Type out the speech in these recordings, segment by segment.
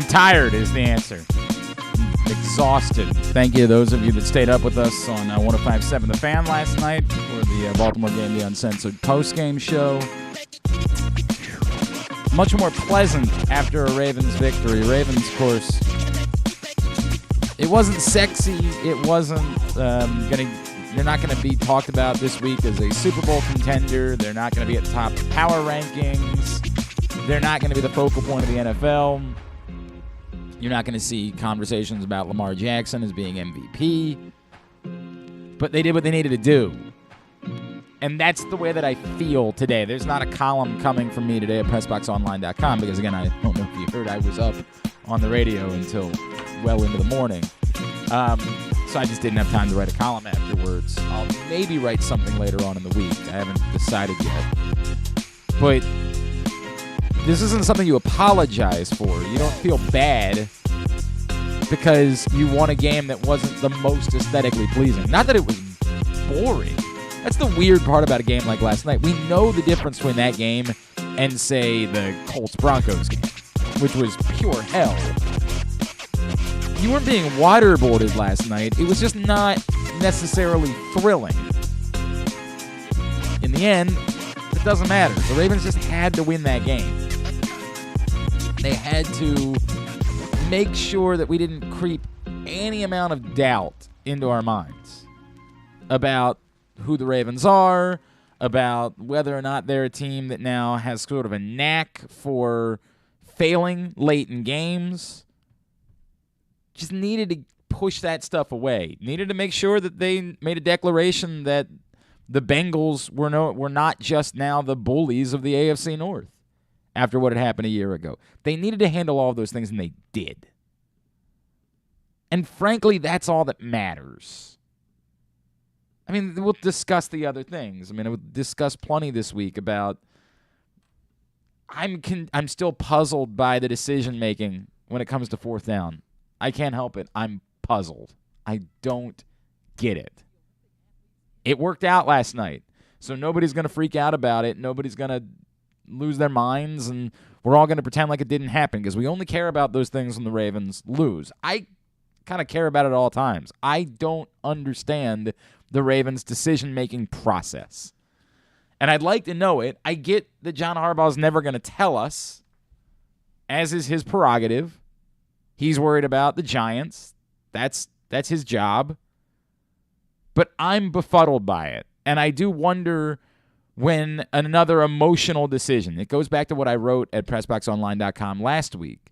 tired is the answer. Exhausted. Thank you to those of you that stayed up with us on 105.7 The Fan last night for the Baltimore Game, the Uncensored post-game show. Much more pleasant after a Ravens victory. Ravens, of course, it wasn't sexy. It wasn't they're not going to be talked about this week as a Super Bowl contender. They're not going to be at the top of power rankings. They're not going to be the focal point of the NFL. You're not going to see conversations about Lamar Jackson as being MVP. But they did what they needed to do. And that's the way that I feel today. There's not a column coming from me today at PressBoxOnline.com because, again, I don't know if you heard, I was up on the radio until well into the morning. So I just didn't have time to write a column afterwards. I'll maybe write something later on in the week. I haven't decided yet. But this isn't something you apologize for. You don't feel bad because you won a game that wasn't the most aesthetically pleasing. Not that it was boring. That's the weird part about a game like last night. We know the difference between that game and, say, the Colts-Broncos game, which was pure hell. You weren't being waterboarded last night. It was just not necessarily thrilling. In the end, it doesn't matter. The Ravens just had to win that game. They had to make sure that we didn't creep any amount of doubt into our minds about who the Ravens are, about whether or not they're a team that now has sort of a knack for failing late in games. Just needed to push that stuff away. Needed to make sure that they made a declaration that the Bengals were not just now the bullies of the AFC North after what had happened a year ago. They needed to handle all of those things, and they did. And frankly, that's all that matters. I mean, we'll discuss the other things. I mean, we'll discuss plenty this week about I'm still puzzled by the decision-making when it comes to fourth down. I can't help it. I'm puzzled. I don't get it. It worked out last night, so nobody's going to freak out about it. Nobody's going to lose their minds, and we're all going to pretend like it didn't happen because we only care about those things when the Ravens lose. I kind of care about it at all times. I don't understand the Ravens' decision-making process, and I'd like to know it. I get that John Harbaugh's never going to tell us, as is his prerogative. He's worried about the Giants. That's his job. But I'm befuddled by it, and I do wonder when another emotional decision. It goes back to what I wrote at PressBoxOnline.com last week,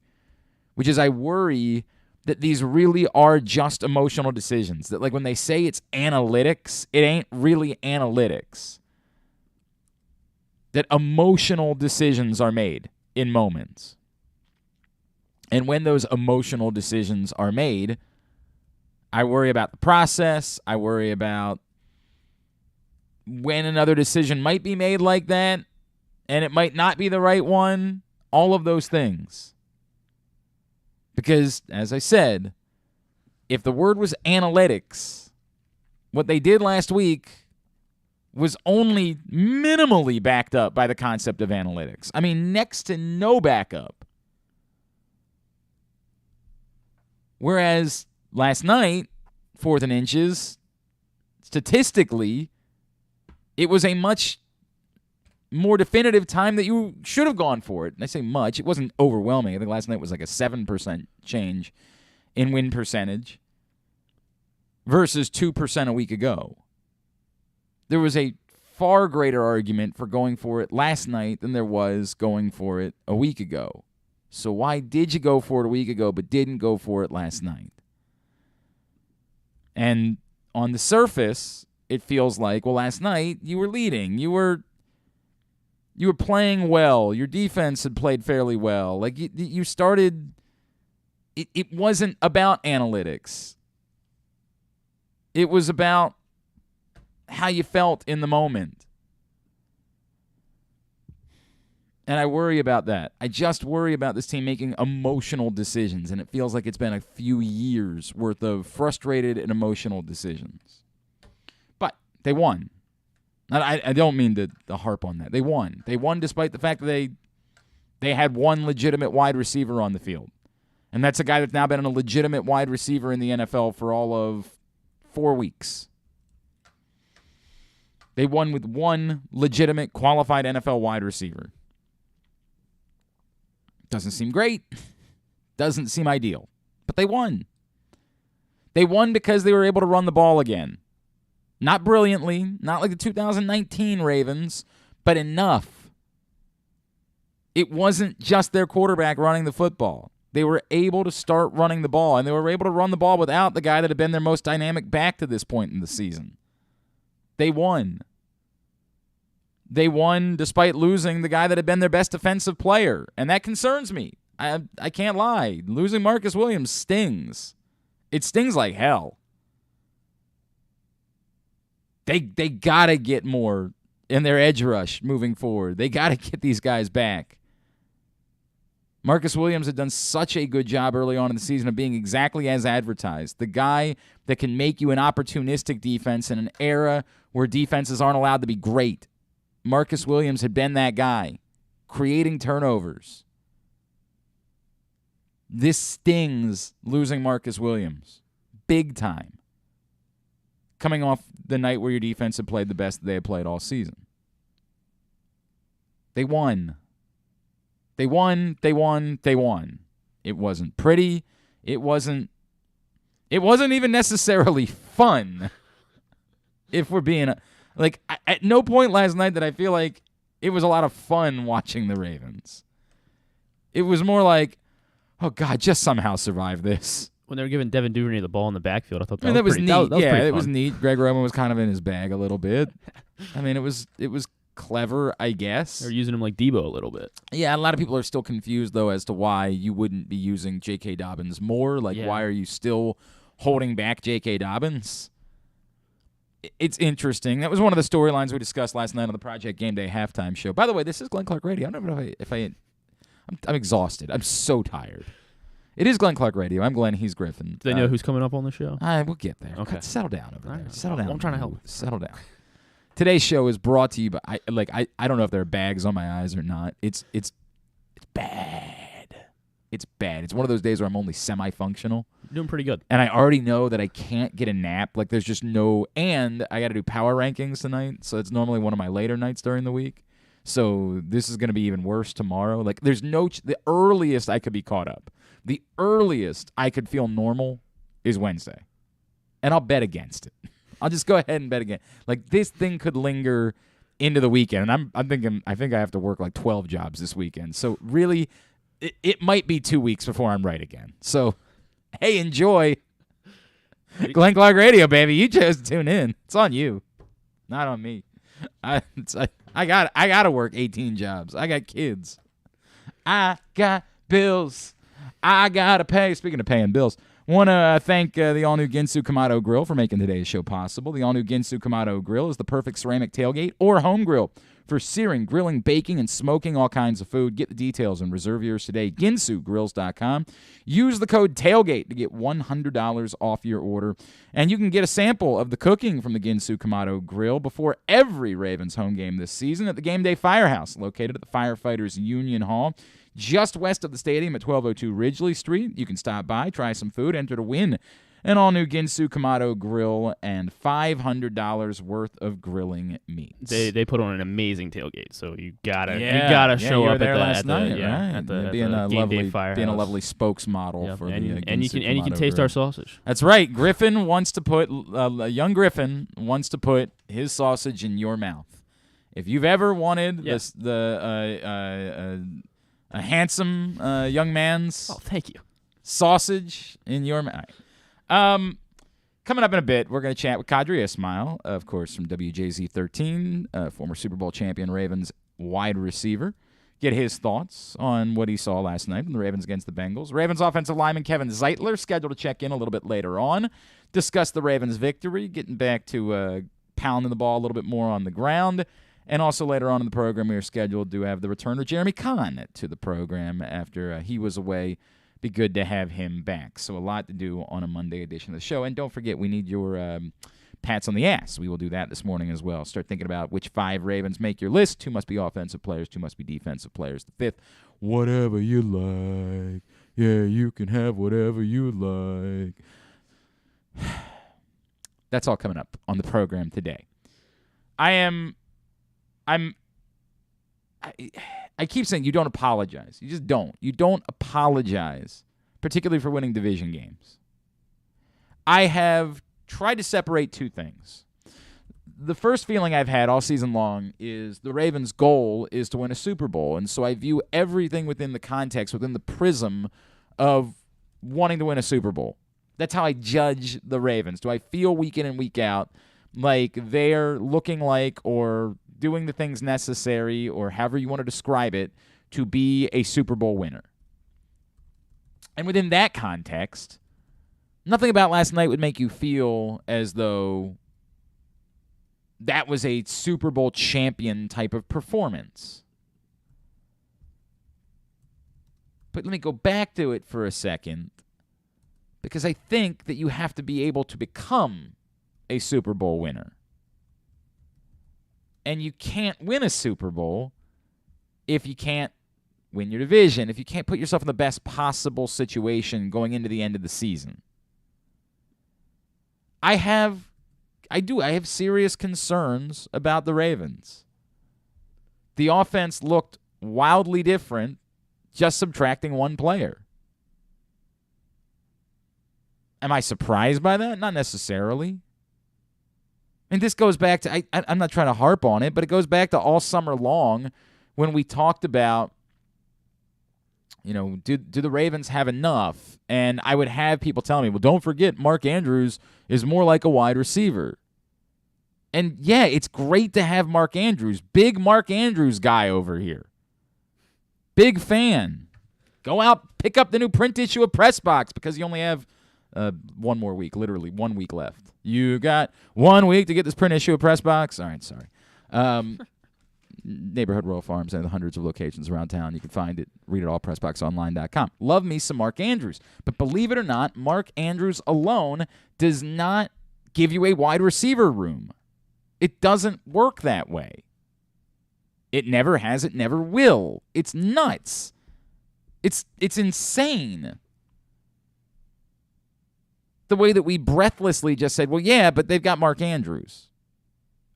which is I worry that these really are just emotional decisions. That, like, when they say it's analytics, it ain't really analytics. That emotional decisions are made in moments. And when those emotional decisions are made, I worry about the process. I worry about when another decision might be made like that, and it might not be the right one. All of those things. Because, as I said, if the word was analytics, what they did last week was only minimally backed up by the concept of analytics. I mean, next to no backup. Whereas last night, 4th and inches, statistically, it was a much more definitive time that you should have gone for it. And I say much. It wasn't overwhelming. I think last night was like a 7% change in win percentage versus 2% a week ago. There was a far greater argument for going for it last night than there was going for it a week ago. So why did you go for it a week ago but didn't go for it last night? And on the surface, it feels like, well, last night you were leading. You were playing well. Your defense had played fairly well. Like you started, it wasn't about analytics. It was about how you felt in the moment. And I worry about that. I just worry about this team making emotional decisions, and it feels like it's been a few years worth of frustrated and emotional decisions. But they won. I don't mean to harp on that. They won. They won despite the fact that they had one legitimate wide receiver on the field. And that's a guy that's now been a legitimate wide receiver in the NFL for all of 4 weeks. They won with one legitimate, qualified NFL wide receiver. Doesn't seem great. Doesn't seem ideal. But they won. They won because they were able to run the ball again. Not brilliantly, not like the 2019 Ravens, but enough. It wasn't just their quarterback running the football. They were able to start running the ball, and they were able to run the ball without the guy that had been their most dynamic back to this point in the season. They won. They won despite losing the guy that had been their best defensive player, and that concerns me. I can't lie. Losing Marcus Williams stings. It stings like hell. They got to get more in their edge rush moving forward. They got to get these guys back. Marcus Williams had done such a good job early on in the season of being exactly as advertised. The guy that can make you an opportunistic defense in an era where defenses aren't allowed to be great. Marcus Williams had been that guy, creating turnovers. This stings, losing Marcus Williams. Big time. Coming off the night where your defense had played the best they had played all season. They won. They won. It wasn't pretty. It wasn't even necessarily fun. If we're being at no point last night did I feel like it was a lot of fun watching the Ravens. It was more like, oh God, just somehow survive this. When they were giving Devin Duvernay the ball in the backfield, I thought that was pretty neat. That was pretty it fun. was neat. Greg Roman was kind of in his bag a little bit. I mean, it was clever, I guess. They're using him like Debo a little bit. Yeah, a lot of people are still confused, though, as to why you wouldn't be using J.K. Dobbins more. Why are you still holding back J.K. Dobbins? It's interesting. That was one of the storylines we discussed last night on the Project Game Day halftime show. By the way, this is Glenn Clark Radio. I don't know I'm exhausted. I'm so tired. It is Glenn Clark Radio. I'm Glenn. He's Griffin. Do they know who's coming up on the show? We'll get there. Okay. Settle down over there. Settle down. I'm trying to help. Settle down. Today's show is brought to you by I don't know if there are bags on my eyes or not. It's bad. It's bad. It's one of those days where I'm only semi-functional. You're doing pretty good. And I already know that I can't get a nap. There's just no... And I got to do power rankings tonight, so it's normally one of my later nights during the week. So this is going to be even worse tomorrow. There's no... The earliest I could be caught up, the earliest I could feel normal is Wednesday. And I'll bet against it. I'll just go ahead and bet again. This thing could linger into the weekend. And I'm thinking, I think I have to work 12 jobs this weekend. So really, it might be 2 weeks before I'm right again. So, hey, enjoy. Glenn Clark Radio, baby. You chose to tune in. It's on you, not on me. I got to work 18 jobs. I got kids. I got bills. I got to pay. Speaking of paying bills, want to thank the all-new Ginsu Kamado Grill for making today's show possible. The all-new Ginsu Kamado Grill is the perfect ceramic tailgate or home grill for searing, grilling, baking, and smoking all kinds of food. Get the details and reserve yours today. GinsuGrills.com. Use the code TAILGATE to get $100 off your order. And you can get a sample of the cooking from the Ginsu Kamado Grill before every Ravens home game this season at the Game Day Firehouse, located at the Firefighters Union Hall, just west of the stadium at 1202 Ridgely Street. You can stop by, try some food, enter to win an all-new Ginsu Kamado Grill and $500 worth of grilling meats. They put on an amazing tailgate, so you gotta show up there at the being a lovely spokesmodel for and the you can taste our sausage. That's right. Griffin wants to put young Griffin wants to put his sausage in your mouth. If you've ever wanted a handsome young man's thank you. sausage in your mouth. Coming up in a bit, we're going to chat with Qadry Ismail, of course, from WJZ 13, former Super Bowl champion Ravens wide receiver. Get his thoughts on what he saw last night in the Ravens against the Bengals. Ravens offensive lineman Kevin Zeitler scheduled to check in a little bit later on, discuss the Ravens' victory, getting back to pounding the ball a little bit more on the ground. And also later on in the program, we are scheduled to have the return of Jeremy Conn to the program after he was away. Be good to have him back. So a lot to do on a Monday edition of the show. And don't forget, we need your pats on the ass. We will do that this morning as well. Start thinking about which 5 Ravens make your list. 2 must be offensive players, 2 must be defensive players. The 5th, whatever you like. yeah, you can have whatever you like. That's all coming up on the program today. I keep saying you don't apologize. You just don't. You don't apologize, particularly for winning division games. I have tried to separate two things. The first feeling I've had all season long is the Ravens' goal is to win a Super Bowl, and so I view everything within the context, within the prism of wanting to win a Super Bowl. That's how I judge the Ravens. Do I feel week in and week out like they're looking like or doing the things necessary, or however you want to describe it, to be a Super Bowl winner? And within that context, nothing about last night would make you feel as though that was a Super Bowl champion type of performance. But let me go back to it for a second, because I think that you have to be able to become a Super Bowl winner. And you can't win a Super Bowl if you can't win your division, if you can't put yourself in the best possible situation going into the end of the season. I have serious concerns about the Ravens. The offense looked wildly different, just subtracting one player. Am I surprised by that? Not necessarily. And this goes back to, I'm not trying to harp on it, but it goes back to all summer long when we talked about, do the Ravens have enough? And I would have people telling me, well, don't forget Mark Andrews is more like a wide receiver. And yeah, it's great to have Mark Andrews. Big Mark Andrews guy over here. Big fan. Go out, pick up the new print issue of Press Box, because you only have one more week, literally 1 week left. You got 1 week to get this print issue of Press Box. All right, sorry. Neighborhood Royal Farms and hundreds of locations around town. You can find it. Read it all, PressBoxOnline.com. Love me some Mark Andrews. But believe it or not, Mark Andrews alone does not give you a wide receiver room. It doesn't work that way. It never has. It never will. It's nuts. It's insane. The way that we breathlessly just said, well, yeah, but they've got Mark Andrews.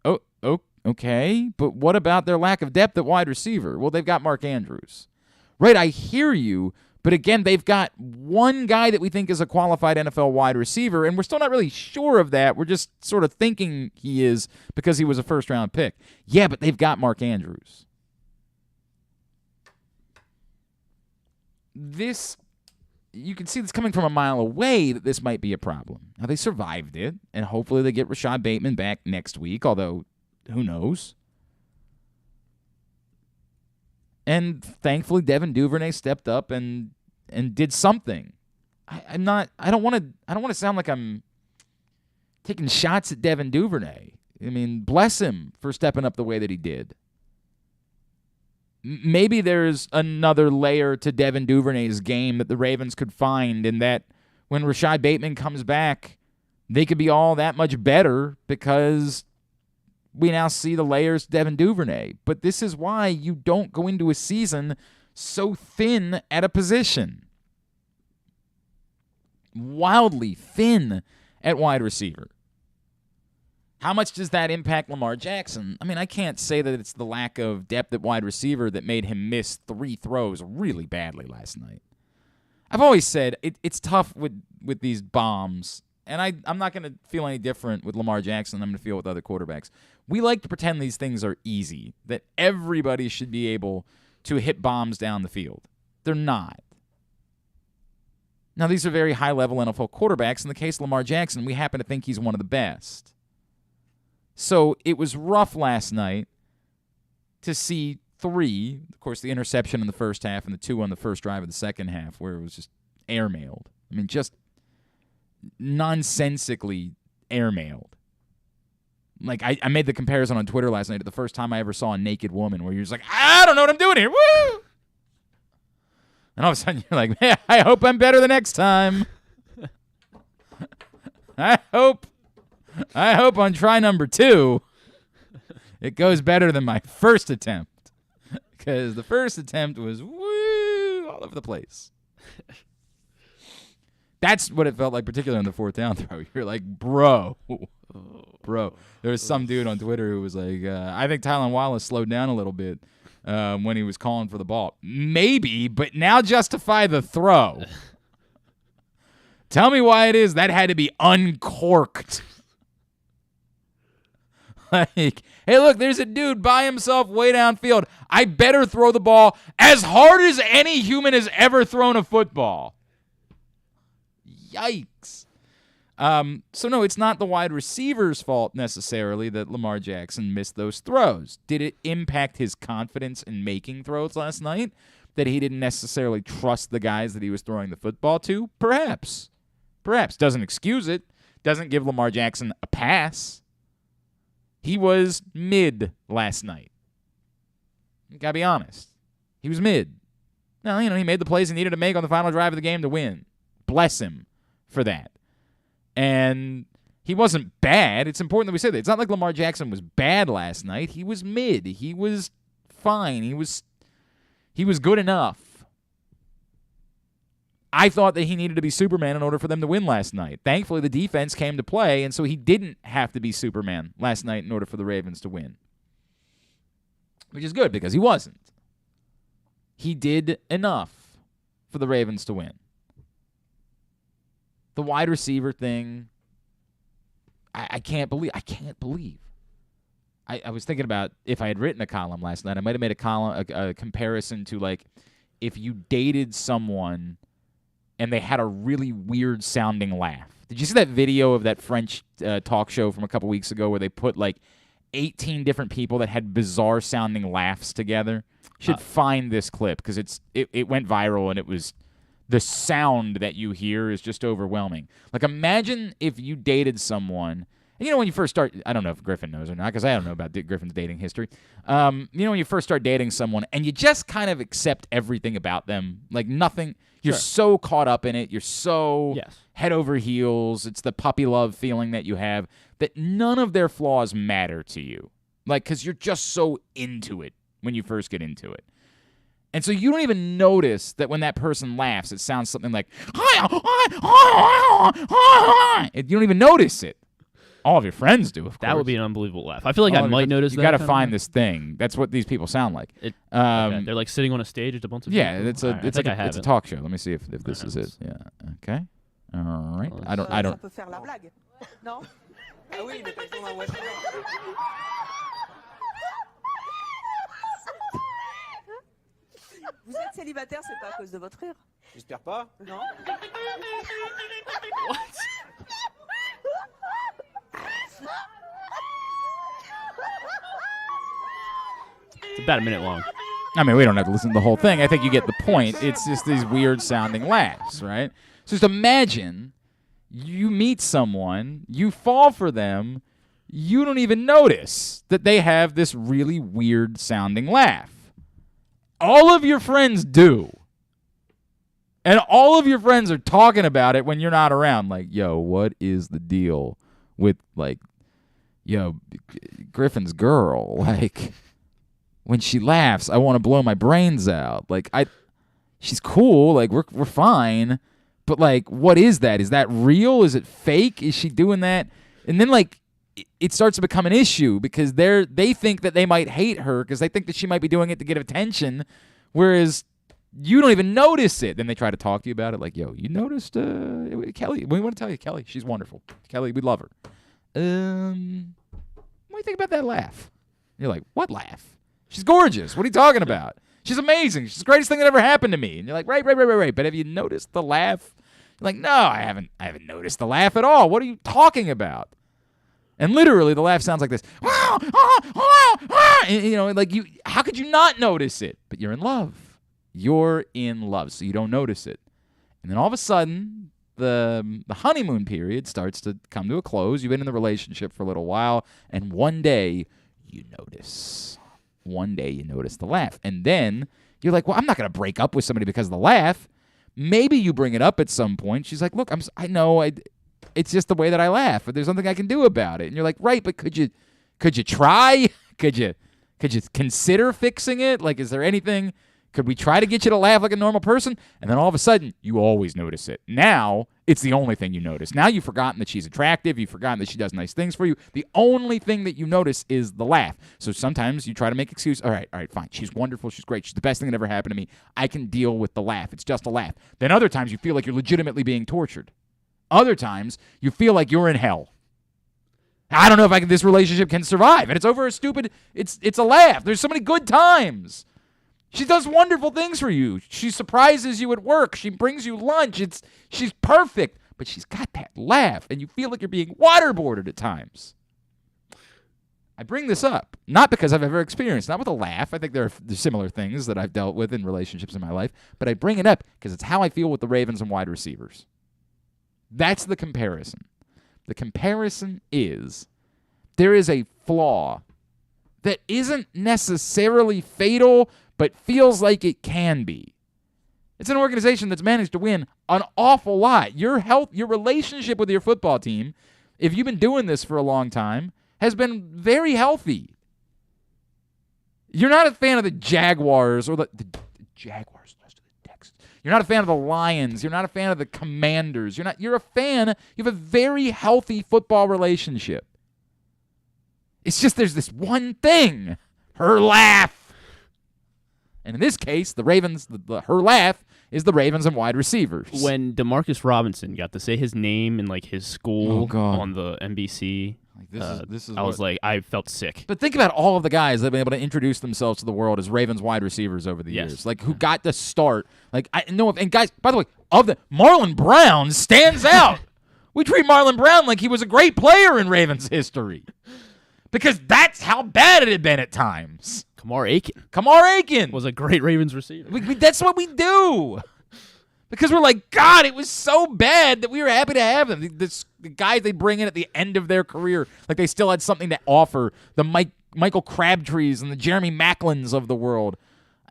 Oh, okay, but what about their lack of depth at wide receiver? Well, they've got Mark Andrews. Right, I hear you, but again, they've got one guy that we think is a qualified NFL wide receiver, and we're still not really sure of that. We're just sort of thinking he is because he was a first-round pick. Yeah, but they've got Mark Andrews. You can see this coming from a mile away that this might be a problem. Now, they survived it, and hopefully they get Rashad Bateman back next week, although who knows? And thankfully, Devin Duvernay stepped up and did something. I don't want to sound like I'm taking shots at Devin Duvernay. I mean, bless him for stepping up the way that he did. Maybe there's another layer to Devin Duvernay's game that the Ravens could find, and that when Rashad Bateman comes back, they could be all that much better because we now see the layers to Devin Duvernay. But this is why you don't go into a season so thin at a position. Wildly thin at wide receiver. How much does that impact Lamar Jackson? I mean, I can't say that it's the lack of depth at wide receiver that made him miss 3 throws really badly last night. I've always said it's tough with these bombs, and I'm not going to feel any different with Lamar Jackson than I'm going to feel with other quarterbacks. We like to pretend these things are easy, that everybody should be able to hit bombs down the field. They're not. Now, these are very high-level NFL quarterbacks. In the case of Lamar Jackson, we happen to think he's one of the best. So it was rough last night to see 3, of course, the interception in the first half and the 2 on the first drive of the second half, where it was just airmailed. I mean, just nonsensically airmailed. Like, I made the comparison on Twitter last night to the first time I ever saw a naked woman, where you're just like, I don't know what I'm doing here. Woo! And all of a sudden you're like, man, I hope I'm better the next time. I hope on try number 2, it goes better than my first attempt. Because the first attempt was woo all over the place. That's what it felt like, particularly on the fourth down throw. You're like, bro. There was some dude on Twitter who was like, I think Tylan Wallace slowed down a little bit when he was calling for the ball. Maybe, but now justify the throw. Tell me why it is that had to be uncorked. Like, hey, look, there's a dude by himself way downfield. I better throw the ball as hard as any human has ever thrown a football. Yikes. So, no, it's not the wide receiver's fault necessarily that Lamar Jackson missed those throws. Did it impact his confidence in making throws last night? That he didn't necessarily trust the guys that he was throwing the football to? Perhaps. Doesn't excuse it. Doesn't give Lamar Jackson a pass. He was mid last night. Gotta be honest. He was mid. Now, he made the plays he needed to make on the final drive of the game to win. Bless him for that. And he wasn't bad. It's important that we say that. It's not like Lamar Jackson was bad last night. He was mid. He was fine. He was good enough. I thought that he needed to be Superman in order for them to win last night. Thankfully, the defense came to play, and so he didn't have to be Superman last night in order for the Ravens to win. Which is good, because he wasn't. He did enough for the Ravens to win. The wide receiver thing, I can't believe. I was thinking about if I had written a column last night, I might have made a comparison to, like, if you dated someone and they had a really weird-sounding laugh. Did you see that video of that French talk show from a couple weeks ago where they put, like, 18 different people that had bizarre-sounding laughs together? You should find this clip because it went viral, and it was the sound that you hear is just overwhelming. Like, imagine if you dated someone, and when you first start, I don't know if Griffin knows or not because I don't know about Griffin's dating history. When you first start dating someone and you just kind of accept everything about them, like nothing. You're so caught up in it. You're so head over heels. It's the puppy love feeling that you have that none of their flaws matter to you. Like, because you're just so into it when you first get into it. And so you don't even notice that when that person laughs, it sounds something like, you don't even notice it. All of your friends do, of course. That would be an unbelievable laugh. I feel like I might notice that. You got to find this thing. That's what these people sound like. Okay. They're like sitting on a stage at a bunch of people. It's a talk show. Let me see if this is it. Yeah. Okay. All right. I don't. Non? Ah oui, mais ils sont dans la voiture. Vous êtes célibataire, c'est pas à cause de votre rire? J'espère pas. Non? What? It's about a minute long. I mean, we don't have to listen to the whole thing. I think you get the point. It's just these weird-sounding laughs, right? So just imagine you meet someone, you fall for them, you don't even notice that they have this really weird-sounding laugh. All of your friends do. And all of your friends are talking about it when you're not around. Like, yo, what is the deal with, like, Griffin's girl? Like, when she laughs, I want to blow my brains out. Like, she's cool. Like, we're fine. But, like, what is that? Is that real? Is it fake? Is she doing that? And then, like, it starts to become an issue because they think that they might hate her because they think that she might be doing it to get attention, whereas you don't even notice it. Then they try to talk to you about it, like, yo, you noticed Kelly? We want to tell you, Kelly, she's wonderful. Kelly, we love her. What do you think about that laugh? And you're like, what laugh? She's gorgeous. What are you talking about? She's amazing. She's the greatest thing that ever happened to me. And you're like, right. But have you noticed the laugh? You're like, no, I haven't noticed the laugh at all. What are you talking about? And literally, the laugh sounds like this. And, like how could you not notice it? But you're in love. You're in love, so you don't notice it. And then all of a sudden, the honeymoon period starts to come to a close. You've been in the relationship for a little while, and one day you notice. One day you notice the laugh. And then you're like, well, I'm not going to break up with somebody because of the laugh. Maybe you bring it up at some point. She's like, look, I know it's just the way that I laugh, but there's nothing I can do about it. And you're like, right, but could you try? Could you consider fixing it? Like, is there anything? Could we try to get you to laugh like a normal person? And then all of a sudden, you always notice it. Now, it's the only thing you notice. Now you've forgotten that she's attractive. You've forgotten that she does nice things for you. The only thing that you notice is the laugh. So sometimes you try to make excuses. All right, fine. She's wonderful. She's great. She's the best thing that ever happened to me. I can deal with the laugh. It's just a laugh. Then other times you feel like you're legitimately being tortured. Other times you feel like you're in hell. I don't know if this relationship can survive. And it's over a stupid, it's a laugh. There's so many good times. She does wonderful things for you. She surprises you at work. She brings you lunch. She's perfect. But she's got that laugh, and you feel like you're being waterboarded at times. I bring this up, not because I've ever experienced, not with a laugh. I think there are similar things that I've dealt with in relationships in my life. But I bring it up because it's how I feel with the Ravens and wide receivers. That's the comparison. The comparison is there is a flaw that isn't necessarily fatal, but feels like it can be. It's an organization that's managed to win an awful lot. Your relationship with your football team, if you've been doing this for a long time, has been very healthy. You're not a fan of the Jaguars or the Jaguars lost to the Texans. You're not a fan of the Lions. You're not a fan of the Commanders. You're a fan. You have a very healthy football relationship. It's just there's this one thing, her laugh. And in this case, the Ravens, her laugh is the Ravens and wide receivers. When Demarcus Robinson got to say his name in like his school on the NBC, this is I was like, I felt sick. But think about all of the guys that have been able to introduce themselves to the world as Ravens wide receivers over the years, like who got the start. Like I know, and guys, by the way, Marlon Brown stands out. We treat Marlon Brown like he was a great player in Ravens history. Because that's how bad it had been at times. Kamar Aiken was a great Ravens receiver. That's what we do. Because we're like, God, it was so bad that we were happy to have them. The guys they bring in at the end of their career, like they still had something to offer. The Michael Crabtrees and the Jeremy Macklins of the world.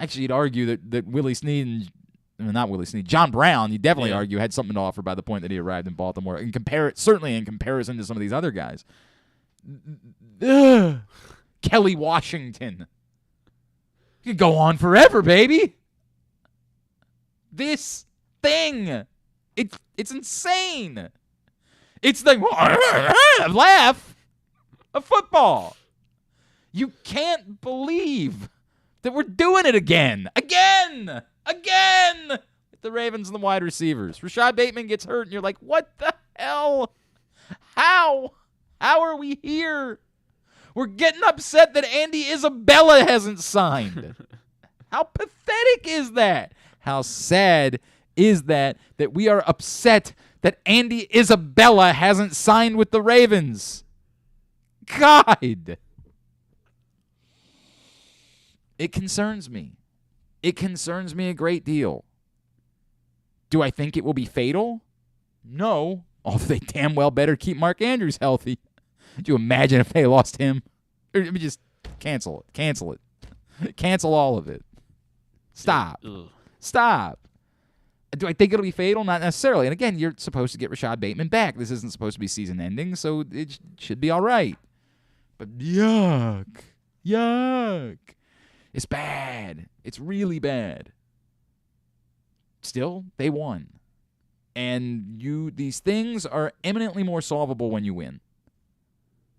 Actually, you'd argue that Willie Snead not Willie Snead, John Brown, you definitely argue had something to offer by the point that he arrived in Baltimore. Certainly in comparison to some of these other guys. Kelly Washington. You could go on forever, baby. This thing, it's insane. It's the laugh of football. You can't believe that we're doing it again. Again. The Ravens and the wide receivers. Rashad Bateman gets hurt, and you're like, what the hell? How are we here? We're getting upset that Andy Isabella hasn't signed. How pathetic is that? How sad is that we are upset that Andy Isabella hasn't signed with the Ravens? God. It concerns me. It concerns me a great deal. Do I think it will be fatal? No. Although they damn well better keep Mark Andrews healthy. Could you imagine if they lost him? Let me just cancel it. Cancel all of it. Stop. Do I think it'll be fatal? Not necessarily. And again, you're supposed to get Rashad Bateman back. This isn't supposed to be season ending, so it should be all right. But yuck. It's bad. It's really bad. Still, they won. And these things are eminently more solvable when you win.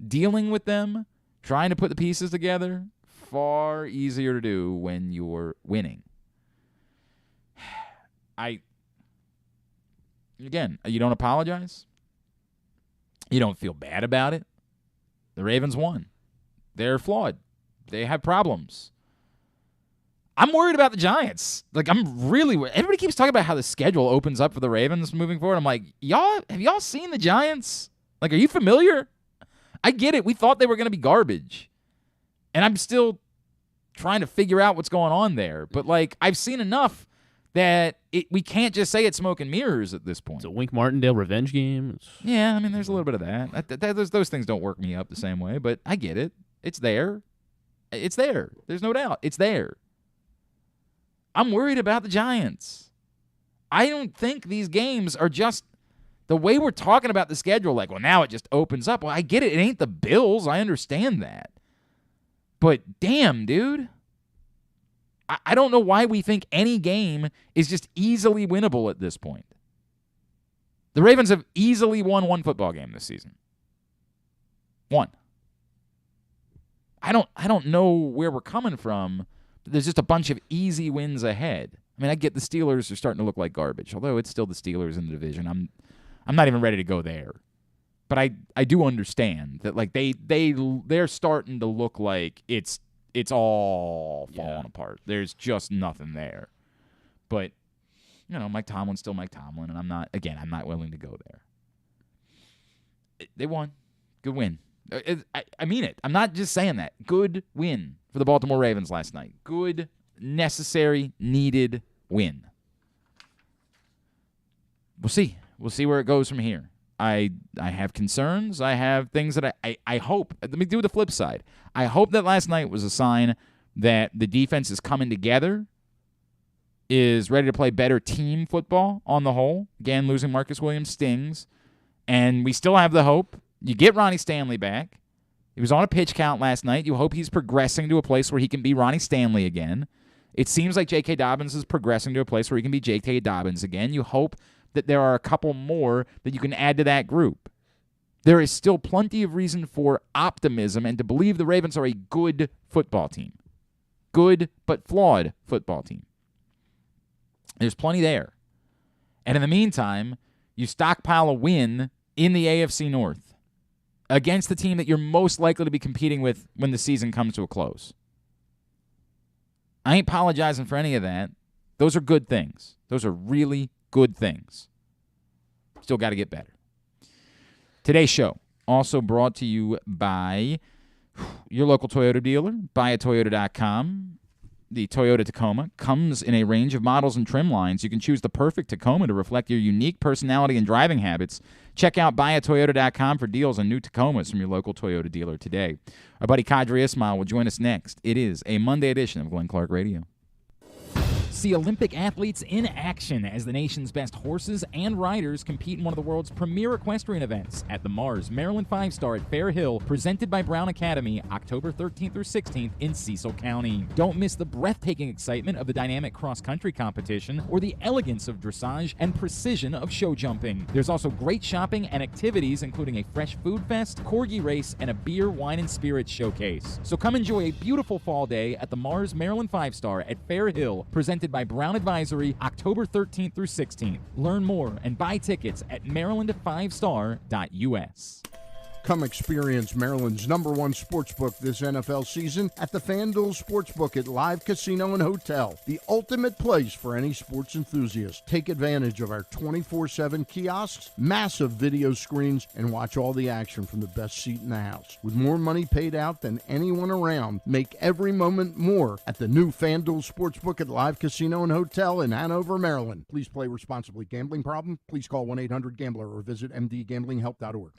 Dealing with them, trying to put the pieces together, far easier to do when you're winning. Again, you don't apologize. You don't feel bad about it. The Ravens won. They're flawed. They have problems. I'm worried about the Giants. I'm really worried. Everybody keeps talking about how the schedule opens up for the Ravens moving forward. I'm like, have y'all seen the Giants? Are you familiar? I get it. We thought they were going to be garbage. And I'm still trying to figure out what's going on there. But, I've seen enough that we can't just say it's smoke and mirrors at this point. It's a Wink Martindale revenge game. Yeah, there's a little bit of that. Those things don't work me up the same way, but I get it. It's there. There's no doubt. It's there. I'm worried about the Giants. I don't think these games are just the way we're talking about the schedule. Now it just opens up. Well, I get it. It ain't the Bills. I understand that. But damn, dude. I don't know why we think any game is just easily winnable at this point. The Ravens have easily won one football game this season. One. I don't know where we're coming from. There's just a bunch of easy wins ahead. I mean, I get the Steelers are starting to look like garbage, although it's still the Steelers in the division. I'm not even ready to go there. But I do understand that like they're starting to look like it's all falling apart. There's just nothing there. But Mike Tomlin's still Mike Tomlin, and I'm not willing to go there. They won. Good win. I mean it. I'm not just saying that. Good win for the Baltimore Ravens last night. Good, necessary, needed win. We'll see. We'll see where it goes from here. I have concerns. I have things that I hope. Let me do the flip side. I hope that last night was a sign that the defense is coming together, is ready to play better team football on the whole. Again, losing Marcus Williams stings. And we still have the hope. You get Ronnie Stanley back. He was on a pitch count last night. You hope he's progressing to a place where he can be Ronnie Stanley again. It seems like J.K. Dobbins is progressing to a place where he can be J.K. Dobbins again. You hope that there are a couple more that you can add to that group. There is still plenty of reason for optimism and to believe the Ravens are a good football team. Good but flawed football team. There's plenty there. And in the meantime, you stockpile a win in the AFC North against the team that you're most likely to be competing with when the season comes to a close. I ain't apologizing for any of that. Those are good things. Those are really good things. Still got to get better. Today's show also brought to you by your local Toyota dealer, buyatoyota.com. The Toyota Tacoma comes in a range of models and trim lines. You can choose the perfect Tacoma to reflect your unique personality and driving habits. Check out buyatoyota.com for deals on new Tacomas from your local Toyota dealer today. Our buddy Qadry Ismail will join us next. It is a Monday edition of Glenn Clark Radio. See Olympic athletes in action as the nation's best horses and riders compete in one of the world's premier equestrian events at the Mars Maryland 5-Star at Fair Hill, presented by Brown Academy, October 13th through 16th in Cecil County. Don't miss the breathtaking excitement of the dynamic cross-country competition or the elegance of dressage and precision of show jumping. There's also great shopping and activities, including a fresh food fest, corgi race, and a beer, wine, and spirits showcase. So come enjoy a beautiful fall day at the Mars Maryland 5-Star at Fair Hill, presented by Brown Advisory, October 13th through 16th. Learn more and buy tickets at maryland5star.us. Come experience Maryland's #1 sportsbook this NFL season at the FanDuel Sportsbook at Live Casino and Hotel, the ultimate place for any sports enthusiast. Take advantage of our 24/7 kiosks, massive video screens, and watch all the action from the best seat in the house. With more money paid out than anyone around, make every moment more at the new FanDuel Sportsbook at Live Casino and Hotel in Hanover, Maryland. Please play responsibly. Gambling problem? Please call 1-800-GAMBLER or visit mdgamblinghelp.org.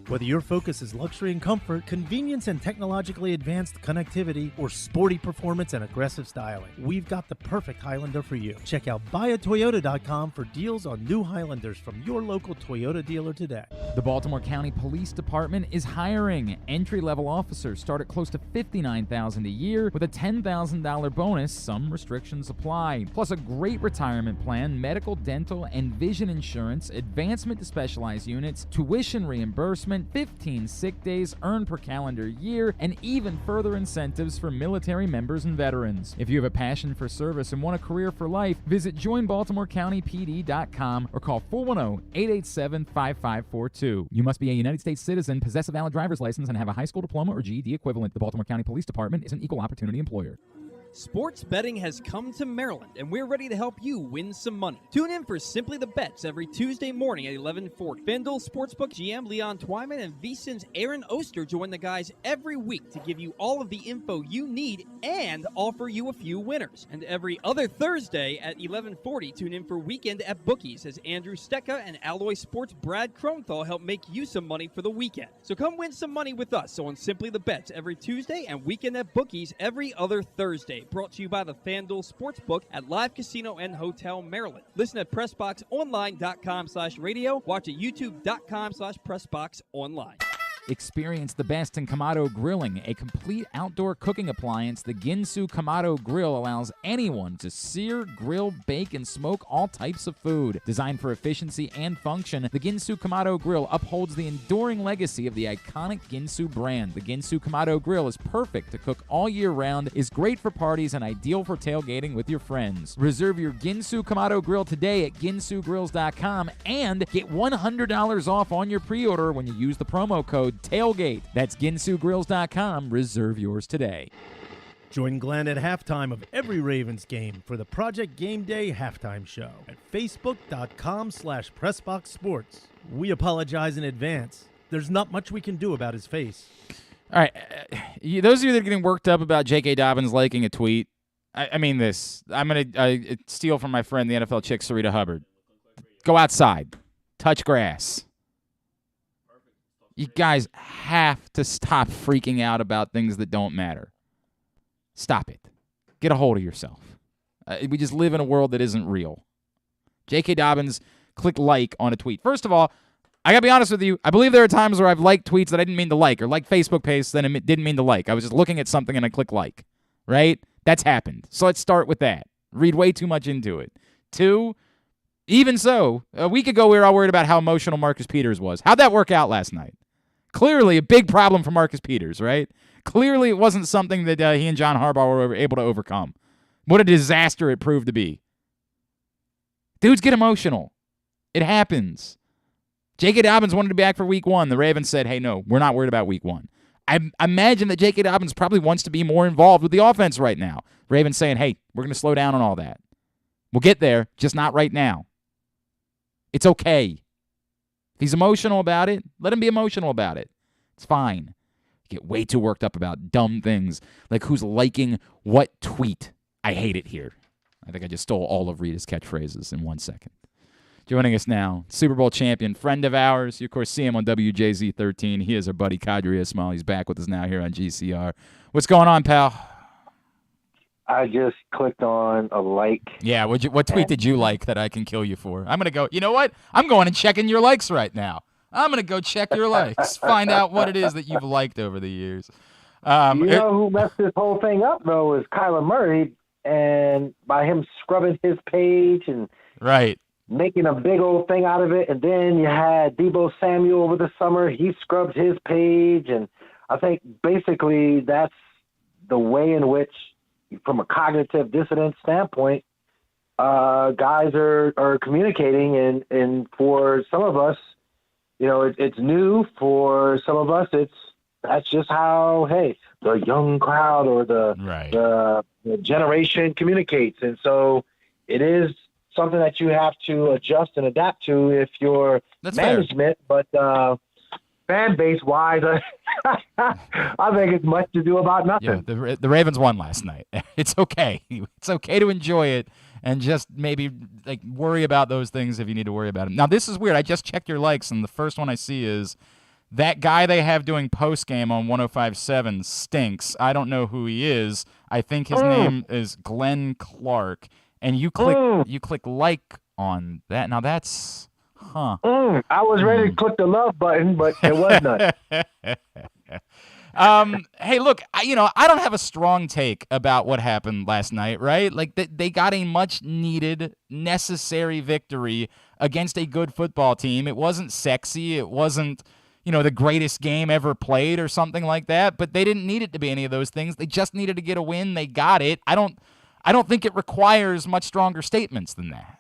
Whether your focus is luxury and comfort, convenience and technologically advanced connectivity, or sporty performance and aggressive styling, we've got the perfect Highlander for you. Check out buyatoyota.com for deals on new Highlanders from your local Toyota dealer today. The Baltimore County Police Department is hiring. Entry-level officers start at close to $59,000 a year with a $10,000 bonus. Some restrictions apply. Plus a great retirement plan, medical, dental, and vision insurance, advancement to specialized units, tuition reimbursement, 15 sick days earned per calendar year, and even further incentives for military members and veterans. If you have a passion for service and want a career for life, visit joinbaltimorecountypd.com or call 410-887-5542. You must be a United States citizen, possess a valid driver's license, and have a high school diploma or GED equivalent. The Baltimore County Police Department is an equal opportunity employer. Sports betting has come to Maryland, and we're ready to help you win some money. Tune in for Simply the Bets every Tuesday morning at 11:40. FanDuel Sportsbook GM Leon Twyman and VSiN's Aaron Oster join the guys every week to give you all of the info you need and offer you a few winners. And every other Thursday at 11:40, tune in for Weekend at Bookies as Andrew Stecca and Alloy Sports' Brad Kronthal help make you some money for the weekend. So come win some money with us on Simply the Bets every Tuesday and Weekend at Bookies every other Thursday. Brought to you by the FanDuel Sportsbook at Live Casino and Hotel Maryland. Listen at PressBoxOnline.com/radio. Watch at YouTube.com/PressBoxOnline. Experience the best in Kamado Grilling, a complete outdoor cooking appliance. The Ginsu Kamado Grill allows anyone to sear, grill, bake, and smoke all types of food. Designed for efficiency and function, the Ginsu Kamado Grill upholds the enduring legacy of the iconic Ginsu brand. The Ginsu Kamado Grill is perfect to cook all year round, is great for parties, and ideal for tailgating with your friends. Reserve your Ginsu Kamado Grill today at ginsugrills.com and get $100 off on your pre-order when you use the promo code TAILGATE. That's ginsugrills.com. Reserve yours today. Join Glenn at halftime of every Ravens game for the Project Game Day halftime show at facebook.com/PressBoxSports. We apologize in advance. There's not much we can do about his face. All right. Those of you that are getting worked up about J.K. Dobbins liking a tweet, I mean this. I'm going to steal from my friend, the NFL chick, Sarita Hubbard. Go outside. Touch grass. You guys have to stop freaking out about things that don't matter. Stop it. Get a hold of yourself. We just live in a world that isn't real. J.K. Dobbins, click like on a tweet. First of all, I got to be honest with you. I believe there are times where I've liked tweets that I didn't mean to like, or liked Facebook posts that I didn't mean to like. I was just looking at something and I click like, right? That's happened. So let's start with that. Read way too much into it. 2, even so, a week ago we were all worried about how emotional Marcus Peters was. How'd that work out last night? Clearly a big problem for Marcus Peters, right? Clearly it wasn't something that he and John Harbaugh were able to overcome. What a disaster it proved to be. Dudes get emotional. It happens. J.K. Dobbins wanted to be back for week 1. The Ravens said, hey, no, we're not worried about week 1. I imagine that J.K. Dobbins probably wants to be more involved with the offense right now. Ravens saying, hey, we're going to slow down on all that. We'll get there, just not right now. It's okay. If he's emotional about it, let him be emotional about it. It's fine. You get way too worked up about dumb things, like who's liking what tweet. I hate it here. I think I just stole all of Rita's catchphrases in 1 second. Joining us now, Super Bowl champion, friend of ours. You, of course, see him on WJZ 13. He is our buddy, Qadry Ismail. He's back with us now here on GCR. What's going on, pal? I just clicked on a like. Yeah, what tweet did you like that I can kill you for? I'm going to go, you know what? I'm going and checking your likes right now. I'm going to go check your likes, find out what it is that you've liked over the years. You know who messed this whole thing up, though, is Kyler Murray, and by him scrubbing his page and right. making a big old thing out of it. And then you had Deebo Samuel over the summer. He scrubbed his page. And I think basically that's the way in which, from a cognitive dissonance standpoint, guys are communicating. And for some of us, you know, it's new. For some of us, that's just how, hey, the young crowd or the generation communicates. And so it is something that you have to adjust and adapt to if you're management. Fair. But fan base wise, I think it's much to do about nothing. Yeah, the Ravens won last night. It's okay. It's okay to enjoy it and just maybe like worry about those things if you need to worry about them. Now, this is weird. I just checked your likes, and the first one I see is that guy they have doing post-game on 105.7 stinks. I don't know who he is. I think his name is Glenn Clark. And you click like on that. Now that's, I was ready to click the love button, but there was none. Hey, look, I don't have a strong take about what happened last night, right? Like they got a much-needed, necessary victory against a good football team. It wasn't sexy. It wasn't, the greatest game ever played or something like that. But they didn't need it to be any of those things. They just needed to get a win. They got it. I don't think it requires much stronger statements than that.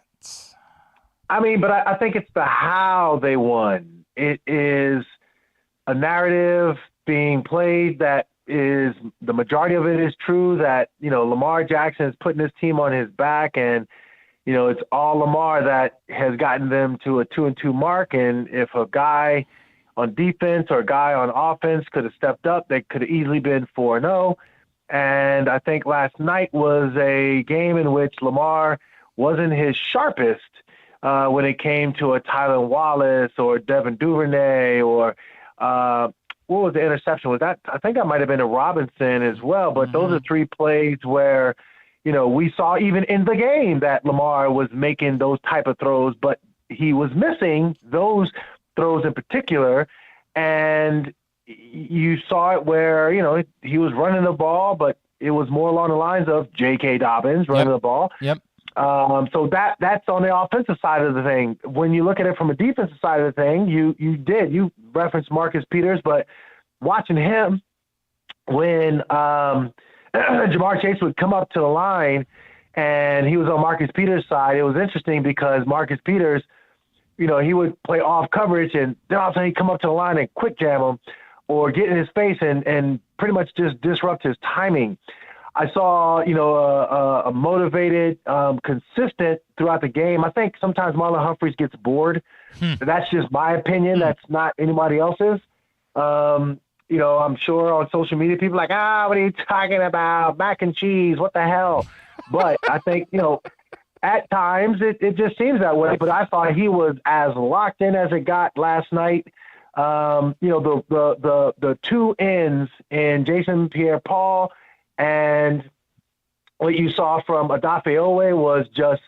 I mean, but I think it's the how they won. It is a narrative being played that is the majority of it is true, that, Lamar Jackson is putting his team on his back, and, it's all Lamar that has gotten them to a 2-2 mark. And if a guy on defense or a guy on offense could have stepped up, they could have easily been 4-0. And I think last night was a game in which Lamar wasn't his sharpest when it came to a Tyler Wallace or Devin Duvernay or what was the interception? Was that? I think that might have been a Robinson as well. But those are 3 plays where, we saw even in the game that Lamar was making those type of throws, but he was missing those throws in particular. And you saw it where, he was running the ball, but it was more along the lines of J.K. Dobbins running the ball. Yep. So that's on the offensive side of the thing. When you look at it from a defensive side of the thing, you referenced Marcus Peters, but watching him when Jamar Chase would come up to the line and he was on Marcus Peters' side, it was interesting because Marcus Peters, he would play off coverage and then all of a sudden he'd come up to the line and quick jam him or get in his face and pretty much just disrupt his timing. I saw, a motivated, consistent throughout the game. I think sometimes Marlon Humphreys gets bored. That's just my opinion. That's not anybody else's. I'm sure on social media, people are like, what are you talking about? Mac and cheese, what the hell? But I think, at times it just seems that way. But I thought he was as locked in as it got last night. The two ends in Jason Pierre-Paul and what you saw from Odafe Owe was just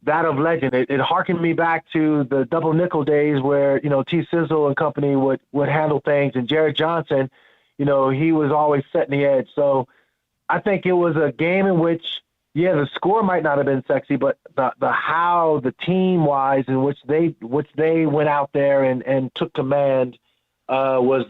that of legend. It harkened me back to the double nickel days where, T. Sizzle and company would handle things. And Jared Johnson, he was always setting the edge. So I think it was a game in which, the score might not have been sexy, but the how the team-wise in which they went out there and took command was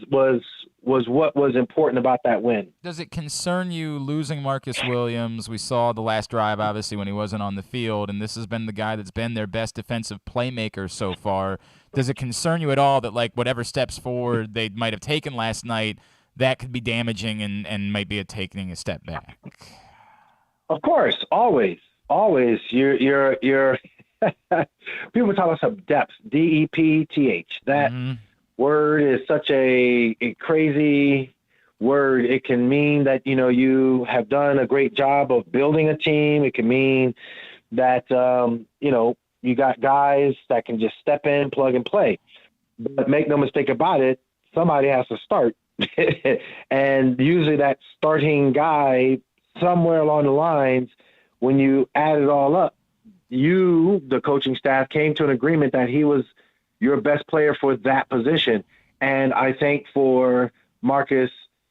what was important about that win. Does it concern you losing Marcus Williams? We saw the last drive, obviously, when he wasn't on the field, and this has been the guy that's been their best defensive playmaker so far. Does it concern you at all that, whatever steps forward they might have taken last night, that could be damaging and might be taking a step back? Of course, always. You're people talk about some depth, DEPTH. That word is such a crazy word. It can mean that, you have done a great job of building a team. It can mean that, you got guys that can just step in, plug and play. But make no mistake about it, somebody has to start. And usually that starting guy somewhere along the lines, when you add it all up, the coaching staff, came to an agreement that he was your best player for that position. And I think for Marcus,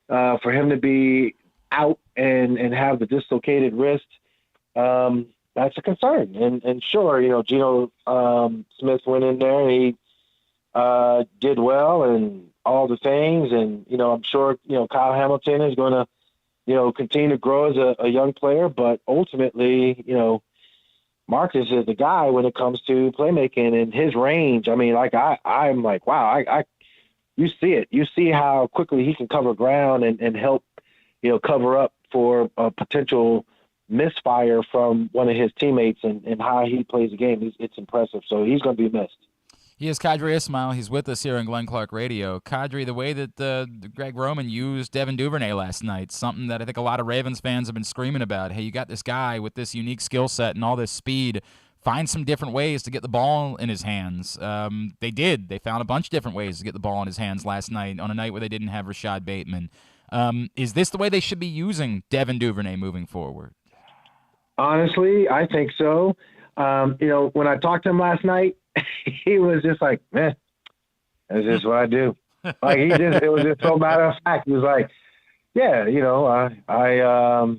for him to be out and have the dislocated wrist, that's a concern. And sure, Geno Smith went in there and he did well and all the things. And, I'm sure, Kyle Hamilton is going to, continue to grow as a young player. But ultimately, Marcus is the guy when it comes to playmaking and his range. I mean, I'm like, wow, you see it. You see how quickly he can cover ground and help, cover up for a potential misfire from one of his teammates and how he plays the game. It's impressive. So he's going to be missed. He is Qadry Ismail. He's with us here on Glenn Clark Radio. Qadry, the way that Greg Roman used Devin Duvernay last night, something that I think a lot of Ravens fans have been screaming about. Hey, you got this guy with this unique skill set and all this speed. Find some different ways to get the ball in his hands. They did. They found a bunch of different ways to get the ball in his hands last night on a night where they didn't have Rashad Bateman. Is this the way they should be using Devin Duvernay moving forward? Honestly, I think so. When I talked to him last night, he was just like, man, that's just what I do. It was just so matter of fact. He was like, yeah, I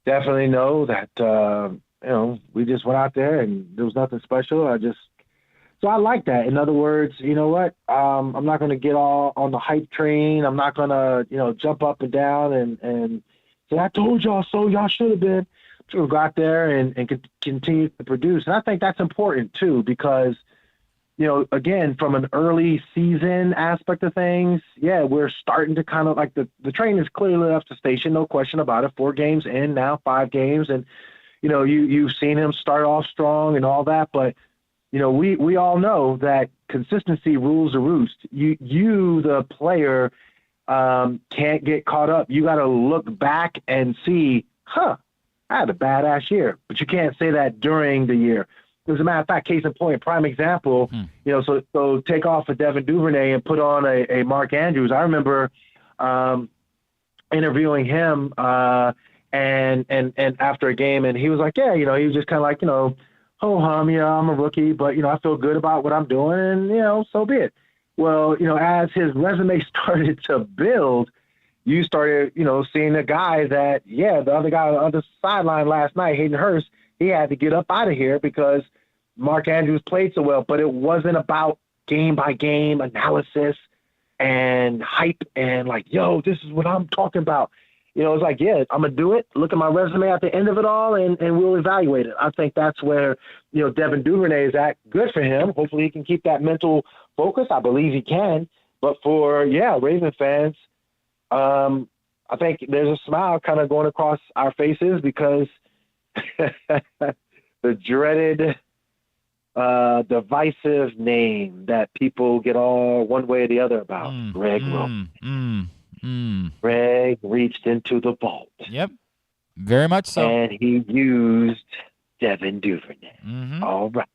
definitely know that, we just went out there and there was nothing special. So I like that. In other words, you know what? I'm not going to get all on the hype train. I'm not going to, jump up and down and say, I told y'all so, y'all should have been. To go out there and continue to produce. And I think that's important too, because, again, from an early season aspect of things, we're starting to kind of like the train is clearly left the station, no question about it. 4 games in now, 5 games. And, you've seen him start off strong and all that, but, we all know that consistency rules the roost. You, the player, can't get caught up. You got to look back and see, I had a badass year, but you can't say that during the year. As a matter of fact, case in point, prime example, so take off a Devin Duvernay and put on a Mark Andrews. I remember interviewing him and after a game, and he was like, he was just kind of like, ho hum, I'm a rookie, but, I feel good about what I'm doing, and, so be it. Well, as his resume started to build, you started, seeing a guy that, the other guy on the other sideline last night, Hayden Hurst, he had to get up out of here because Mark Andrews played so well. But it wasn't about game-by-game analysis and hype and like, yo, this is what I'm talking about. It's like, I'm going to do it. Look at my resume at the end of it all, and we'll evaluate it. I think that's where, Devin Duvernay is at. Good for him. Hopefully he can keep that mental focus. I believe he can. But for, Raven fans, I think there's a smile kind of going across our faces because the dreaded divisive name that people get all one way or the other about, Greg Roman. Greg reached into the vault. Yep, very much so. And he used Devin Duvernay. All right.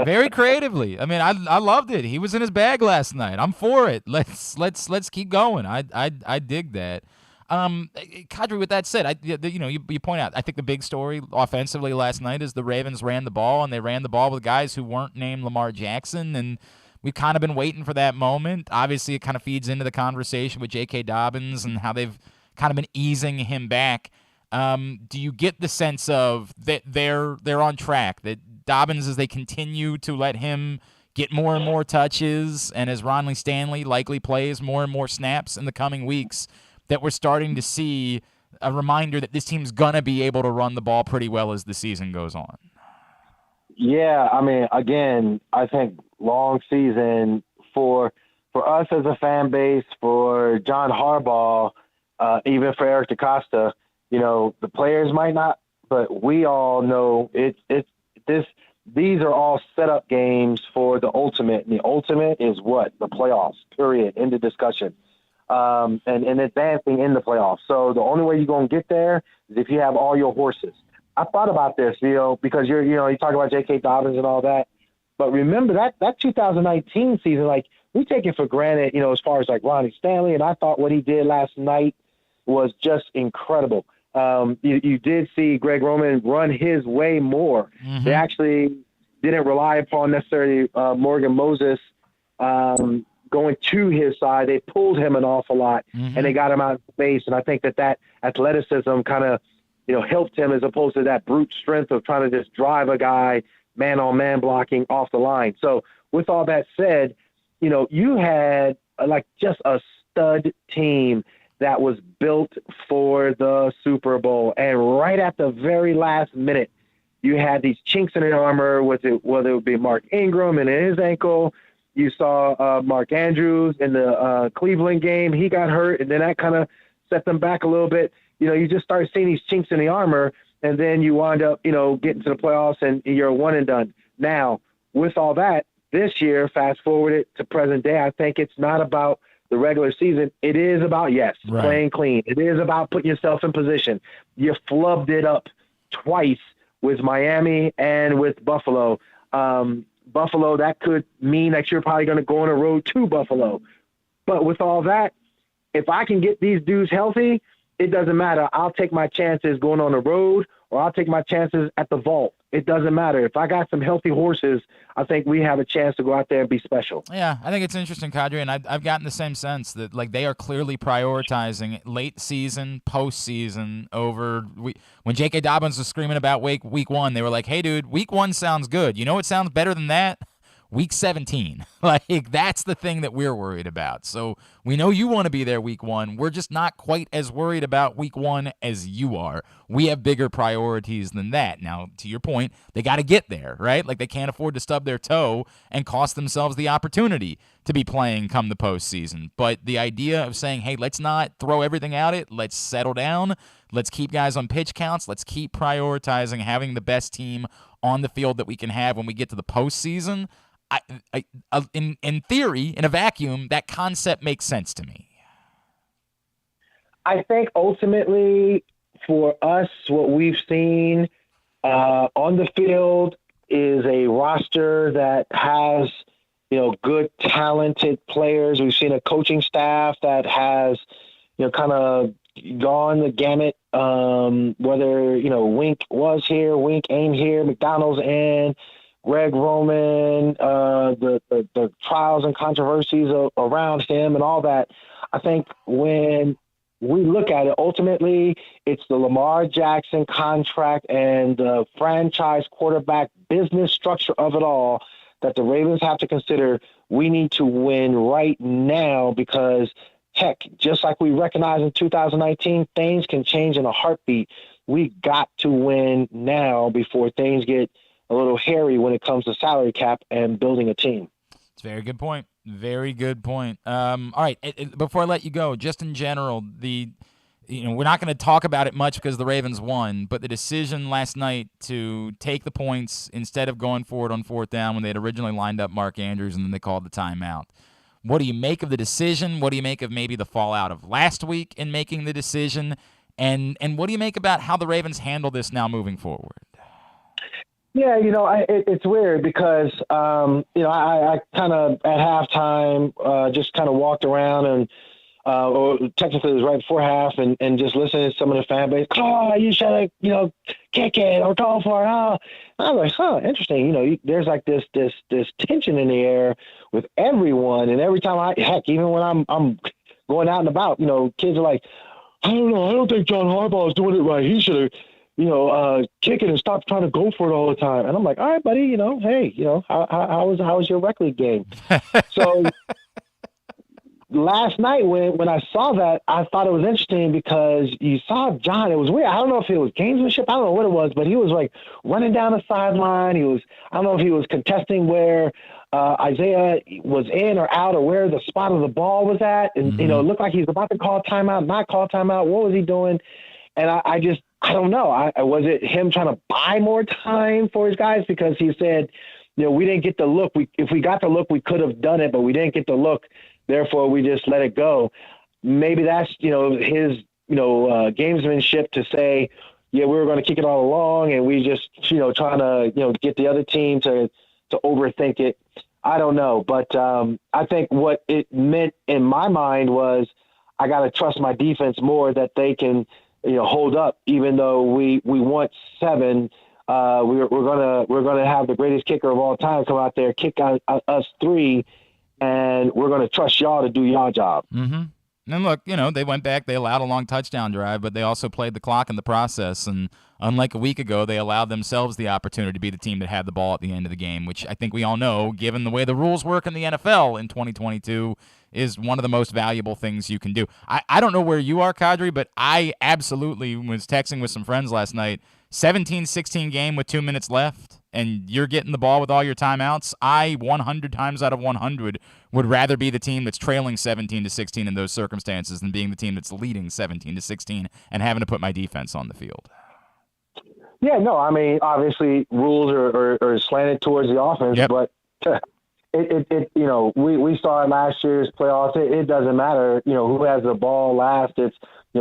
Very creatively. I mean, I loved it. He was in his bag last night. I'm for it. Let's keep going. I dig that. Qadry, with that said, you point out, I think the big story offensively last night is the Ravens ran the ball, and they ran the ball with guys who weren't named Lamar Jackson, and we've kind of been waiting for that moment. Obviously, it kind of feeds into the conversation with J.K. Dobbins and how they've kind of been easing him back. Do you get the sense of that they're on track, that Dobbins, as they continue to let him get more and more touches, and as Ronnie Stanley likely plays more and more snaps in the coming weeks, that we're starting to see a reminder that this team's going to be able to run the ball pretty well as the season goes on? Yeah, I mean, again, I think long season for us as a fan base, for John Harbaugh, even for Eric DeCosta, the players might not, but we all know these are all setup games for the ultimate. And the ultimate is what? The playoffs, period, end of discussion. And advancing in the playoffs. So the only way you're going to get there is if you have all your horses. I thought about this, because you talk about J.K. Dobbins and all that, but remember that 2019 season, like, we take it for granted, as far as like Ronnie Stanley, and I thought what he did last night was just incredible. You did see Greg Roman run his way more. Mm-hmm. They actually didn't rely upon necessarily Morgan Moses going to his side. They pulled him an awful lot, and they got him out of space. And I think that athleticism kind of, helped him as opposed to that brute strength of trying to just drive a guy man-on-man blocking off the line. So with all that said, you had like just a stud team that was built for the Super Bowl. And right at the very last minute, you had these chinks in the armor, whether it would be Mark Ingram and his ankle. You saw Mark Andrews in the Cleveland game. He got hurt, and then that kind of set them back a little bit. You just start seeing these chinks in the armor, and then you wind up, getting to the playoffs, and you're one and done. Now, with all that, this year, fast forward it to present day, I think it's not about the regular season. It is about, playing clean. It is about putting yourself in position. You flubbed it up twice with Miami and with Buffalo. Buffalo, that could mean that you're probably going to go on a road to Buffalo. But with all that, if I can get these dudes healthy, it doesn't matter. I'll take my chances going on the road, or I'll take my chances at the vault. It doesn't matter. If I got some healthy horses, I think we have a chance to go out there and be special. Yeah, I think it's interesting, Qadry, and I've gotten the same sense that like they are clearly prioritizing late season, postseason over. When J.K. Dobbins was screaming about week one, they were like, "Hey, dude, week one sounds good. You know what sounds better than that? Week 17. Like, that's the thing that we're worried about. So we know you want to be there week one. We're just not quite as worried about week one as you are. We have bigger priorities than that. Now, to your point, they got to get there, right? Like, they can't afford to stub their toe and cost themselves the opportunity to be playing come the postseason. But the idea of saying, hey, let's not throw everything at it. Let's settle down. Let's keep guys on pitch counts. Let's keep prioritizing having the best team on the field that we can have when we get to the postseason. In theory, in a vacuum, that concept makes sense to me. I think ultimately for us, what we've seen on the field is a roster that has, good, talented players. We've seen a coaching staff that has, kind of gone the gamut, whether, Wink was here, Wink ain't here, McDonald's in. Greg Roman, the trials and controversies around him and all that. I think when we look at it, ultimately, it's the Lamar Jackson contract and the franchise quarterback business structure of it all that the Ravens have to consider. We need to win right now because, heck, just like we recognized in 2019, things can change in a heartbeat. We got to win now before things get a little hairy when it comes to salary cap and building a team. It's a very good point. Very good point. All right, before I let you go, just in general, we're not going to talk about it much because the Ravens won, but the decision last night to take the points instead of going for it on fourth down when they had originally lined up Mark Andrews and then they called the timeout. What do you make of the decision? What do you make of maybe the fallout of last week in making the decision? And what do you make about how the Ravens handle this now moving forward? Yeah, it's weird because, I kind of at halftime just kind of walked around and or technically it was right before half and just listening to some of the fan base. Oh, you should have, kick it or go for it. Oh. I was like, interesting. There's like this tension in the air with everyone. And every time even when I'm going out and about, kids are like, I don't know. I don't think John Harbaugh is doing it right. He should have, kick it and stop trying to go for it all the time. And I'm like, all right, buddy, hey, how was your rec league game? So last night when I saw that, I thought it was interesting because you saw John. It was weird. I don't know if it was gamesmanship. I don't know what it was, but he was like running down the sideline. I don't know if he was contesting where Isaiah was in or out or where the spot of the ball was at. And, it looked like he was about to call timeout, not call timeout. What was he doing? And I don't know. Was it him trying to buy more time for his guys? Because he said, we didn't get the look. If we got the look, we could have done it, but we didn't get the look. Therefore, we just let it go. Maybe that's, his, gamesmanship to say, yeah, we were going to kick it all along. And we just, trying to, get the other team to overthink it. I don't know. But I think what it meant in my mind was I got to trust my defense more that they can, hold up, even though we want 7. We're gonna have the greatest kicker of all time come out there, kick us 3, and we're gonna trust y'all to do y'all job. Mm-hmm. And look, they went back, they allowed a long touchdown drive, but they also played the clock in the process. And unlike a week ago, they allowed themselves the opportunity to be the team that had the ball at the end of the game, which I think we all know, given the way the rules work in the NFL in 2022, is one of the most valuable things you can do. I don't know where you are, Qadry, but I absolutely was texting with some friends last night. 17-16 game with 2 minutes left, and you're getting the ball with all your timeouts. I 100 times out of 100 would rather be the team that's trailing 17-16 in those circumstances than being the team that's leading 17-16 and having to put my defense on the field. Yeah, no, I mean, obviously rules are slanted towards the offense, yep. But we saw in last year's playoffs. It doesn't matter, who has the ball last. It's,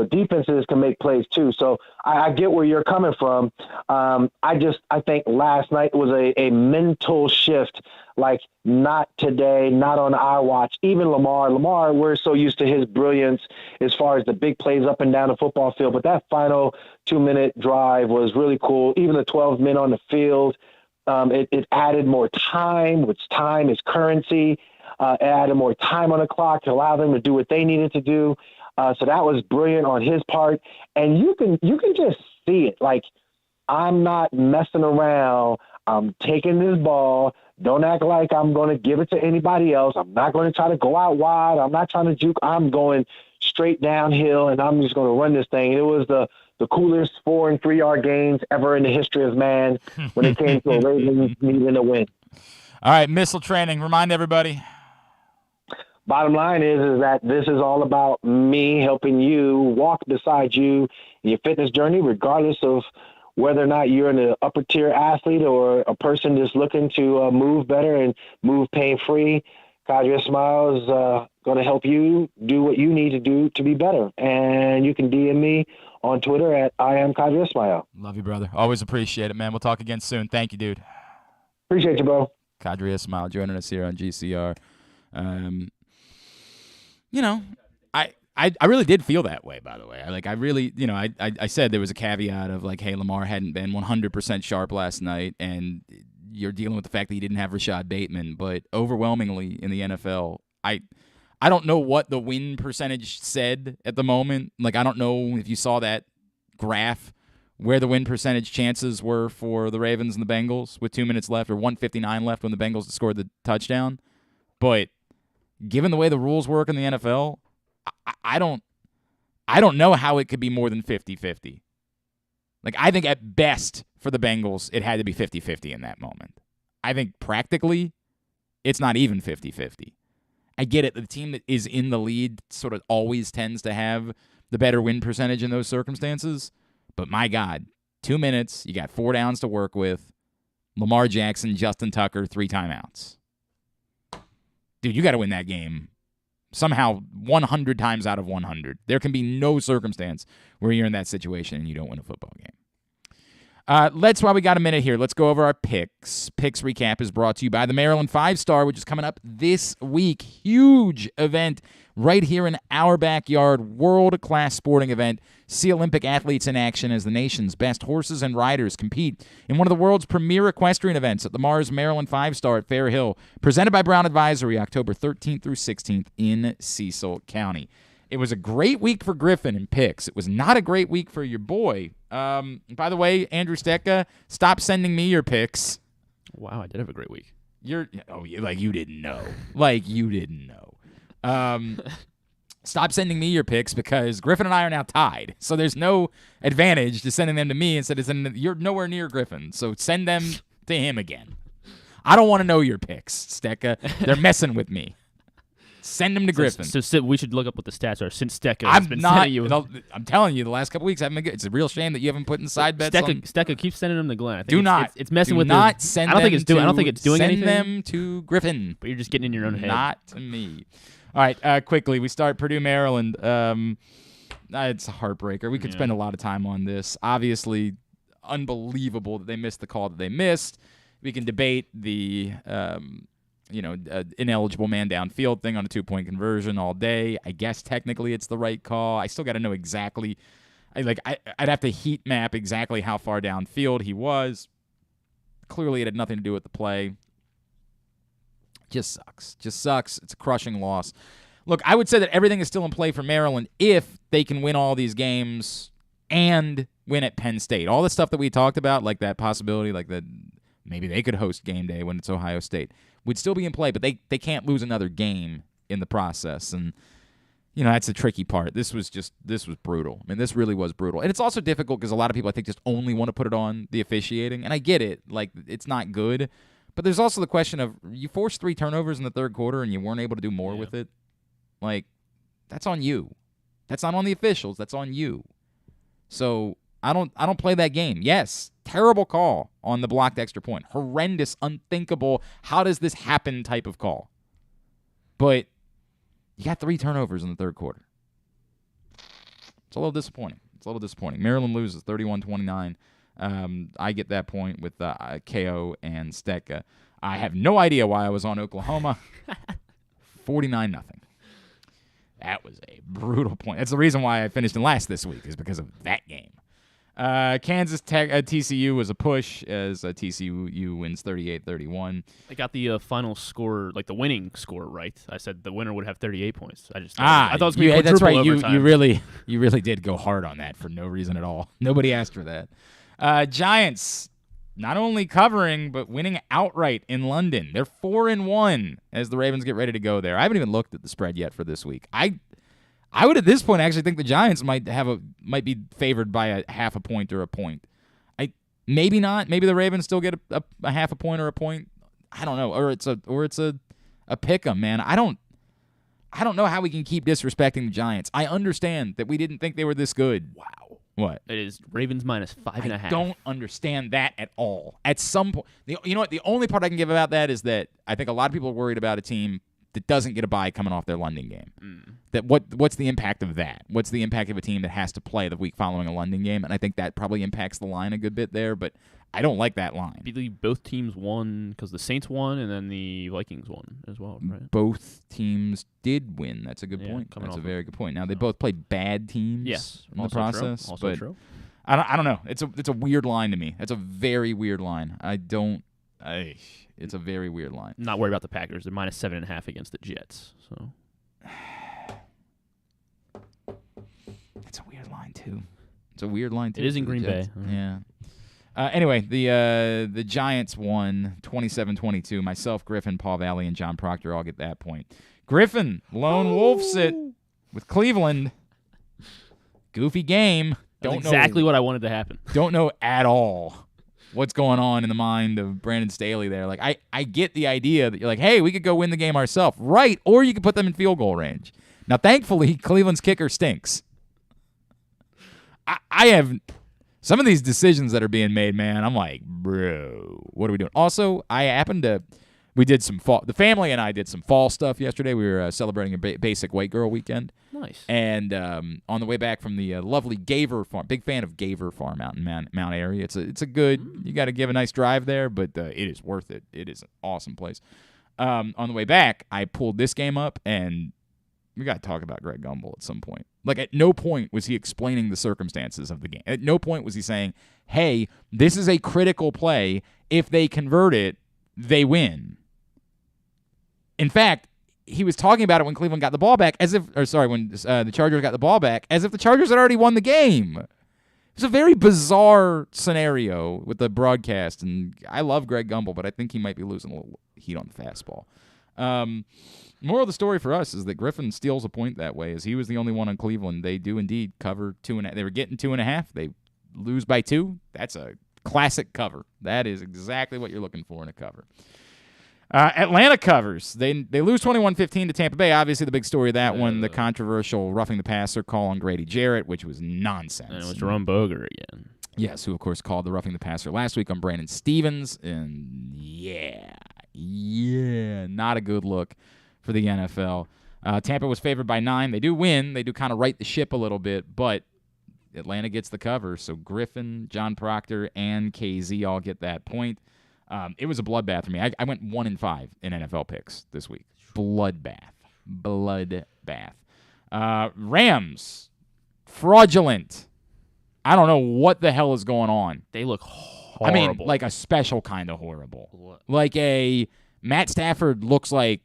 defenses can make plays too. So I get where you're coming from. I think last night was a mental shift, like not today, not on our watch. Even Lamar, we're so used to his brilliance as far as the big plays up and down the football field. But that final 2-minute drive was really cool. Even the 12 men on the field, it added more time, which time is currency. It added more time on the clock to allow them to do what they needed to do. So that was brilliant on his part. And you can just see it. Like, I'm not messing around. I'm taking this ball. Don't act like I'm going to give it to anybody else. I'm not going to try to go out wide. I'm not trying to juke. I'm going straight downhill, and I'm just going to run this thing. It was the coolest 4- and 3-yard gains ever in the history of man when it came to a Ravens needing a win. All right, missile training. Remind everybody. Bottom line is that this is all about me helping you walk beside you in your fitness journey, regardless of whether or not you're an upper tier athlete or a person just looking to move better and move pain-free. Qadry Ismail is going to help you do what you need to do to be better. And you can DM me on Twitter at I am Qadry Ismail. Love you, brother. Always appreciate it, man. We'll talk again soon. Thank you, dude. Appreciate you, bro. Qadry Ismail joining us here on GCR. I really did feel that way, by the way. I really, I said there was a caveat of like, hey, Lamar hadn't been 100% sharp last night, and you're dealing with the fact that you didn't have Rashad Bateman, but overwhelmingly in the NFL, I don't know what the win percentage said at the moment. Like, I don't know if you saw that graph where the win percentage chances were for the Ravens and the Bengals with 2 minutes left or 1:59 left when the Bengals scored the touchdown. But given the way the rules work in the NFL, I don't know how it could be more than 50-50. Like, I think at best for the Bengals, it had to be 50-50 in that moment. I think practically, it's not even 50-50. I get it. The team that is in the lead sort of always tends to have the better win percentage in those circumstances. But my God, 2 minutes, you got 4 downs to work with. Lamar Jackson, Justin Tucker, 3 timeouts. Dude, you got to win that game somehow 100 times out of 100. There can be no circumstance where you're in that situation and you don't win a football game. While we got a minute here, let's go over our picks. Picks recap is brought to you by the Maryland 5-Star, which is coming up this week. Huge event right here in our backyard. World-class sporting event. See Olympic athletes in action as the nation's best horses and riders compete in one of the world's premier equestrian events at the Mars Maryland 5-Star at Fair Hill. Presented by Brown Advisory, October 13th through 16th in Cecil County. It was a great week for Griffin in picks. It was not a great week for your boy. By the way, Andrew Stecca, stop sending me your picks. Wow, I did have a great week. You didn't know. Like you didn't know. Stop sending me your picks because Griffin and I are now tied. So there's no advantage to sending them to me instead of sending them. You're nowhere near Griffin, so send them to him again. I don't want to know your picks, Stecca. They're messing with me. Send them to Griffin. So we should look up what the stats are since Stecca has been sending you. I'm telling you, the last couple weeks haven't been good. It's a real shame that you haven't put in side bets. Stecca keeps sending them to Glenn. I think do not. It's messing with. I don't think it's doing anything. Send them to Griffin. But you're just getting in your own head. Not to me. All right, quickly, we start Purdue, Maryland. It's a heartbreaker. We could spend a lot of time on this. Obviously, unbelievable that they missed the call that they missed. We can debate the ineligible man downfield thing on a 2-point conversion all day. I guess technically it's the right call. I still got to know exactly. I'd have to heat map exactly how far downfield he was. Clearly, it had nothing to do with the play. Just sucks. It's a crushing loss. Look, I would say that everything is still in play for Maryland if they can win all these games and win at Penn State. All the stuff that we talked about, like that possibility, like that maybe they could host game day when it's Ohio State, would still be in play, but they can't lose another game in the process. And, that's the tricky part. This was brutal. I mean, this really was brutal. And it's also difficult because a lot of people, I think, just only want to put it on the officiating. And I get it. Like, it's not good. But there's also the question of you forced 3 turnovers in the third quarter and you weren't able to do more with it. Like, that's on you. That's not on the officials. That's on you. So I don't play that game. Yes, terrible call on the blocked extra point. Horrendous, unthinkable, how does this happen type of call. But you got 3 turnovers in the third quarter. It's a little disappointing. Maryland loses 31-29. I get that point with KO and Stecca. I have no idea why I was on Oklahoma. 49-0. That was a brutal point. That's the reason why I finished in last this week is because of that game. Kansas Tech TCU was a push as TCU wins 38-31. I got the final score, like the winning score, right. I said the winner would have 38 points. I thought it was going to be that's right. overtime. You really did go hard on that for no reason at all. Nobody asked for that. Giants not only covering but winning outright in London. They're 4-1 as the Ravens get ready to go there. I haven't even looked at the spread yet for this week. I would at this point actually think the Giants might be favored by a half a point or a point. Maybe not. Maybe the Ravens still get a half a point or a point. I don't know. Or it's a pick 'em, man. I don't know how we can keep disrespecting the Giants. I understand that we didn't think they were this good. Wow. What? It is Ravens minus 5.5. I don't understand that at all. At some point, you know what? The only part I can give about that is that I think a lot of people are worried about a team that doesn't get a bye coming off their London game. That what's the impact of that? What's the impact of a team that has to play the week following a London game? And I think that probably impacts the line a good bit there, but I don't like that line. I believe both teams won because the Saints won and then the Vikings won as well, right? Both teams did win. That's a good point. That's a very good point. Now, they both played bad teams in the process. Also true. I don't know. It's a weird line to me. It's a very weird line. I don't It's a very weird line. Not worried about the Packers. They're minus 7.5 against the Jets. So It's a weird line, too. It is in Green Bay. Yeah. Anyway, the Giants won 27-22. Myself, Griffin, Paul Valley, and John Proctor all get that point. Griffin, lone wolfs it with Cleveland. Goofy game. That's exactly what I wanted to happen. Don't know at all what's going on in the mind of Brandon Staley there. Like, I get the idea that you're like, hey, we could go win the game ourselves. Right, or you could put them in field goal range. Now, thankfully, Cleveland's kicker stinks. I have some of these decisions that are being made, man. I'm like, bro, what are we doing? Also, we did some fall. The family and I did some fall stuff yesterday. We were celebrating a basic white girl weekend. Nice. And on the way back from the lovely Gaver Farm, big fan of Gaver Farm out in Mount Airy. It's a good. You got to give a nice drive there, but it is worth it. It is an awesome place. On the way back, I pulled this game up, and we got to talk about Greg Gumbel at some point. Like, at no point was he explaining the circumstances of the game. At no point was he saying, hey, this is a critical play. If they convert it, they win. In fact, he was talking about it when Cleveland got the ball back, when the Chargers got the ball back, as if the Chargers had already won the game. It's a very bizarre scenario with the broadcast, and I love Greg Gumbel, but I think he might be losing a little heat on the fastball. Moral of the story for us is that Griffin steals a point that way, as he was the only one on Cleveland. They do indeed cover 2.5. They were getting 2.5. They lose by 2. That's a classic cover. That is exactly what you're looking for in a cover. Atlanta covers. They lose 21-15 to Tampa Bay. Obviously, the big story of that one, the controversial roughing the passer call on Grady Jarrett, which was nonsense. And it was Jerome Boger again. Yes, who, of course, called the roughing the passer last week on Brandon Stevens. And, yeah, not a good look for the NFL. Tampa was favored by 9. They do win. They do kind of right the ship a little bit, but Atlanta gets the cover. So Griffin, John Proctor, and KZ all get that point. It was a bloodbath for me. I went 1-5 in NFL picks this week. Bloodbath. Rams, fraudulent. I don't know what the hell is going on. They look horrible. I mean, like a special kind of horrible. What? Like a Matt Stafford looks like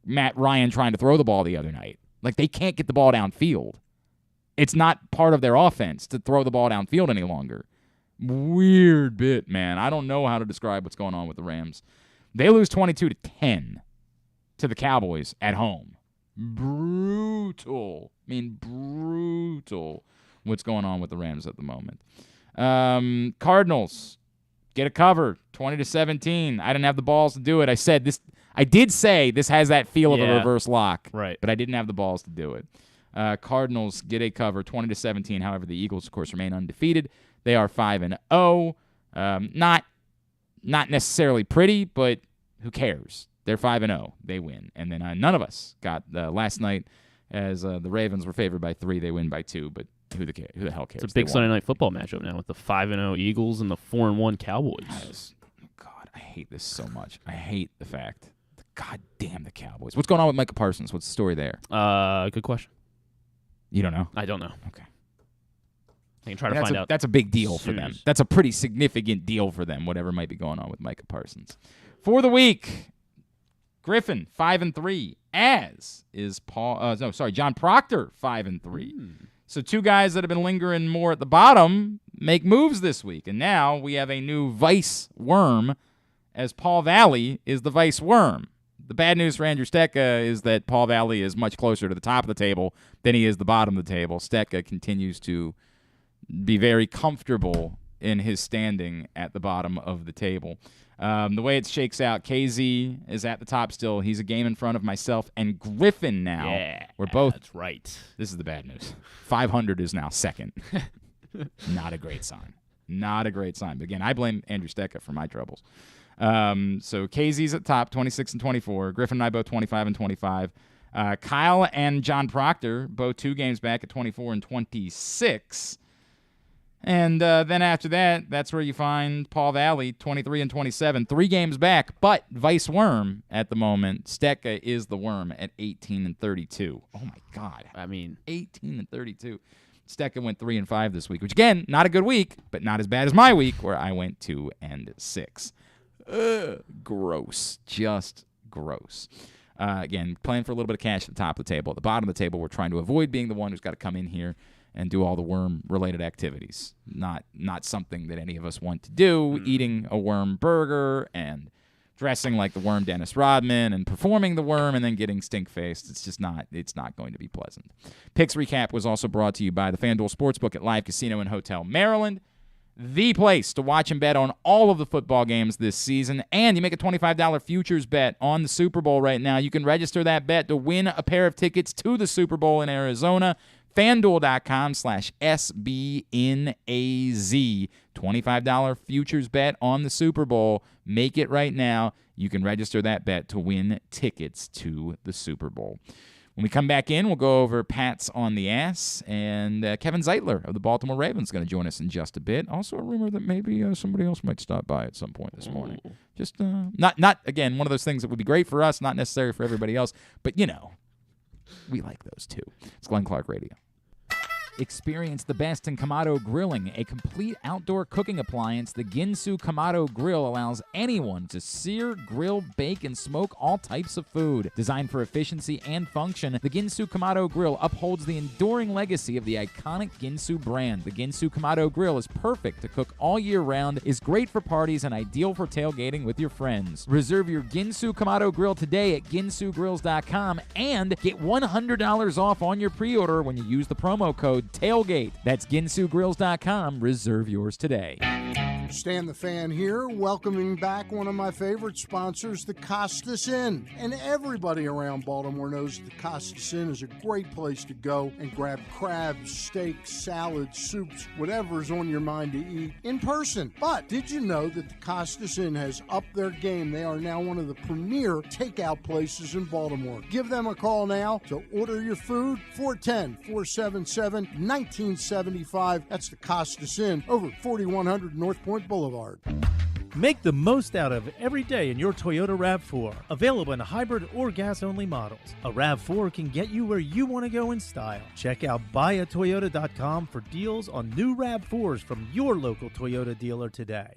Matt Ryan trying to throw the ball the other night. Like, they can't get the ball downfield. It's not part of their offense to throw the ball downfield any longer. Weird bit, man. I don't know how to describe what's going on with the Rams. They lose 22-10 to the Cowboys at home. Brutal. I mean, brutal what's going on with the Rams at the moment. Cardinals get a cover, 20-17. I didn't have the balls to do it. I did say this has that feel of a reverse lock, right? But I didn't have the balls to do it. Cardinals get a cover, 20-17. However, the Eagles, of course, remain undefeated. They are 5-0. Not necessarily pretty, but who cares? They're 5-0. They win. And then none of us got last night, as the Ravens were favored by 3. They win by 2, but who the hell cares? It's a big Sunday night football matchup now with the 5-0 Eagles and the 4-1 Cowboys. God, I hate this so much. I hate the fact. God damn the Cowboys. What's going on with Micah Parsons? What's the story there? Good question. You don't know? I don't know. Okay. I can try to find out. That's a big deal for them. That's a pretty significant deal for them, whatever might be going on with Micah Parsons. For the week, Griffin, 5-3, as is John Proctor, 5-3. So 2 guys that have been lingering more at the bottom make moves this week. And now we have a new vice worm, as Paul Valley is the vice worm. The bad news for Andrew Stecca is that Paul Valley is much closer to the top of the table than he is the bottom of the table. Stecca continues to be very comfortable in his standing at the bottom of the table. The way it shakes out, KZ is at the top still. He's a game in front of myself and Griffin now. Yeah, we're both. That's right. This is the bad news. 500 is now second. Not a great sign. Not a great sign. But again, I blame Andrew Stecca for my troubles. So KZ's at top, 26-24. Griffin and I both 25-25. Kyle and John Proctor both 2 games back at 24-26. And then after that, that's where you find Paul Valley, 23-27, 3 games back, but vice worm at the moment. Stecca is the worm at 18-32. Oh my God! I mean, 18-32. Stecca went 3-5 this week, which again, not a good week, but not as bad as my week where I went 2-6. Gross. Just gross. Again, playing for a little bit of cash at the top of the table. At the bottom of the table, we're trying to avoid being the one who's got to come in here and do all the worm-related activities. Not something that any of us want to do, eating a worm burger and dressing like the worm Dennis Rodman and performing the worm and then getting stink-faced. It's not going to be pleasant. Picks Recap was also brought to you by the FanDuel Sportsbook at Live Casino and Hotel Maryland, the place to watch and bet on all of the football games this season. And you make a $25 futures bet on the Super Bowl right now. You can register that bet to win a pair of tickets to the Super Bowl in Arizona. FanDuel.com/SBNAZ. $25 futures bet on the Super Bowl. Make it right now. You can register that bet to win tickets to the Super Bowl. When we come back in, we'll go over Pats on the Ass, and Kevin Zeitler of the Baltimore Ravens is going to join us in just a bit. Also a rumor that maybe somebody else might stop by at some point this morning. Just not again, one of those things that would be great for us, not necessary for everybody else, but we like those too. It's Glenn Clark Radio. Experience the best in Kamado Grilling, a complete outdoor cooking appliance. The Ginsu Kamado Grill allows anyone to sear, grill, bake, and smoke all types of food. Designed for efficiency and function, the Ginsu Kamado Grill upholds the enduring legacy of the iconic Ginsu brand. The Ginsu Kamado Grill is perfect to cook all year round, is great for parties, and ideal for tailgating with your friends. Reserve your Ginsu Kamado Grill today at ginsugrills.com and get $100 off on your pre-order when you use the promo code TAILGATE. That's ginsugrills.com. Reserve yours today. Stan the Fan here, welcoming back one of my favorite sponsors, the Costas Inn. And everybody around Baltimore knows the Costas Inn is a great place to go and grab crabs, steaks, salads, soups, whatever's on your mind to eat in person. But did you know that the Costas Inn has upped their game? They are now one of the premier takeout places in Baltimore. Give them a call now to order your food, 410-477-1975. That's the Costas Inn, over 4100 North Point Boulevard. Make the most out of every day in your Toyota RAV4. Available in hybrid or gas-only models. A RAV4 can get you where you want to go in style. Check out buyatoyota.com for deals on new RAV4s from your local Toyota dealer today.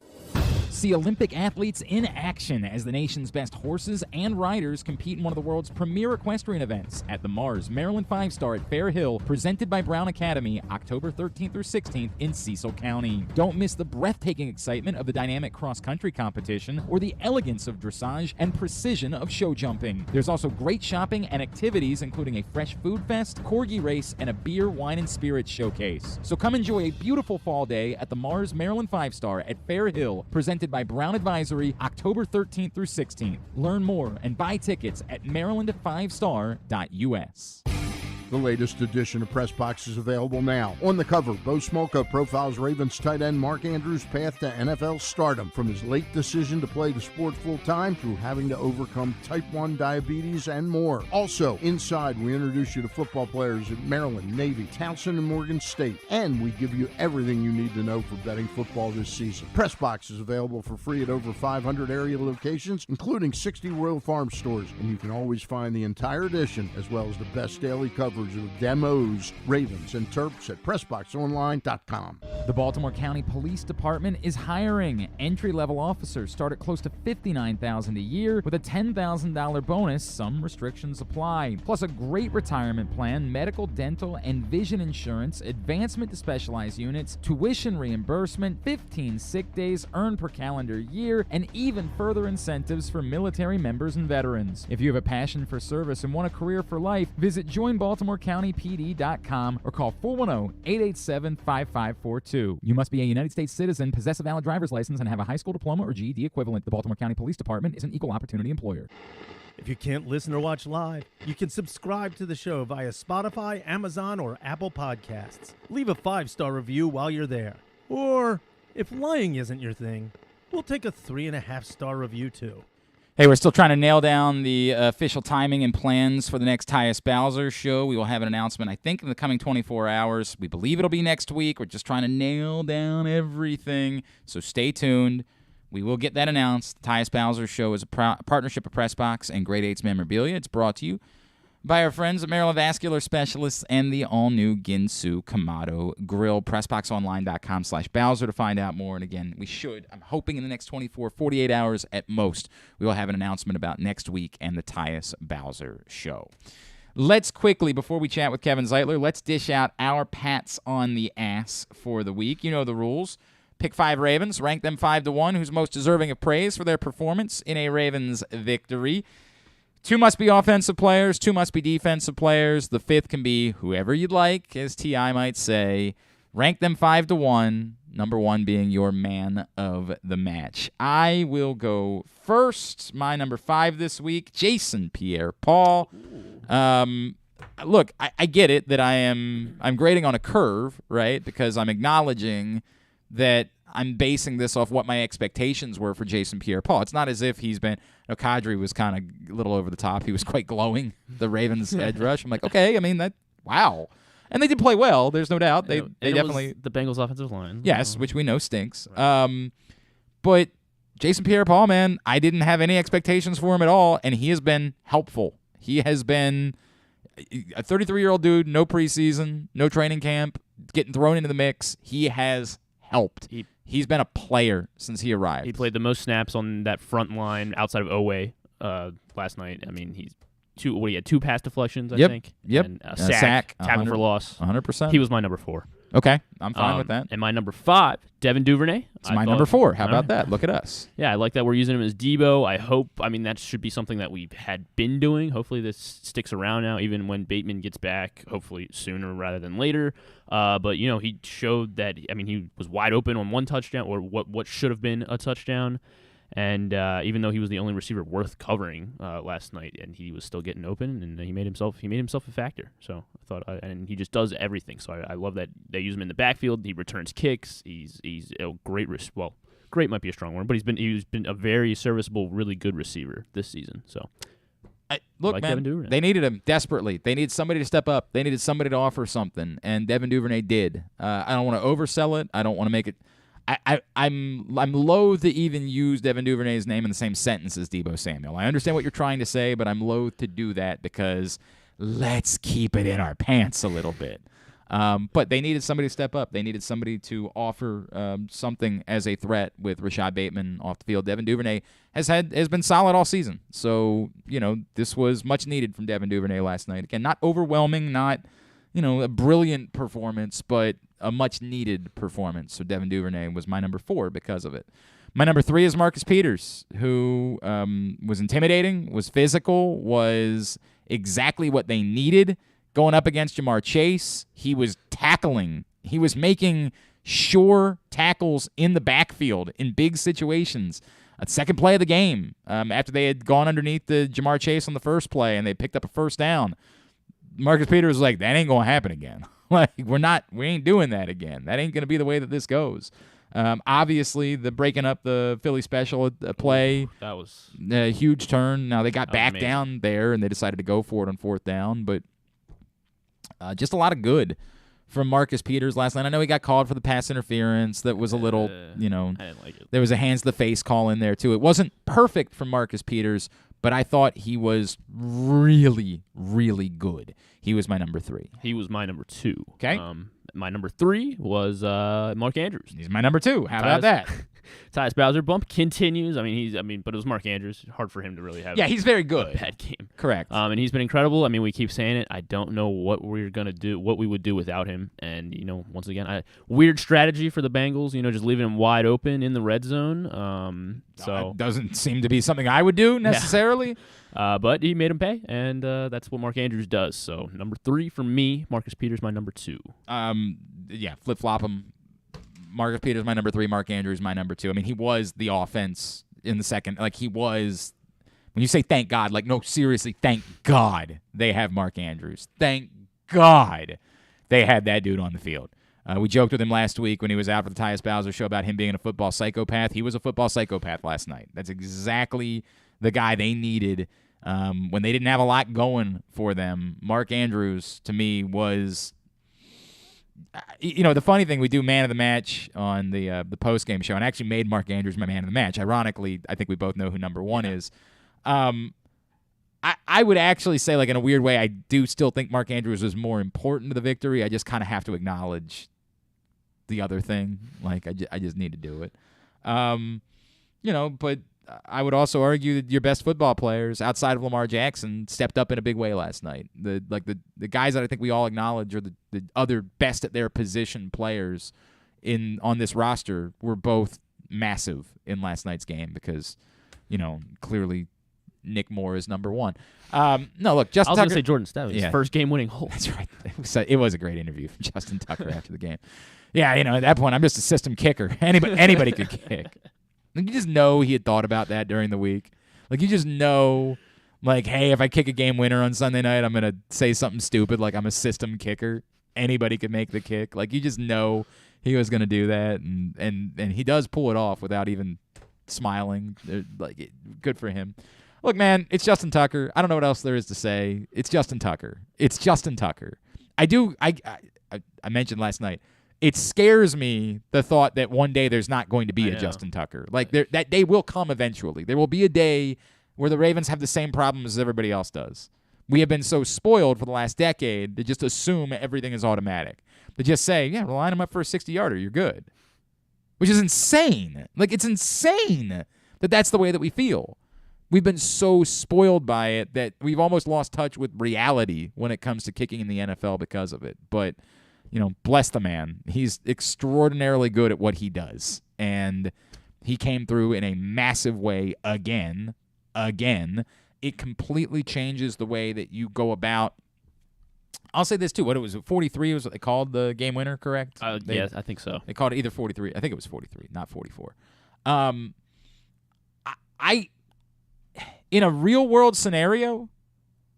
See Olympic athletes in action as the nation's best horses and riders compete in one of the world's premier equestrian events at the Mars Maryland 5-Star at Fair Hill, presented by Brown Academy, October 13th through 16th in Cecil County. Don't miss the breathtaking excitement of the dynamic cross-country competition or the elegance of dressage and precision of show jumping. There's also great shopping and activities, including a fresh food fest, corgi race, and a beer, wine, and spirits showcase. So come enjoy a beautiful fall day at the Mars Maryland 5-Star at Fair Hill, presented by Brown Advisory, October 13th through 16th. Learn more and buy tickets at maryland5star.us. The latest edition of Press Box is available now. On the cover, Bo Smolka profiles Ravens tight end Mark Andrews' path to NFL stardom, from his late decision to play the sport full-time through having to overcome type 1 diabetes and more. Also, inside, we introduce you to football players at Maryland, Navy, Towson, and Morgan State. And we give you everything you need to know for betting football this season. Press Box is available for free at over 500 area locations, including 60 Royal Farm stores. And you can always find the entire edition, as well as the best daily coverage of demos, Ravens, and Terps at PressBoxOnline.com. The Baltimore County Police Department is hiring. Entry-level officers start at close to $59,000 a year with a $10,000 bonus. Some restrictions apply. Plus a great retirement plan, medical, dental, and vision insurance, advancement to specialized units, tuition reimbursement, 15 sick days earned per calendar year, and even further incentives for military members and veterans. If you have a passion for service and want a career for life, visit joinbaltimorecountypd.com or call 410-887-5542. You must be a United States citizen, possess a valid driver's license, and have a high school diploma or GED equivalent. The Baltimore County Police Department is an equal opportunity employer. If you can't listen or watch live, you can subscribe to the show via Spotify, Amazon, or Apple Podcasts. Leave a 5-star review while you're there. Or, if lying isn't your thing, we'll take a 3.5-star review too. Hey, we're still trying to nail down the official timing and plans for the next Tyus Bowser show. We will have an announcement, I think, in the coming 24 hours. We believe it'll be next week. We're just trying to nail down everything, so stay tuned. We will get that announced. The Tyus Bowser show is a partnership of PressBox and Grade 8's Memorabilia. It's brought to you by our friends at Maryland Vascular Specialists and the all-new Ginsu Kamado Grill. PressBoxOnline.com/Bowser to find out more. And again, I'm hoping in the next 24, 48 hours at most, we will have an announcement about next week and the Tyus Bowser show. Let's quickly, before we chat with Kevin Zeitler, let's dish out our pats on the ass for the week. You know the rules. Pick 5 Ravens, rank them 5-1, who's most deserving of praise for their performance in a Ravens victory. 2 must be offensive players, 2 must be defensive players. The 5th can be whoever you'd like, as T.I. might say. Rank them 5-1, number 1 being your man of the match. I will go first. My number 5 this week, Jason Pierre-Paul. Look, I get it that I'm grading on a curve, right? Because I'm acknowledging that I'm basing this off what my expectations were for Jason Pierre-Paul. It's not as if he's been, Qadry was kind of a little over the top. He was quite glowing, the Ravens edge rush. I'm like, okay, I mean, wow. And they did play well, there's no doubt. They definitely. The Bengals offensive line. Yes, which we know stinks. But Jason Pierre-Paul, man, I didn't have any expectations for him at all, and he has been helpful. He has been a 33-year-old dude, no preseason, no training camp, getting thrown into the mix. He has helped. He's been a player since he arrived. He played the most snaps on that front line outside of Owe last night. I mean, he had 2 pass deflections, I think. Yep. And a sack, tackle for loss. 100%. He was my number 4. Okay, I'm fine with that. And my number 5, Devin Duvernay. It's my number 4. How about that? Look at us. Yeah, I like that we're using him as Debo. That should be something that we had been doing. Hopefully this sticks around now, even when Bateman gets back, hopefully sooner rather than later. But, he showed that, he was wide open on 1 touchdown, or what should have been a touchdown. And even though he was the only receiver worth covering last night, and he was still getting open, and he made himself a factor. So I thought, and he just does everything. So I love that they use him in the backfield. He returns kicks. He's a great great might be a strong word, but he's been a very serviceable, really good receiver this season. So look, man, they needed him desperately. They needed somebody to step up. They needed somebody to offer something, and Devin Duvernay did. I don't want to oversell it. I don't want to make it. I'm loath to even use Devin Duvernay's name in the same sentence as Deebo Samuel. I understand what you're trying to say, but I'm loath to do that because let's keep it in our pants a little bit. But they needed somebody to step up. They needed somebody to offer something as a threat with Rashad Bateman off the field. Devin Duvernay has been solid all season. So, this was much needed from Devin Duvernay last night. Again, not overwhelming, not, a brilliant performance, but a much-needed performance. So Devin Duvernay was my number 4 because of it. My number 3 is Marcus Peters, who was intimidating, was physical, was exactly what they needed going up against Jamar Chase. He was tackling. He was making sure tackles in the backfield in big situations. Second play of the game, after they had gone underneath the Jamar Chase on the first play and they picked up a first down, Marcus Peters was like, that ain't going to happen again. We ain't doing that again. That ain't going to be the way that this goes. Obviously, the breaking up the Philly special play, that was a huge turn. Now, they got back down there, and they decided to go for it on 4th down. But just a lot of good from Marcus Peters last night. I know he got called for the pass interference. That was a little, I didn't like it. There was a hands-to-the-face call in there, too. It wasn't perfect from Marcus Peters, but I thought he was really, really good. He was my number 3. He was my number 2. Okay. My number 3 was Mark Andrews. He's my number 2. How about that? Tyus Bowser bump continues. But it was Mark Andrews. Hard for him to really have. Yeah, he's very good. A bad game. Correct. And he's been incredible. We keep saying it. I don't know what we're gonna do, what we would do without him. And once again, weird strategy for the Bengals. Just leaving him wide open in the red zone. So it doesn't seem to be something I would do necessarily. Yeah. But he made him pay, and that's what Mark Andrews does. So number 3 for me, Marcus Peters, my number 2. Flip flop him. Marcus Peters, my number 3. Mark Andrews, my number 2. He was the offense in the second. He was. When you say thank God, no, seriously, thank God they have Mark Andrews. Thank God they had that dude on the field. We joked with him last week when he was out for the Tyus Bowser show about him being a football psychopath. He was a football psychopath last night. That's exactly the guy they needed when they didn't have a lot going for them. Mark Andrews, to me, was... the funny thing, we do man of the match on the post-game show, and I actually made Mark Andrews my man of the match. Ironically, I think we both know who number 1 is. I would actually say, like, in a weird way, I do still think Mark Andrews was more important to the victory. I just kind of have to acknowledge the other thing. Like, I just need to do it. But I would also argue that your best football players outside of Lamar Jackson stepped up in a big way last night. The guys that I think we all acknowledge are the other best at their position players on this roster were both massive in last night's game because, clearly Nick Moore is number one. No, look, Justin Tucker. I was going to say Jordan Stebbins, first game-winning hold. That's right. It was a great interview from Justin Tucker after the game. Yeah, at that point, I'm just a system kicker. Anybody could kick. Like, you just know he had thought about that during the week. Like, you just know, like, hey, if I kick a game winner on Sunday night, I'm going to say something stupid like I'm a system kicker. Anybody could make the kick. Like, you just know he was going to do that, and he does pull it off without even smiling. Like, good for him. Look, man, it's Justin Tucker. I don't know what else there is to say. It's Justin Tucker. It's Justin Tucker. I mentioned last night, it scares me, the thought that one day there's not going to be a Justin Tucker. Like, that day will come eventually. There will be a day where the Ravens have the same problems as everybody else does. We have been so spoiled for the last decade to just assume everything is automatic. To just say, yeah, line him up for a 60-yarder, you're good. Which is insane. Like, it's insane that that's the way that we feel. We've been so spoiled by it that we've almost lost touch with reality when it comes to kicking in the NFL because of it. But, bless the man. He's extraordinarily good at what he does. And he came through in a massive way again. It completely changes the way that you go about. I'll say this, too. What it was, 43 was what they called the game winner, correct? Yes, I think so. They called it either 43. I think it was 43, not 44. In a real-world scenario,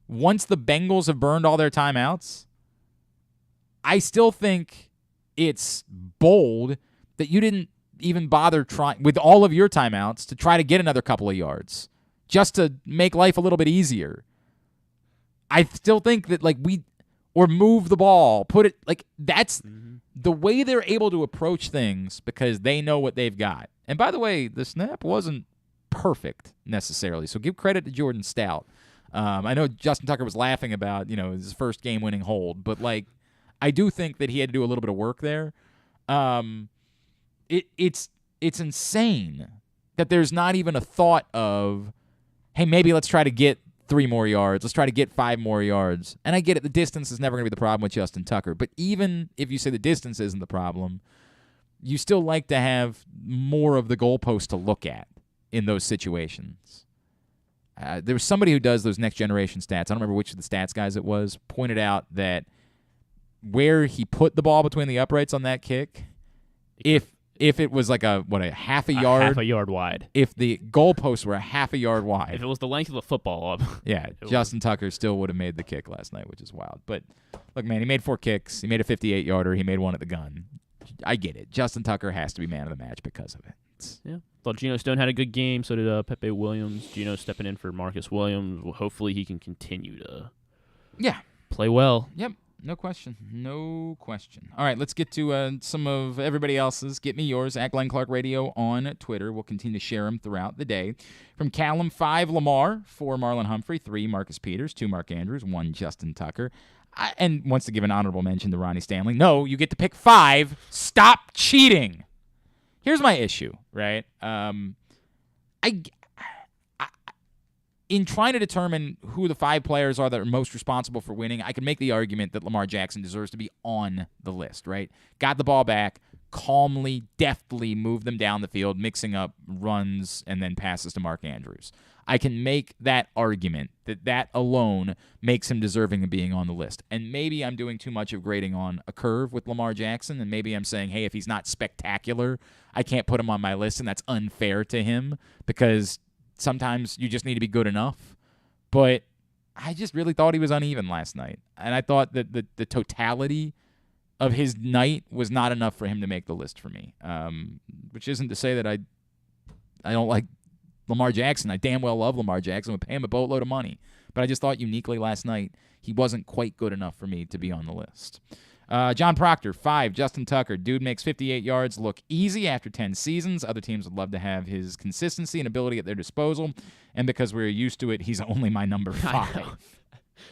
once the Bengals have burned all their timeouts, I still think it's bold that you didn't even bother trying, with all of your timeouts, to try to get another couple of yards, just to make life a little bit easier. I still think that, or move the ball, put it, that's the way they're able to approach things because they know what they've got. And by the way, the snap wasn't perfect necessarily, so give credit to Jordan Stout. I know Justin Tucker was laughing about his first game-winning hold, but I do think that he had to do a little bit of work there. It's insane that there's not even a thought of, hey, maybe let's try to get 3 more yards. Let's try to get 5 more yards. And I get it, the distance is never going to be the problem with Justin Tucker. But even if you say the distance isn't the problem, you still like to have more of the goalpost to look at in those situations. There was somebody who does those next generation stats. I don't remember which of the stats guys it was, pointed out that where he put the ball between the uprights on that kick, if it was like a half a yard, half a yard wide. If the goalposts were a half a yard wide, if it was the length of a football, yeah, Justin Tucker still would have made the kick last night, which is wild. But look, man, he made 4 kicks. He made a 58-yarder. He made one at the gun. I get it. Justin Tucker has to be man of the match because of it. Yeah. Thought Geno Stone had a good game. So did Pepe Williams. Geno stepping in for Marcus Williams. Well, hopefully he can continue to play well. Yep. No question. All right, let's get to some of everybody else's. Get me yours at Glenn Clark Radio on Twitter. We'll continue to share them throughout the day. From Callum, 5 Lamar, 4 Marlon Humphrey, 3 Marcus Peters, 2 Mark Andrews, 1 Justin Tucker. And wants to give an honorable mention to Ronnie Stanley. No, you get to pick 5. Stop cheating. Here's my issue, right? In trying to determine who the 5 players are that are most responsible for winning, I can make the argument that Lamar Jackson deserves to be on the list, right? Got the ball back, calmly, deftly moved them down the field, mixing up runs and then passes to Mark Andrews. I can make that argument that alone makes him deserving of being on the list. And maybe I'm doing too much of grading on a curve with Lamar Jackson, and maybe I'm saying, hey, if he's not spectacular, I can't put him on my list, and that's unfair to him because sometimes you just need to be good enough. But I just really thought he was uneven last night. And I thought that the totality of his night was not enough for him to make the list for me. Which isn't to say that I don't like Lamar Jackson. I damn well love Lamar Jackson. I would pay him a boatload of money. But I just thought uniquely last night he wasn't quite good enough for me to be on the list. John Proctor, 5. Justin Tucker, dude makes 58 yards look easy after 10 seasons. Other teams would love to have his consistency and ability at their disposal, and because we're used to it, he's only my number 5.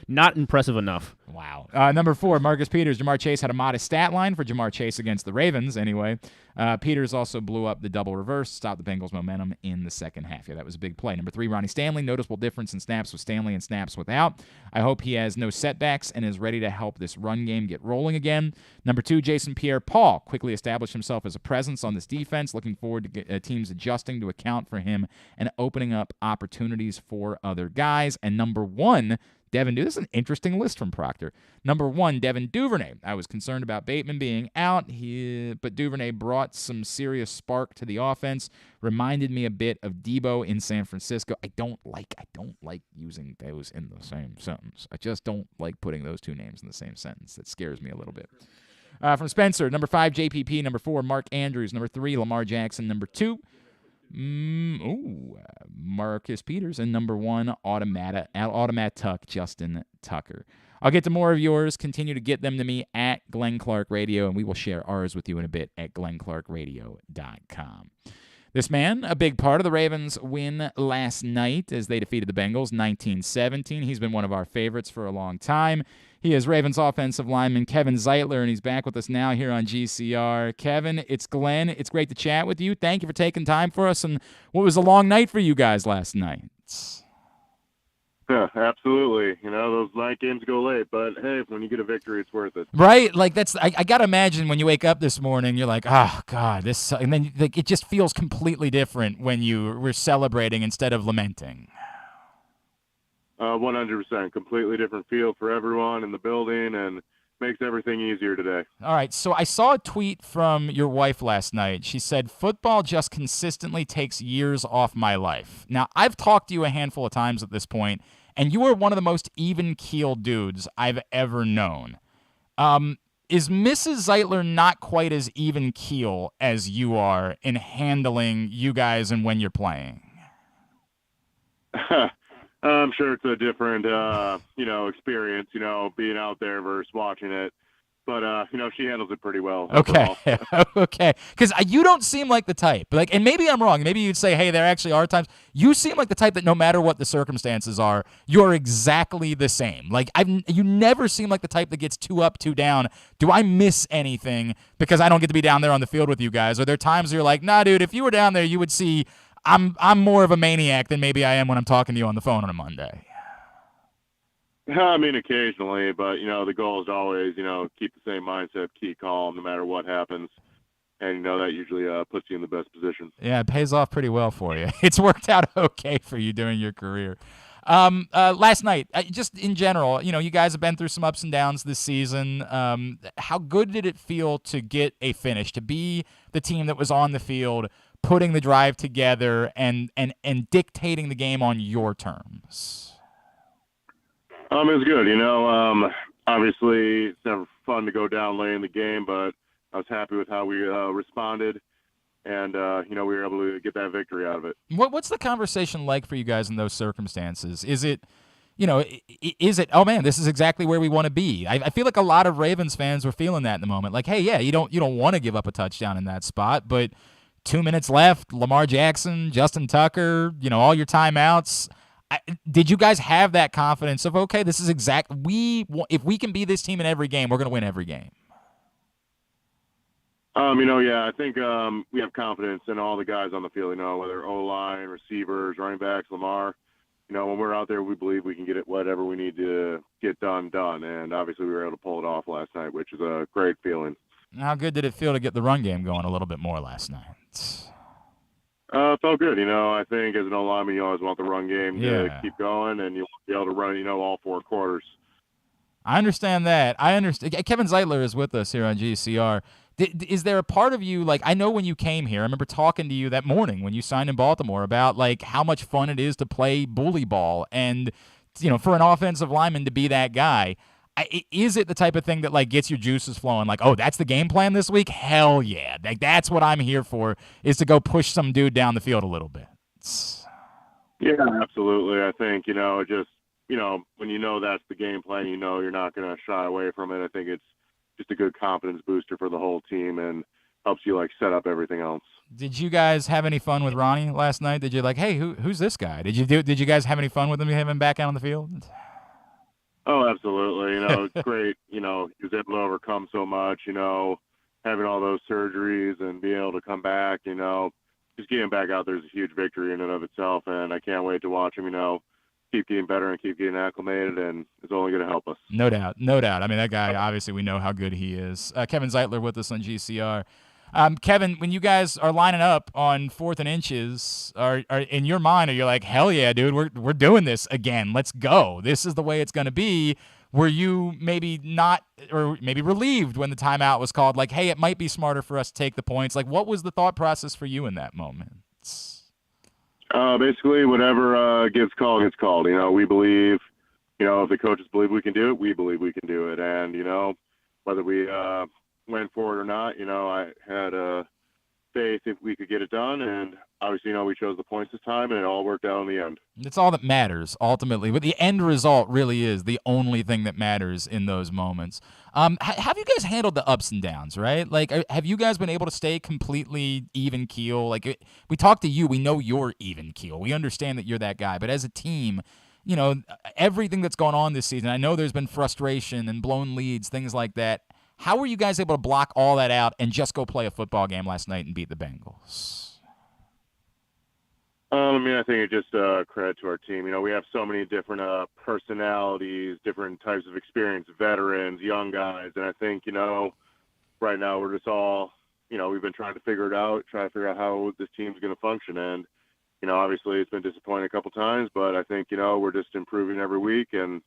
Not impressive enough. Wow. Number 4, Marcus Peters. Jamar Chase had a modest stat line for Jamar Chase against the Ravens, anyway. Peters also blew up the double reverse, stopped the Bengals' momentum in the second half. Yeah, that was a big play. Number 3, Ronnie Stanley. Noticeable difference in snaps with Stanley and snaps without. I hope he has no setbacks and is ready to help this run game get rolling again. Number 2, Jason Pierre-Paul quickly established himself as a presence on this defense. Looking forward to teams adjusting to account for him and opening up opportunities for other guys. And number 1, Devin, this is an interesting list from Proctor. Number 1, Devin Duvernay. I was concerned about Bateman being out, but Duvernay brought some serious spark to the offense. Reminded me a bit of Debo in San Francisco. I don't like using those in the same sentence. I just don't like putting those two names in the same sentence. That scares me a little bit. From Spencer, number 5, JPP. Number 4, Mark Andrews. Number 3, Lamar Jackson. Number 2, Marcus Peters, and number 1, Automat Tuck, Justin Tucker. I'll get to more of yours. Continue to get them to me at Glenn Clark Radio, and we will share ours with you in a bit at glennclarkradio.com. This man, a big part of the Ravens' win last night as they defeated the Bengals 19-17. He's been one of our favorites for a long time. He is Ravens offensive lineman Kevin Zeitler, and he's back with us now here on GCR. Kevin, it's Glenn. It's great to chat with you. Thank you for taking time for us. And what was a long night for you guys last night? Yeah, absolutely. Those night games go late, but hey, when you get a victory, it's worth it. Right? Like I got to imagine when you wake up this morning, you're like, oh, God, and then it just feels completely different when you were celebrating instead of lamenting. 100%. Completely different feel for everyone in the building and makes everything easier today. All right, so I saw a tweet from your wife last night. She said, football just consistently takes years off my life. Now, I've talked to you a handful of times at this point, and you are one of the most even-keeled dudes I've ever known. Is Mrs. Zeitler not quite as even-keel as you are in handling you guys and when you're playing? I'm sure it's a different, experience, being out there versus watching it. But, she handles it pretty well. Okay. Okay. Because you don't seem like the type. And maybe I'm wrong. Maybe you'd say, hey, there actually are times. You seem like the type that no matter what the circumstances are, you're exactly the same. You never seem like the type that gets too up, too down. Do I miss anything because I don't get to be down there on the field with you guys? Are there times where you're like, nah, dude, if you were down there, you would see I'm more of a maniac than maybe I am when I'm talking to you on the phone on a Monday. I mean, occasionally, but, the goal is always, keep the same mindset, keep calm no matter what happens. And, that usually puts you in the best position. Yeah, it pays off pretty well for you. It's worked out okay for you during your career. Last night, just in general, you guys have been through some ups and downs this season. How good did it feel to get a finish, to be the team that was on the field, putting the drive together and dictating the game on your terms? It was good. Obviously it's never fun to go down late in the game, but I was happy with how we responded, and we were able to get that victory out of it. What's the conversation like for you guys in those circumstances? Is it, oh man, this is exactly where we want to be? I feel like a lot of Ravens fans were feeling that in the moment. Like, hey, yeah, you don't want to give up a touchdown in that spot, but 2 minutes left, Lamar Jackson, Justin Tucker, all your timeouts. Did you guys have that confidence of, okay, this is if we can be this team in every game, we're going to win every game? I think we have confidence in all the guys on the field, whether O-line, receivers, running backs, Lamar. When we're out there, we believe we can get it whatever we need to get done. And obviously we were able to pull it off last night, which is a great feeling. How good did it feel to get the run game going a little bit more last night? It felt good. I think as an O-lineman, you always want the run game to keep going, and you want to be able to run, all 4 quarters. I understand that. Kevin Zeitler is with us here on GCR. Is there a part of you, I know when you came here, I remember talking to you that morning when you signed in Baltimore about, how much fun it is to play bully ball and, for an offensive lineman to be that guy. Is it the type of thing that gets your juices flowing? Oh, that's the game plan this week? Hell yeah. That's what I'm here for, is to go push some dude down the field a little bit. Yeah, absolutely. I think, when that's the game plan, you're not going to shy away from it. I think it's, just a good confidence booster for the whole team and helps you like set up everything else. Did you guys have any fun with Ronnie last night? Did you like, hey, who's this guy? Did you guys have any fun with him having him back out on the field? Oh, absolutely. It's great. He was able to overcome so much, having all those surgeries and being able to come back, just getting back out there is a huge victory in and of itself. And I can't wait to watch him, keep getting better and keep getting acclimated, and it's only going to help us. No doubt. I mean, that guy, obviously, we know how good he is. Kevin Zeitler with us on GCR. Kevin, when you guys are lining up on 4th and inches, are in your mind, are you like, hell yeah, dude, we're doing this again. Let's go. This is the way it's going to be. Were you maybe not, or maybe relieved when the timeout was called? Like, hey, it might be smarter for us to take the points. Like, what was the thought process for you in that moment? Basically, whatever gets called, gets called. We believe, if the coaches believe we can do it, we believe we can do it. And, whether we went for it or not, I had faith if we could get it done. And obviously, we chose the points this time, and it all worked out in the end. It's all that matters, ultimately. But the end result really is the only thing that matters in those moments. Have you guys handled the ups and downs, right? Like, have you guys been able to stay completely even keel? Like, we talk to you, we know you're even keel. We understand that you're that guy. But as a team, everything that's gone on this season, I know there's been frustration and blown leads, things like that. How were you guys able to block all that out and just go play a football game last night and beat the Bengals? I think it's just credit to our team. We have so many different personalities, different types of experience, veterans, young guys. And I think, right now we're just all, we've been trying to figure it out, trying to figure out how this team's going to function. And, obviously it's been disappointing a couple times, but I think, we're just improving every week and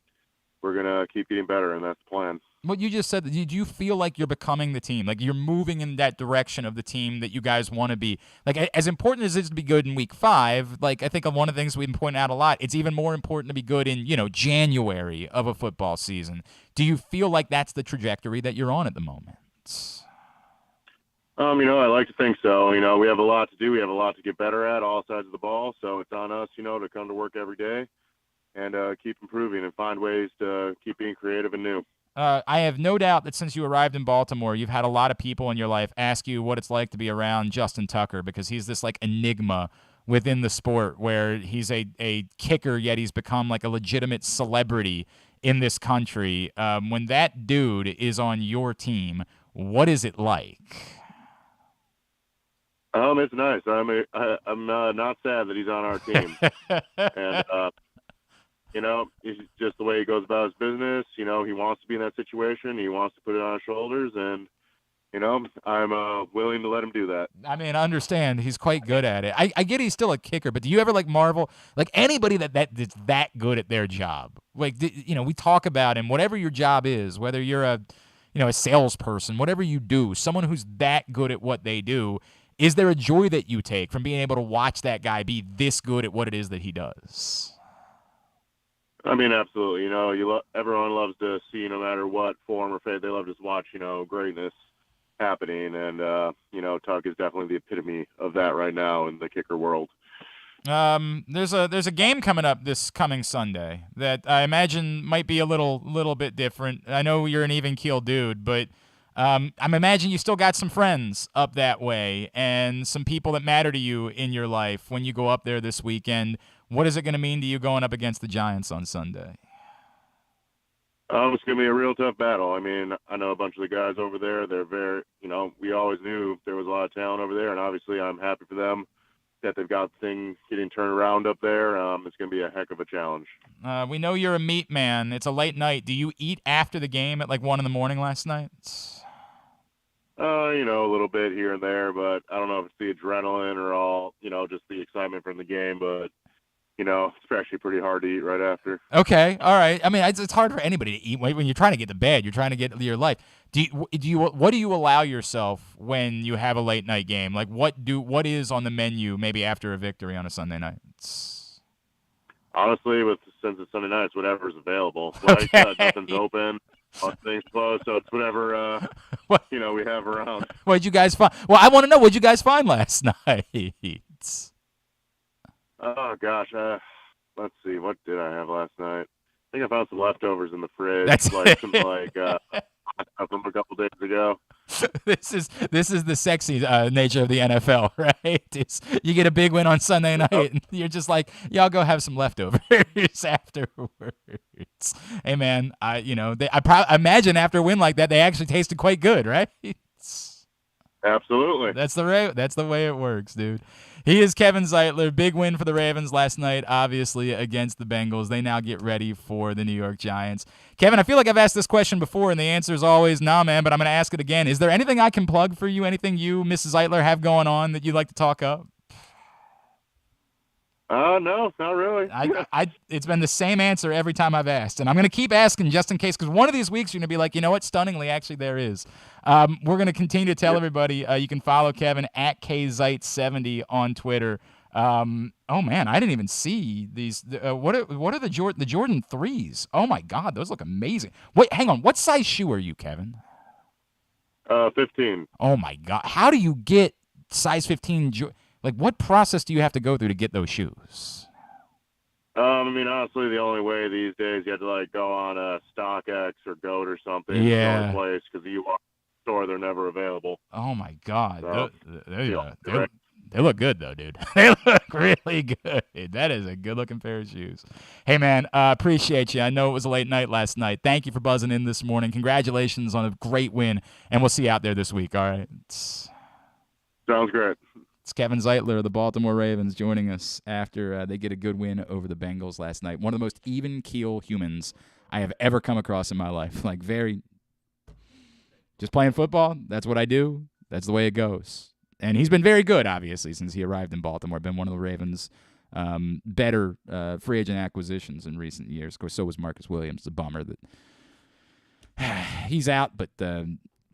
we're going to keep getting better. And that's the plan. What you just said, did you feel like you're becoming the team? Like you're moving in that direction of the team that you guys want to be? Like as important as it is to be good in week 5, like I think one of the things we've been pointing out a lot, it's even more important to be good in, January of a football season. Do you feel like that's the trajectory that you're on at the moment? I like to think so. We have a lot to do. We have a lot to get better at, all sides of the ball. So it's on us, to come to work every day and keep improving and find ways to keep being creative and new. I have no doubt that since you arrived in Baltimore, you've had a lot of people in your life ask you what it's like to be around Justin Tucker, because he's this like enigma within the sport where he's a kicker, yet he's become like a legitimate celebrity in this country. When that dude is on your team, what is it like? It's nice. I'm not sad that he's on our team. And, it's just the way he goes about his business. He wants to be in that situation. He wants to put it on his shoulders. And, I'm willing to let him do that. I mean, I understand. He's quite good at it. I get he's still a kicker, but do you ever, like, marvel? Like, anybody that's that good at their job. Like, we talk about him, whatever your job is, whether you're a salesperson, whatever you do, someone who's that good at what they do, is there a joy that you take from being able to watch that guy be this good at what it is that he does? I mean, absolutely. Everyone loves to see, no matter what form or fate, they love to just watch, greatness happening. And, Tuck is definitely the epitome of that right now in the kicker world. There's a game coming up this coming Sunday that I imagine might be a little bit different. I know you're an even keel dude, but I'm imagining you still got some friends up that way and some people that matter to you in your life when you go up there this weekend. What is it going to mean to you going up against the Giants on Sunday? It's going to be a real tough battle. I mean, I know a bunch of the guys over there. They're very, we always knew there was a lot of talent over there, and obviously I'm happy for them that they've got things getting turned around up there. It's going to be a heck of a challenge. We know you're a meat man. It's a late night. Do you eat after the game at like 1 a.m. last night? A little bit here and there, but I don't know if it's the adrenaline or all, just the excitement from the game, but it's actually pretty hard to eat right after. Okay, all right. I mean, it's hard for anybody to eat when you're trying to get to bed. You're trying to get your life. What do you allow yourself when you have a late night game? Like, what is on the menu maybe after a victory on a Sunday night? Honestly, since it's Sunday night, it's whatever's available. Like, nothing's open. Things closed, so it's whatever we have around. What'd you guys find? Well, I want to know what'd you guys find last night. Oh gosh, let's see. What did I have last night? I think I found some leftovers in the fridge, from a couple days to go. This is the sexy nature of the NFL, right? You get a big win on Sunday night, and you're just like, y'all go have some leftovers afterwards. Hey man, I imagine after a win like that, they actually tasted quite good, right? Absolutely. That's the way it works, dude. He is Kevin Zeitler. Big win for the Ravens last night, obviously, against the Bengals. They now get ready for the New York Giants. Kevin, I feel like I've asked this question before, and the answer is always, nah, man, but I'm going to ask it again. Is there anything I can plug for you, anything you, Mrs. Zeitler, have going on that you'd like to talk up? No, not really. It's been the same answer every time I've asked, and I'm going to keep asking just in case, because one of these weeks you're going to be like, you know what, stunningly, actually there is. We're going to continue to tell everybody you can follow Kevin at KZite70 on Twitter. Oh man, I didn't even see these. What are the Jordan 3s? Oh my God, those look amazing. Wait, hang on. What size shoe are you, Kevin? 15. Oh my God, how do you get size 15? Like, what process do you have to go through to get those shoes? Honestly, the only way these days you have to go on StockX or GOAT or something. Yeah. Place because you walk to the store, they're never available. Oh my God, So, they look good though, dude. They look really good. That is a good-looking pair of shoes. Hey man, appreciate you. I know it was a late night last night. Thank you for buzzing in this morning. Congratulations on a great win, and we'll see you out there this week. All right. Sounds great. It's Kevin Zeitler of the Baltimore Ravens joining us after they get a good win over the Bengals last night. One of the most even-keel humans I have ever come across in my life. Just playing football, that's what I do. That's the way it goes. And he's been very good, obviously, since he arrived in Baltimore. Been one of the Ravens' better free agent acquisitions in recent years. Of course, so was Marcus Williams. It's a bummer that he's out, but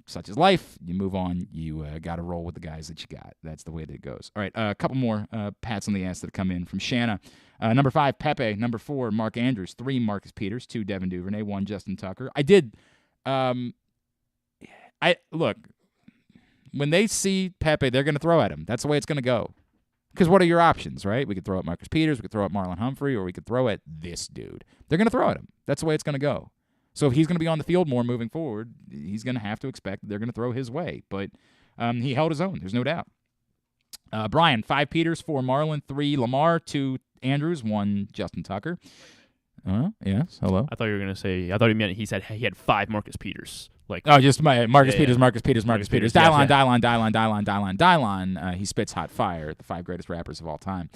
such is life. You move on. You got to roll with the guys that you got. That's the way that it goes. All right, a couple more pats on the ass that come in from Shanna. Number 5, Pepe. Number 4, Mark Andrews. 3, Marcus Peters. 2, Devin Duvernay. 1, Justin Tucker. Look, when they see Pepe, they're going to throw at him. That's the way it's going to go. Because what are your options, right? We could throw at Marcus Peters. We could throw at Marlon Humphrey, or we could throw at this dude. They're going to throw at him. That's the way it's going to go. So if he's going to be on the field more moving forward, he's going to have to expect that they're going to throw his way. But he held his own. There's no doubt. Brian, 5 Peters, 4 Marlon, 3 Lamar, 2 Andrews, 1 Justin Tucker. Yes, hello. I thought he meant he said he had 5 Marcus Peters. Just Marcus Peters. Dylon. He spits hot fire. The 5 greatest rappers of all time.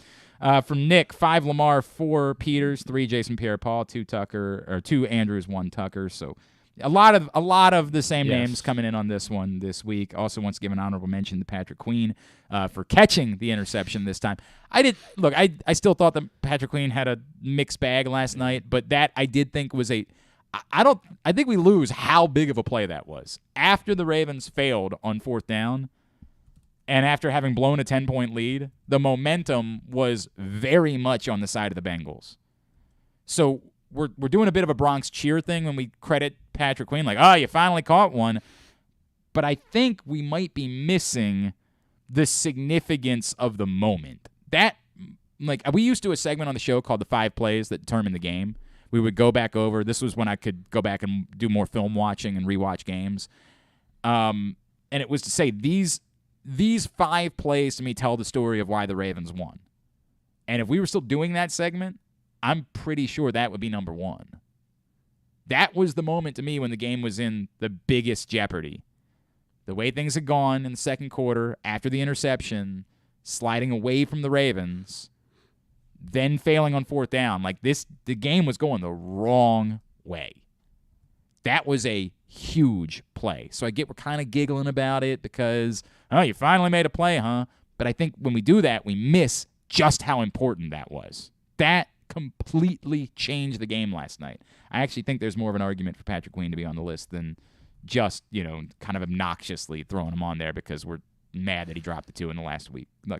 From Nick, 5 Lamar, 4 Peters, 3 Jason Pierre-Paul, 2 Andrews, 1 Tucker. So a lot of the same names coming in on this one this week. Also wants to give an honorable mention to Patrick Queen for catching the interception this time. I still thought that Patrick Queen had a mixed bag last night, but that I did think was I think we lose how big of a play that was. After the Ravens failed on 4th down, and after having blown a 10-point lead, the momentum was very much on the side of the Bengals. So we're doing a bit of a Bronx cheer thing when we credit Patrick Queen, you finally caught one. But I think we might be missing the significance of the moment. We used to do a segment on the show called the 5 Plays That Determine the Game. We would go back over. This was when I could go back and do more film watching and rewatch games. And it was to say these 5 plays to me tell the story of why the Ravens won. And if we were still doing that segment, I'm pretty sure that would be number 1. That was the moment to me when the game was in the biggest jeopardy. The way things had gone in the second quarter after the interception, sliding away from the Ravens, then failing on 4th down. The game was going the wrong way. That was a huge play. So I get we're kind of giggling about it because, you finally made a play, huh? But I think when we do that, we miss just how important that was. That completely changed the game last night. I actually think there's more of an argument for Patrick Queen to be on the list than just, kind of obnoxiously throwing him on there because we're mad that he dropped the 2 in the last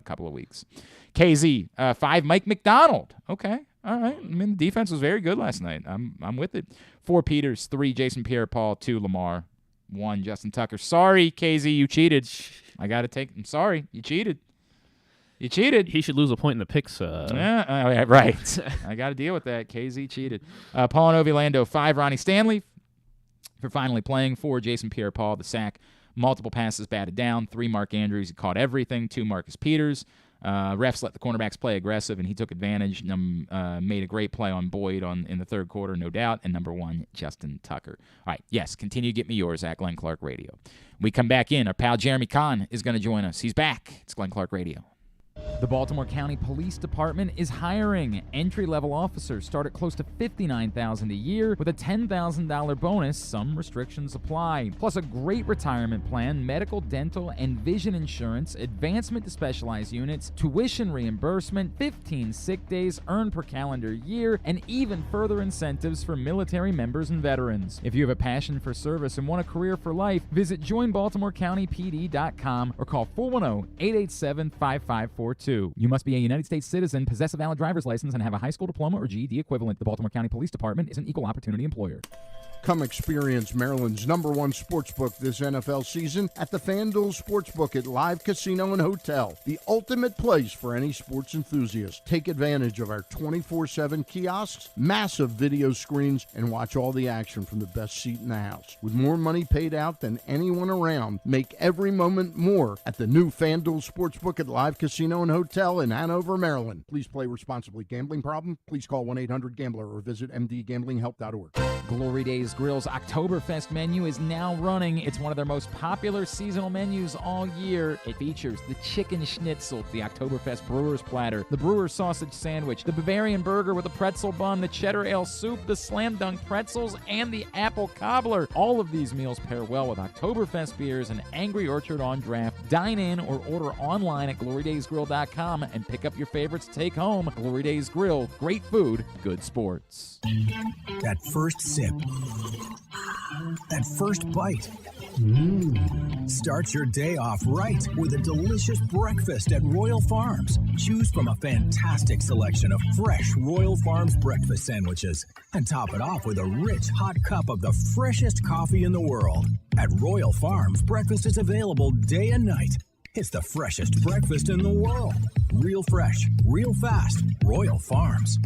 couple of weeks. KZ, 5 Mike McDonald. Okay, all right. The defense was very good last night. I'm with it. 4 Peters, 3 Jason Pierre-Paul, 2 Lamar, 1 Justin Tucker. Sorry, KZ, you cheated. I'm sorry, you cheated. He should lose a point in the picks. Yeah, right. I got to deal with that. KZ cheated. Paul and Ovi Lando, 5 Ronnie Stanley, for finally playing. 4, Jason Pierre-Paul, the sack. Multiple passes batted down. 3, Mark Andrews, he caught everything. 2, Marcus Peters. Refs let the cornerbacks play aggressive, and he took advantage. Made a great play on Boyd in the third quarter, no doubt. And number 1, Justin Tucker. All right, yes, continue to get me yours at Glenn Clark Radio. We come back in. Our pal Jeremy Conn is going to join us. He's back. It's Glenn Clark Radio. The Baltimore County Police Department is hiring. Entry-level officers start at close to $59,000 a year with a $10,000 bonus. Some restrictions apply. Plus a great retirement plan, medical, dental, and vision insurance, advancement to specialized units, tuition reimbursement, 15 sick days earned per calendar year, and even further incentives for military members and veterans. If you have a passion for service and want a career for life, visit joinbaltimorecountypd.com or call 410-887-5542. You must be a United States citizen, possess a valid driver's license, and have a high school diploma or GED equivalent. The Baltimore County Police Department is an equal opportunity employer. Come experience Maryland's #1 sportsbook this NFL season at the FanDuel Sportsbook at Live Casino and Hotel, the ultimate place for any sports enthusiast. Take advantage of our 24/7 kiosks, massive video screens, and watch all the action from the best seat in the house. With more money paid out than anyone around, make every moment more at the new FanDuel Sportsbook at Live Casino and Hotel in Hanover, Maryland. Please play responsibly. Gambling problem? Please call 1-800-GAMBLER or visit mdgamblinghelp.org. Glory Days Grill's Oktoberfest menu is now running. It's one of their most popular seasonal menus all year. It features the chicken schnitzel, the Oktoberfest brewer's platter, the brewer's sausage sandwich, the Bavarian burger with a pretzel bun, the cheddar ale soup, the slam dunk pretzels, and the apple cobbler. All of these meals pair well with Oktoberfest beers and Angry Orchard on draft. Dine in or order online at glorydaysgrill.com and pick up your favorites to take home. Glory Days Grill, great food, good sports. That first sip. That first bite. Start your day off right with a delicious breakfast at Royal Farms. Choose from a fantastic selection of fresh Royal Farms breakfast sandwiches and top it off with a rich hot cup of the freshest coffee in the world. At Royal Farms, breakfast is available day and night. It's the freshest breakfast in the world. Real fresh, real fast. Royal Farms.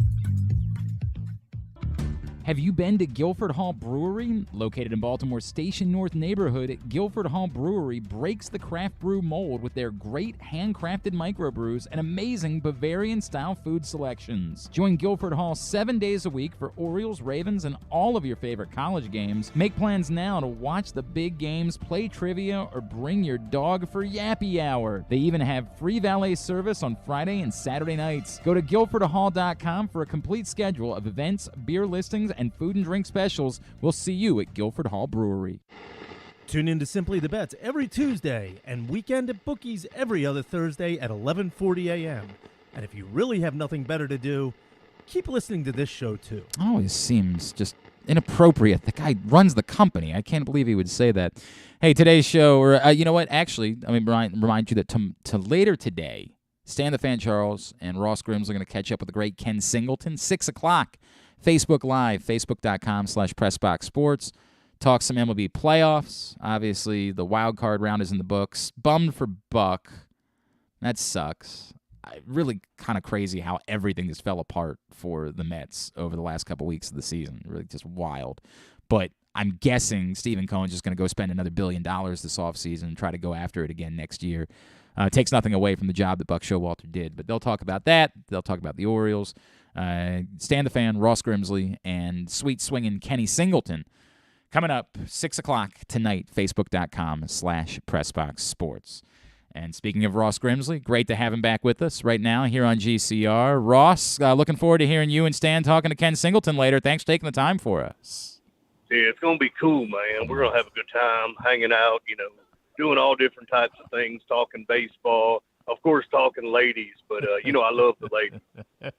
Have you been to Guilford Hall Brewery? Located in Baltimore's Station North neighborhood, Guilford Hall Brewery breaks the craft brew mold with their great handcrafted microbrews and amazing Bavarian-style food selections. Join Guilford Hall 7 days a week for Orioles, Ravens, and all of your favorite college games. Make plans now to watch the big games, play trivia, or bring your dog for Yappy Hour. They even have free valet service on Friday and Saturday nights. Go to guilfordhall.com for a complete schedule of events, beer listings, and food and drink specials. We'll see you at Guilford Hall Brewery. Tune in to Simply the Bets every Tuesday and Weekend at Bookies every other Thursday at 11:40 a.m. And if you really have nothing better to do, keep listening to this show too. Always seems just inappropriate. The guy runs the company. I can't believe he would say that. Hey, today's show, or you know what? Actually, I mean, remind you that to later today, Stan the Fan Charles and Ross Grims are going to catch up with the great Ken Singleton, 6 o'clock. Facebook Live, facebook.com/PressBoxSports. Talk some MLB playoffs. Obviously, the wild card round is in the books. Bummed for Buck. That sucks. Really kind of crazy how everything just fell apart for the Mets over the last couple weeks of the season. Really just wild. But I'm guessing Stephen Cohen's just going to go spend another $1 billion this offseason and try to go after it again next year. Takes nothing away from the job that Buck Showalter did. But they'll talk about that. They'll talk about the Orioles. Stan the Fan, Ross Grimsley, and sweet swinging Kenny Singleton. Coming up 6 o'clock tonight, facebook.com/PressBoxSports. And speaking of Ross Grimsley, great to have him back with us right now here on GCR. Ross, looking forward to hearing you and Stan talking to Ken Singleton later. Thanks for taking the time for us. Yeah, it's going to be cool, man. We're going to have a good time hanging out, doing all different types of things, talking baseball. Of course, talking ladies, but, I love the ladies.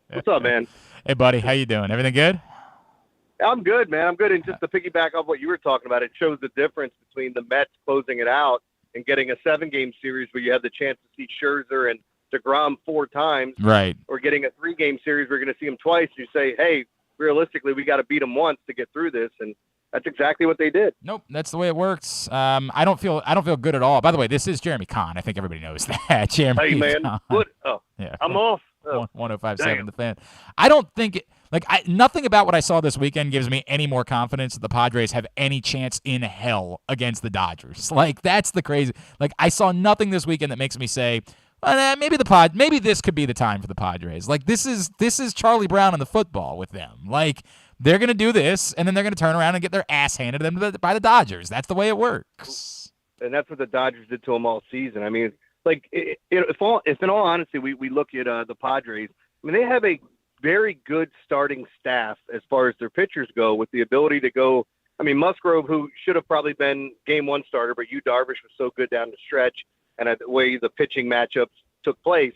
What's up, man? Hey, buddy. How you doing? Everything good? I'm good, man. I'm good. And just to piggyback off what you were talking about, it shows the difference between the Mets closing it out and getting a 7-game series where you have the chance to see Scherzer and DeGrom 4 times. Right. Or getting a 3-game series where you're going to see them twice. You say, hey, realistically, we got to beat them once to get through this. And that's exactly what they did. Nope, that's the way it works. I don't feel good at all. By the way, this is Jeremy Conn. I think everybody knows that. Jeremy Hey, man. Conn. What? Oh, yeah. I'm off. 105.7 The Fan. I don't think Like, nothing about what I saw this weekend gives me any more confidence that the Padres have any chance in hell against the Dodgers. Like, that's the crazy. Like, I saw nothing this weekend that makes me say, maybe this could be the time for the Padres. Like, this is Charlie Brown and the football with them. Like, they're going to do this, and then they're going to turn around and get their ass handed to them by the Dodgers. That's the way it works. And that's what the Dodgers did to them all season. I mean, like, if in all honesty, we look at the Padres, I mean, they have a very good starting staff as far as their pitchers go, with the ability to go. I mean, Musgrove, who should have probably been game one starter, but Darvish was so good down the stretch, and the way the pitching matchups took place,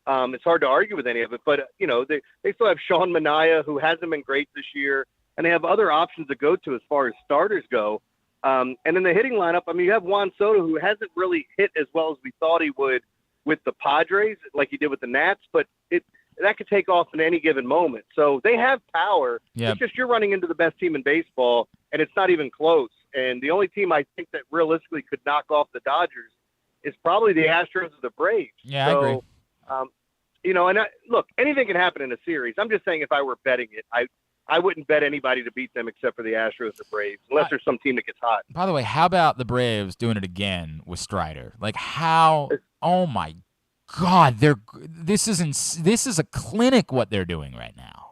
it's hard to argue with any of it. But, they still have Sean Manaea, who hasn't been great this year, and they have other options to go to as far as starters go. And in the hitting lineup, I mean, you have Juan Soto, who hasn't really hit as well as we thought he would with the Padres, like he did with the Nats, but that could take off in any given moment. So they have power. Yep. It's just you're running into the best team in baseball, and it's not even close. And the only team I think that realistically could knock off the Dodgers is probably the Astros or the Braves. Yeah, I agree. Look, anything can happen in a series. I'm just saying, if I were betting it, I wouldn't bet anybody to beat them except for the Astros or Braves, unless there's some team that gets hot. By the way, how about the Braves doing it again with Strider? Like, how? Oh my God, this is a clinic what they're doing right now.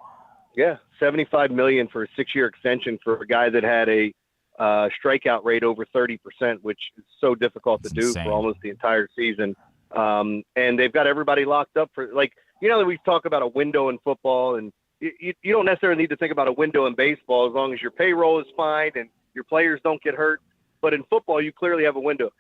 Yeah, $75 million for a 6-year extension for a guy that had a strikeout rate over 30%, which is so difficult to do insane. for almost the entire season. And they've got everybody locked up for, like, that we talk about a window in football, and you don't necessarily need to think about a window in baseball as long as your payroll is fine and your players don't get hurt. But in football, you clearly have a window.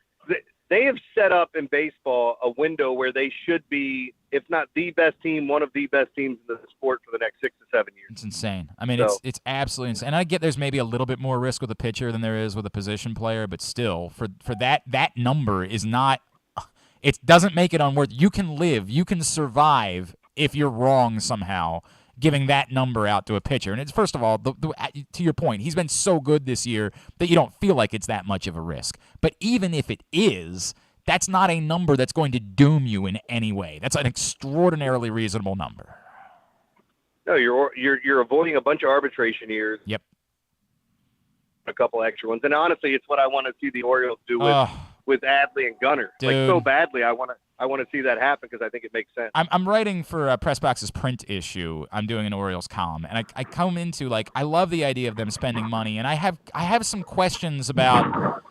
They have set up in baseball a window where they should be, if not the best team, one of the best teams in the sport for the next 6 to 7 years. It's insane. I mean, it's absolutely insane. And I get there's maybe a little bit more risk with a pitcher than there is with a position player, but still, for that number is not – it doesn't make it unworth. You can live. You can survive if you're wrong somehow giving that number out to a pitcher. And it's, first of all, to your point, he's been so good this year that you don't feel like it's that much of a risk. But even if it is, that's not a number that's going to doom you in any way. That's an extraordinarily reasonable number. No, you're avoiding a bunch of arbitration years. Yep. A couple extra ones. And honestly, it's what I want to see the Orioles do with Adley and Gunnar. Dude. Like, so badly, I want to see that happen because I think it makes sense. I'm writing for Pressbox's print issue. I'm doing an Orioles column, and I come into, like, I love the idea of them spending money, and I have some questions about.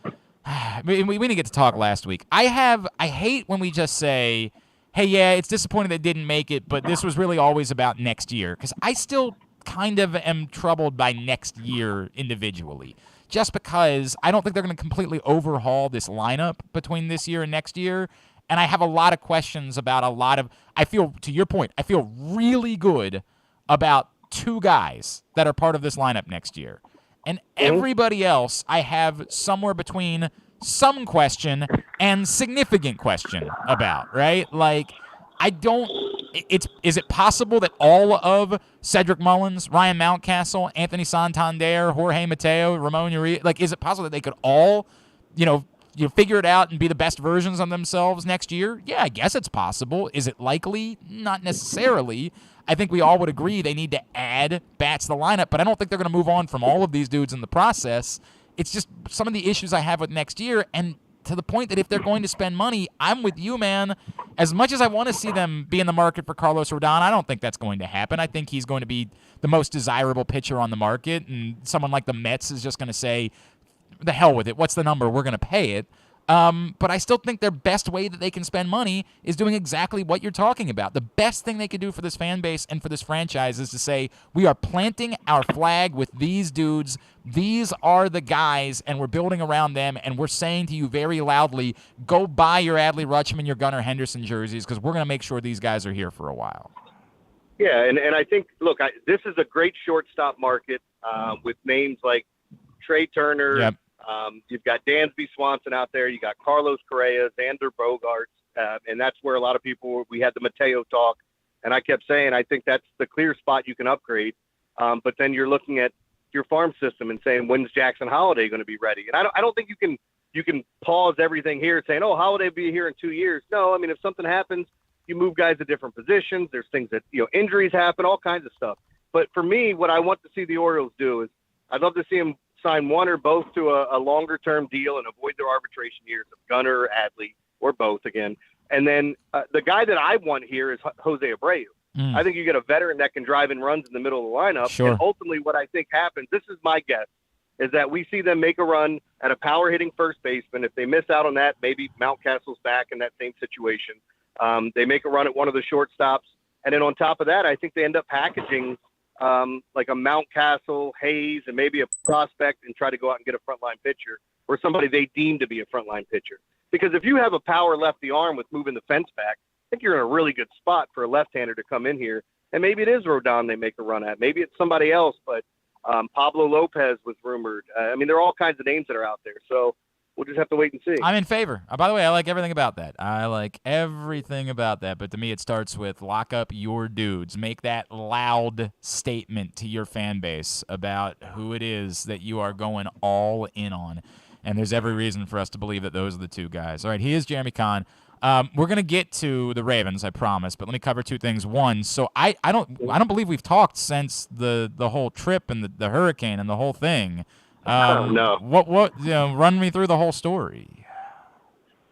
We didn't get to talk last week. I hate when we just say, hey, yeah, it's disappointing they didn't make it, but this was really always about next year, because I still kind of am troubled by next year individually, just because I don't think they're going to completely overhaul this lineup between this year and next year. And I have a lot of questions about I feel, to your point, I feel really good about 2 guys that are part of this lineup next year. And everybody else I have somewhere between some question and significant question about, right? Like, is it possible that all of Cedric Mullins, Ryan Mountcastle, Anthony Santander, Jorge Mateo, Ramon Urias, like, is it possible that they could all, you figure it out and be the best versions of themselves next year? Yeah, I guess it's possible. Is it likely? Not necessarily. I think we all would agree they need to add bats to the lineup, but I don't think they're going to move on from all of these dudes in the process. It's just some of the issues I have with next year, and to the point that if they're going to spend money, I'm with you, man. As much as I want to see them be in the market for Carlos Rodon, I don't think that's going to happen. I think he's going to be the most desirable pitcher on the market, and someone like the Mets is just going to say, the hell with it. What's the number? We're going to pay it. But I still think their best way that they can spend money is doing exactly what you're talking about. The best thing they could do for this fan base and for this franchise is to say, we are planting our flag with these dudes. These are the guys, and we're building around them, and we're saying to you very loudly, go buy your Adley Rutschman, your Gunnar Henderson jerseys, because we're going to make sure these guys are here for a while. Yeah, and I think, look, this is a great shortstop market with names like Trey Turner. Yep. You've got Dansby Swanson out there. You got Carlos Correa, Xander Bogaerts, and that's where a lot of people, we had the Mateo talk, and I kept saying I think that's the clear spot you can upgrade. But then you're looking at your farm system and saying, when's Jackson Holiday going to be ready? And I don't think you can pause everything here saying, oh, Holiday will be here in 2 years. No, I mean, if something happens, you move guys to different positions. There's things that, injuries happen, all kinds of stuff. But for me, what I want to see the Orioles do is I'd love to see them sign one or both to a longer-term deal and avoid their arbitration years of Gunnar or Adley, or both again. And then the guy that I want here is Jose Abreu. I think you get a veteran that can drive in runs in the middle of the lineup. Sure. And ultimately what I think happens, this is my guess, is that we see them make a run at a power-hitting first baseman. If they miss out on that, maybe Mountcastle's back in that same situation. They make a run at one of the shortstops. And then on top of that, I think they end up packaging like a Mountcastle, Hayes, and maybe a prospect and try to go out and get a frontline pitcher or somebody they deem to be a frontline pitcher. Because if you have a power lefty arm with moving the fence back, I think you're in a really good spot for a left-hander to come in here. And maybe it is Rodon they make a run at. Maybe it's somebody else, but Pablo Lopez was rumored. I mean, there are all kinds of names that are out there. So we'll just have to wait and see. I'm in favor. By the way, I like everything about that. But to me, it starts with lock up your dudes. Make that loud statement to your fan base about who it is that you are going all in on. And there's every reason for us to believe that those are the two guys. All right, he is Jeremy Conn. We're gonna get to the Ravens, I promise, but let me cover two things. One, so I don't believe we've talked since the whole trip and the hurricane and the whole thing. No. What run me through the whole story.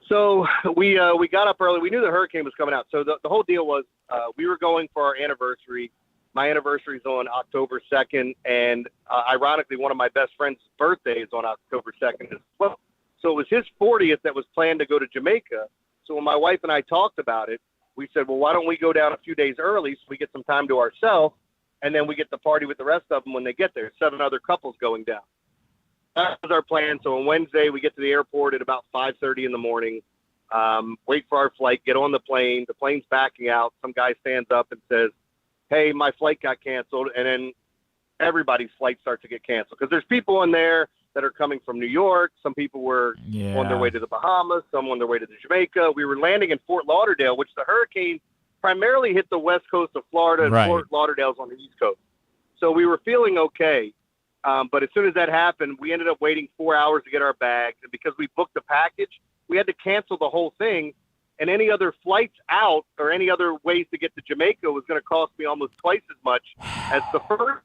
So we got up early. We knew the hurricane was coming out. So the whole deal was we were going for our anniversary. My anniversary is on October 2nd, and ironically, one of my best friend's birthday is on October 2nd as well. So it was his 40th that was planned to go to Jamaica. So when my wife and I talked about it, we said, well, why don't we go down a few days early so we get some time to ourselves, and then we get to party with the rest of them when they get there. 7 other couples going down. That was our plan. So on Wednesday, we get to the airport at about 5:30 in the morning, wait for our flight, get on the plane. The plane's backing out. Some guy stands up and says, hey, my flight got canceled. And then everybody's flight starts to get canceled because there's people in there that are coming from New York. Some people were on their way to the Bahamas, some on their way to Jamaica. We were landing in Fort Lauderdale, which the hurricane primarily hit the west coast of Florida, and Fort Lauderdale's on the east coast. So we were feeling okay. But as soon as that happened, we ended up waiting 4 hours to get our bags. And because we booked the package, we had to cancel the whole thing. And any other flights out or any other ways to get to Jamaica was going to cost me almost twice as much as the first.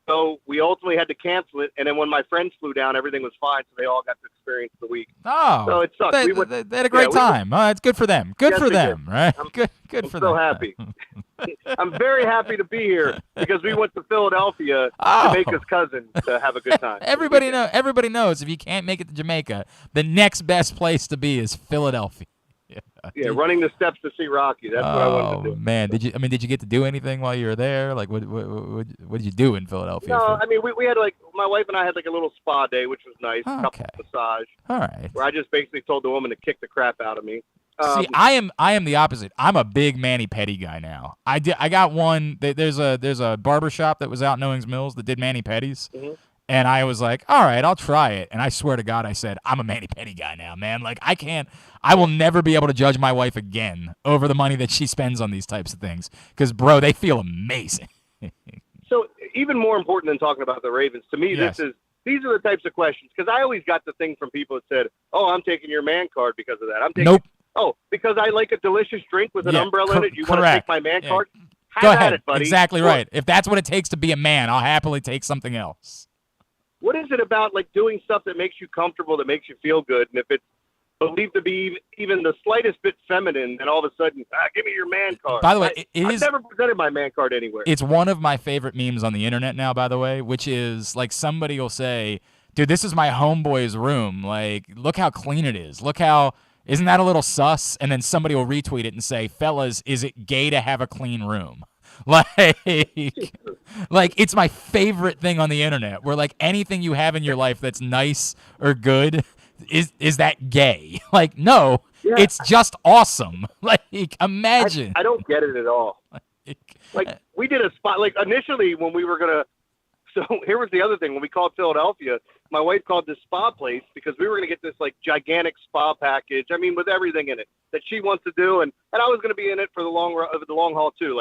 So we ultimately had to cancel it. And then when my friends flew down, everything was fine. So they all got to experience the week. Oh, so it sucked. They had a great time. It's good for them. Good for them, right? Good for them. I'm so happy. I'm very happy to be here because we went to Philadelphia, Jamaica's cousin, to have a good time. Everybody knows if you can't make it to Jamaica, the next best place to be is Philadelphia. Yeah, running the steps to see Rocky. That's what I wanted to do. Man, did you get to do anything while you were there? Like, what did you do in Philadelphia? No, I mean, we had my wife and I had a little spa day, which was nice. Okay. Couple massage. All right. Where I just basically told the woman to kick the crap out of me. See, I am the opposite. I'm a big mani-pedi guy now. I got one. There's a barber shop that was out in Owings Mills that did mani-pedis. Mm-hmm. And I was like, all right, I'll try it. And I swear to God, I said, I'm a mani-pedi guy now, man. Like, I will never be able to judge my wife again over the money that she spends on these types of things. Because, bro, they feel amazing. So even more important than talking about the Ravens, to me, these are the types of questions. Because I always got the thing from people that said, oh, I'm taking your man card because of that. I'm taking, oh, because I like a delicious drink with an umbrella in it, you want to take my man card? Go ahead. It, buddy. Exactly right. If that's what it takes to be a man, I'll happily take something else. What is it about doing stuff that makes you comfortable, that makes you feel good? And if it's believed to be even the slightest bit feminine, then all of a sudden, give me your man card. By the way, I've never presented my man card anywhere. It's one of my favorite memes on the internet now, by the way, which is somebody will say, dude, this is my homeboy's room. Like, look how clean it is. Look how, isn't that a little sus? And then somebody will retweet it and say, fellas, is it gay to have a clean room? Like, it's my favorite thing on the internet where, anything you have in your life that's nice or good, is that gay? No, it's just awesome. Imagine. I don't get it at all. We did a spot, initially when we were going to, so here was the other thing. When we called Philadelphia, my wife called this spa place because we were going to get this, gigantic spa package. I mean, with everything in it that she wants to do. And I was going to be in it for the long haul, too.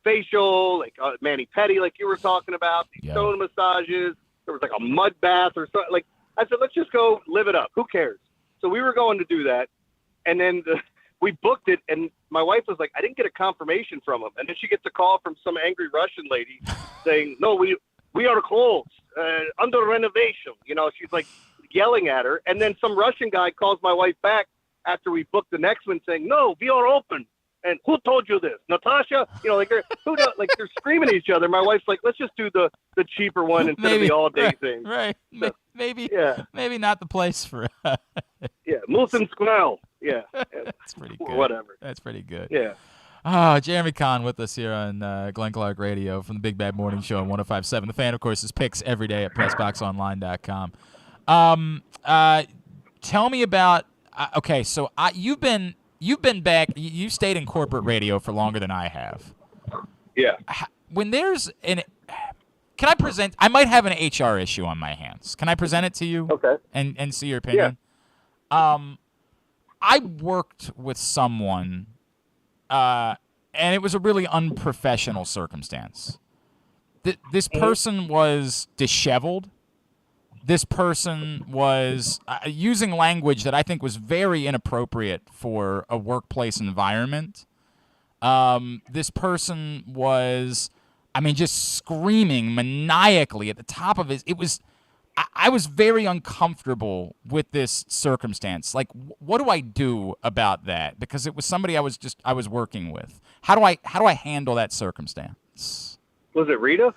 Facial, mani-pedi, like you were talking about, stone massages. There was a mud bath or something. I said, let's just go live it up. Who cares? So we were going to do that. And then we booked it, and my wife was like, I didn't get a confirmation from him. And then she gets a call from some angry Russian lady saying, no, we are closed, under renovation. You know, she's like yelling at her. And then some Russian guy calls my wife back after we booked the next one saying, no, we are open. And who told you this? Natasha? You know, like they're screaming at each other. My wife's like, let's just do the cheaper one instead of the all-day thing. Right. So, Maybe not the place for yeah, Moose Squirrel. Yeah. That's pretty good. Whatever. That's pretty good. Yeah. Oh, Jeremy Conn with us here on Glenn Clark Radio from the Big Bad Morning Show on 105.7. The Fan, of course, is picks every day at PressBoxOnline.com. Tell me about okay, so you've been back. You stayed in corporate radio for longer than I have. Yeah. When there's can I present? I might have an HR issue on my hands. Can I present it to you? Okay. And see your opinion. Yeah. I worked with someone, and it was a really unprofessional circumstance. This person was disheveled. This person was using language that I think was very inappropriate for a workplace environment. This person was, just screaming maniacally at the top of his. I was very uncomfortable with this circumstance. Like, what do I do about that? Because it was somebody I was working with. How do I handle that circumstance? Was it Rita?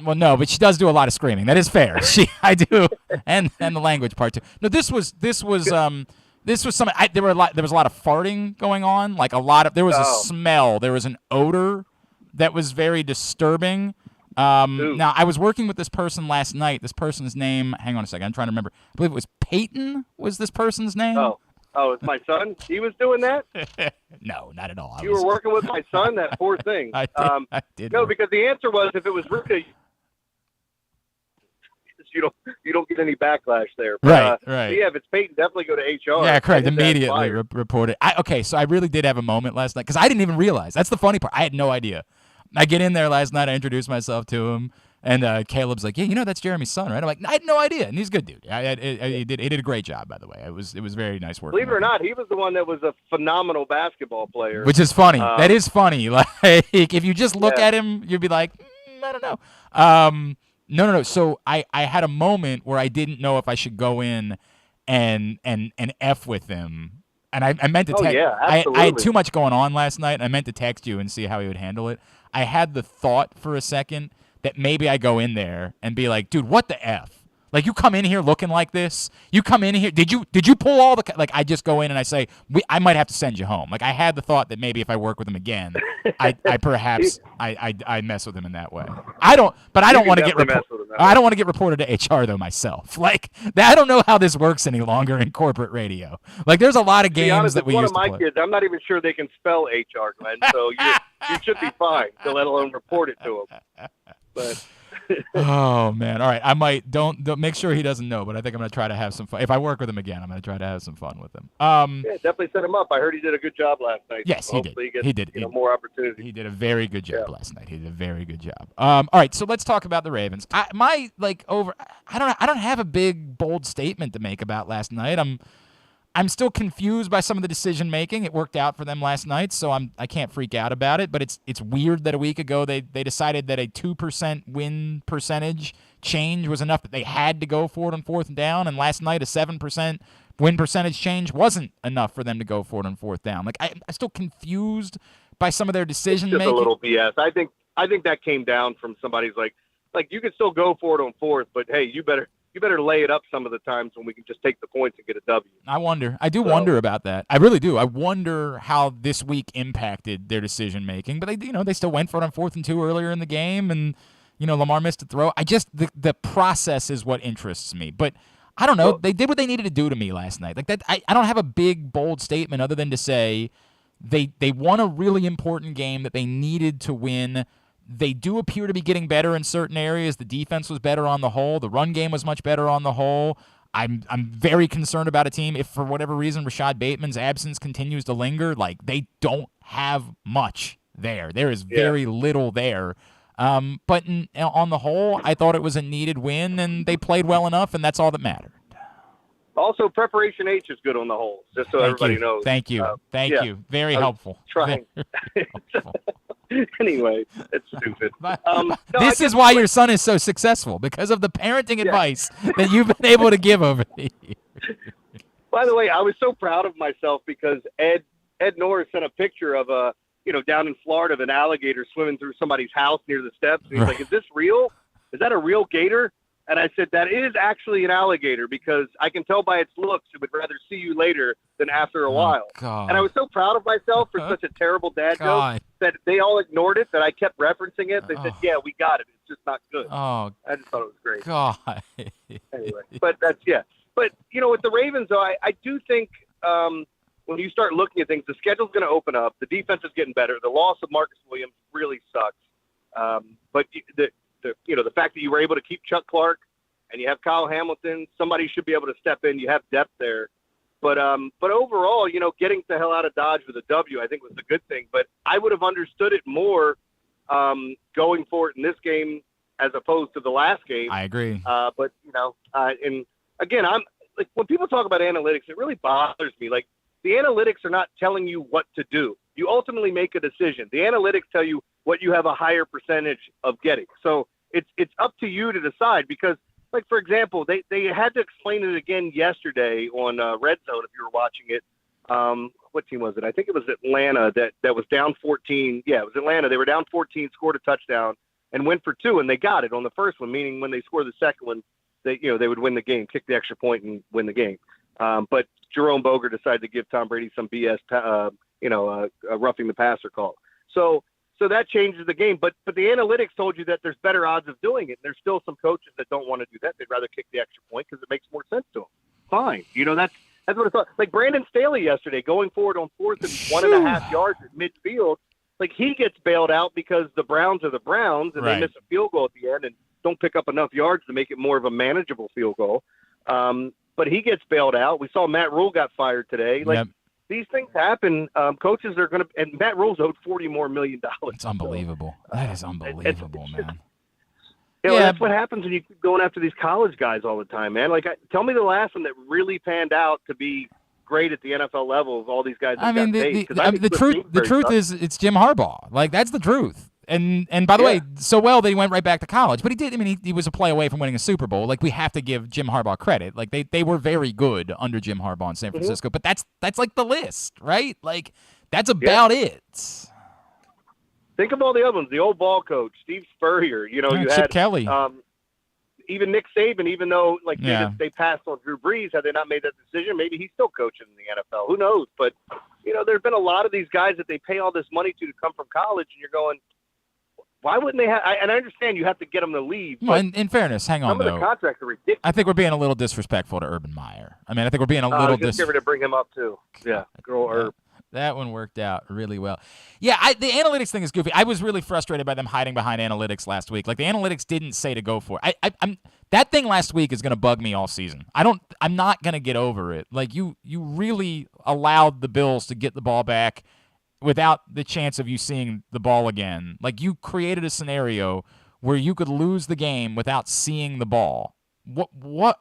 Well, no, but she does do a lot of screaming. That is fair. I do, and the language part too. No, this was some. There was a lot of farting going on. Like there was a smell. There was an odor that was very disturbing. Now, I was working with this person last night. This person's name, hang on a second, I'm trying to remember. I believe it was Peyton was this person's name. Oh, it's my son? He was doing that? No, not at all. You were working with my son? That poor thing. I did. No, because the answer was if it was Rita, you don't get any backlash there. But, right. Yeah, if it's Peyton, definitely go to HR. Yeah, correct. Immediately report it. Okay, so I really did have a moment last night because I didn't even realize. That's the funny part. I had no idea. I get in there last night. I introduced myself to him, and Caleb's like, "Yeah, that's Jeremy's son, right?" I'm like, "I had no idea," and he's a good dude. He did a great job, by the way. It was very nice work. Believe it or not, he was the one that was a phenomenal basketball player. Which is funny. That is funny. Like if you just look at him, you'd be like, I don't know. No. So I had a moment where I didn't know if I should go in and F with him. And I meant to text. Yeah, absolutely. I had too much going on last night, and I meant to text you and see how he would handle it. I had the thought for a second that maybe I go in there and be like, dude, what the F? Like, you come in here looking like this? You come in here, did you pull all the, like, I just go in and I say, I might have to send you home. Like, I had the thought that maybe if I work with him again, I perhaps mess with him in that way. I don't want to get reported to HR though myself. Like, I don't know how this works any longer in corporate radio. Like, there's a lot of games that we used to play. One of my kids, I'm not even sure they can spell HR, Glenn, so you should be fine, to let alone report it to them. But oh man! All right, I might don't make sure he doesn't know, but I think I'm gonna try to have some fun. If I work with him again, I'm gonna try to have some fun with him. Yeah, definitely set him up. I heard he did a good job last night. Yes, so he did. More opportunity. He did a very good job last night. He did a very good job. All right, so let's talk about the Ravens. I don't have a big bold statement to make about last night. I'm still confused by some of the decision making. It worked out for them last night, so I can't freak out about it. But it's weird that a week ago they decided that a 2% win percentage change was enough that they had to go for it on 4th down, and last night a 7% win percentage change wasn't enough for them to go for it on 4th down. Like I'm still confused by some of their decision making. Just a little BS. I think that came down from somebody's like you can still go for it on 4th, but hey, you better lay it up some of the times when we can just take the points and get a W. I wonder. I do wonder about that. I really do. I wonder how this week impacted their decision making. But they still went for it on 4th and 2 earlier in the game, and Lamar missed a throw. The process is what interests me. But I don't know. They did what they needed to do to me last night. Like that. I don't have a big bold statement other than to say they won a really important game that they needed to win. They do appear to be getting better in certain areas. The defense was better on the whole. The run game was much better on the whole. I'm very concerned about a team if, for whatever reason, Rashad Bateman's absence continues to linger. Like, they don't have much there. There is very little there. But on the whole, I thought it was a needed win, and they played well enough, and that's all that mattered. Also, preparation H is good on the holes, just so everybody knows. Thank you. Thank you. Very helpful. Trying. Very helpful. Anyway, it's stupid. This is why your son is so successful, because of the parenting advice that you've been able to give over the years. By the way, I was so proud of myself because Ed Norris sent a picture of down in Florida of an alligator swimming through somebody's house near the steps. And he's like, "Is this real? Is that a real gator?" And I said, "That is actually an alligator because I can tell by its looks it would rather see you later than after a while." God. And I was so proud of myself for such a terrible dad joke that they all ignored it, that I kept referencing it. They said, "Yeah, we got it. It's just not good." Oh, I just thought it was great. God. Anyway, but that's, yeah. But, with the Ravens, though, I do think when you start looking at things, the schedule's going to open up. The defense is getting better. The loss of Marcus Williams really sucks. But the fact that you were able to keep Chuck Clark and you have Kyle Hamilton, somebody should be able to step in. You have depth there. But overall, getting the hell out of Dodge with a W, I think was a good thing. But I would have understood it more going forward in this game as opposed to the last game. I agree. And again, I'm like, when people talk about analytics, it really bothers me. Like, the analytics are not telling you what to do. You ultimately make a decision. The analytics tell you what you have a higher percentage of getting. So it's up to you to decide because, like, for example, they had to explain it again yesterday on Red Zone if you were watching it. What team was it? I think it was Atlanta that was down 14. Yeah, it was Atlanta. They were down 14, scored a touchdown, and went for two, and they got it on the first one, meaning when they score the second one, they would win the game, kick the extra point, and win the game. But Jerome Boger decided to give Tom Brady some BS, roughing the passer call. So that changes the game. But the analytics told you that there's better odds of doing it. There's still some coaches that don't want to do that. They'd rather kick the extra point because it makes more sense to them. Fine. That's what I thought. Like Brandon Staley yesterday, going forward on 4th and 1.5 yards at midfield, like he gets bailed out because the Browns are the Browns and they miss a field goal at the end and don't pick up enough yards to make it more of a manageable field goal. But he gets bailed out. We saw Matt Rule got fired today. Like these things happen. Coaches are going to, and Matt Rule's owed $40 more million. It's unbelievable. That is unbelievable, man. That's what happens when you keep going after these college guys all the time, man. Like, tell me the last one that really panned out to be great at the NFL level of all these guys. The truth is it's Jim Harbaugh. Like, that's the truth. And by the way, so well that he went right back to college. But he did. I mean, he was a play away from winning a Super Bowl. Like, we have to give Jim Harbaugh credit. Like, they were very good under Jim Harbaugh in San Francisco. But that's like the list, right? Like, that's about it. Think of all the other ones. The old ball coach, Steve Spurrier. You Chip had Kelly. Even Nick Saban. Even though they passed on Drew Brees, had they not made that decision, maybe he's still coaching in the NFL. Who knows? But there's been a lot of these guys that they pay all this money to come from college, and you're going, why wouldn't they have? And I understand you have to get them to leave. Well, in fairness, hang on, some of the contracts are ridiculous. I think we're being a little disrespectful to Urban Meyer. I mean, I think we're being a little disrespectful. To bring him up, too. Yeah, girl Herb. That one worked out really well. Yeah, the analytics thing is goofy. I was really frustrated by them hiding behind analytics last week. Like, the analytics didn't say to go for it. That thing last week is going to bug me all season. I'm not going to get over it. Like, you really allowed the Bills to get the ball back without the chance of you seeing the ball again. Like, you created a scenario where you could lose the game without seeing the ball. What?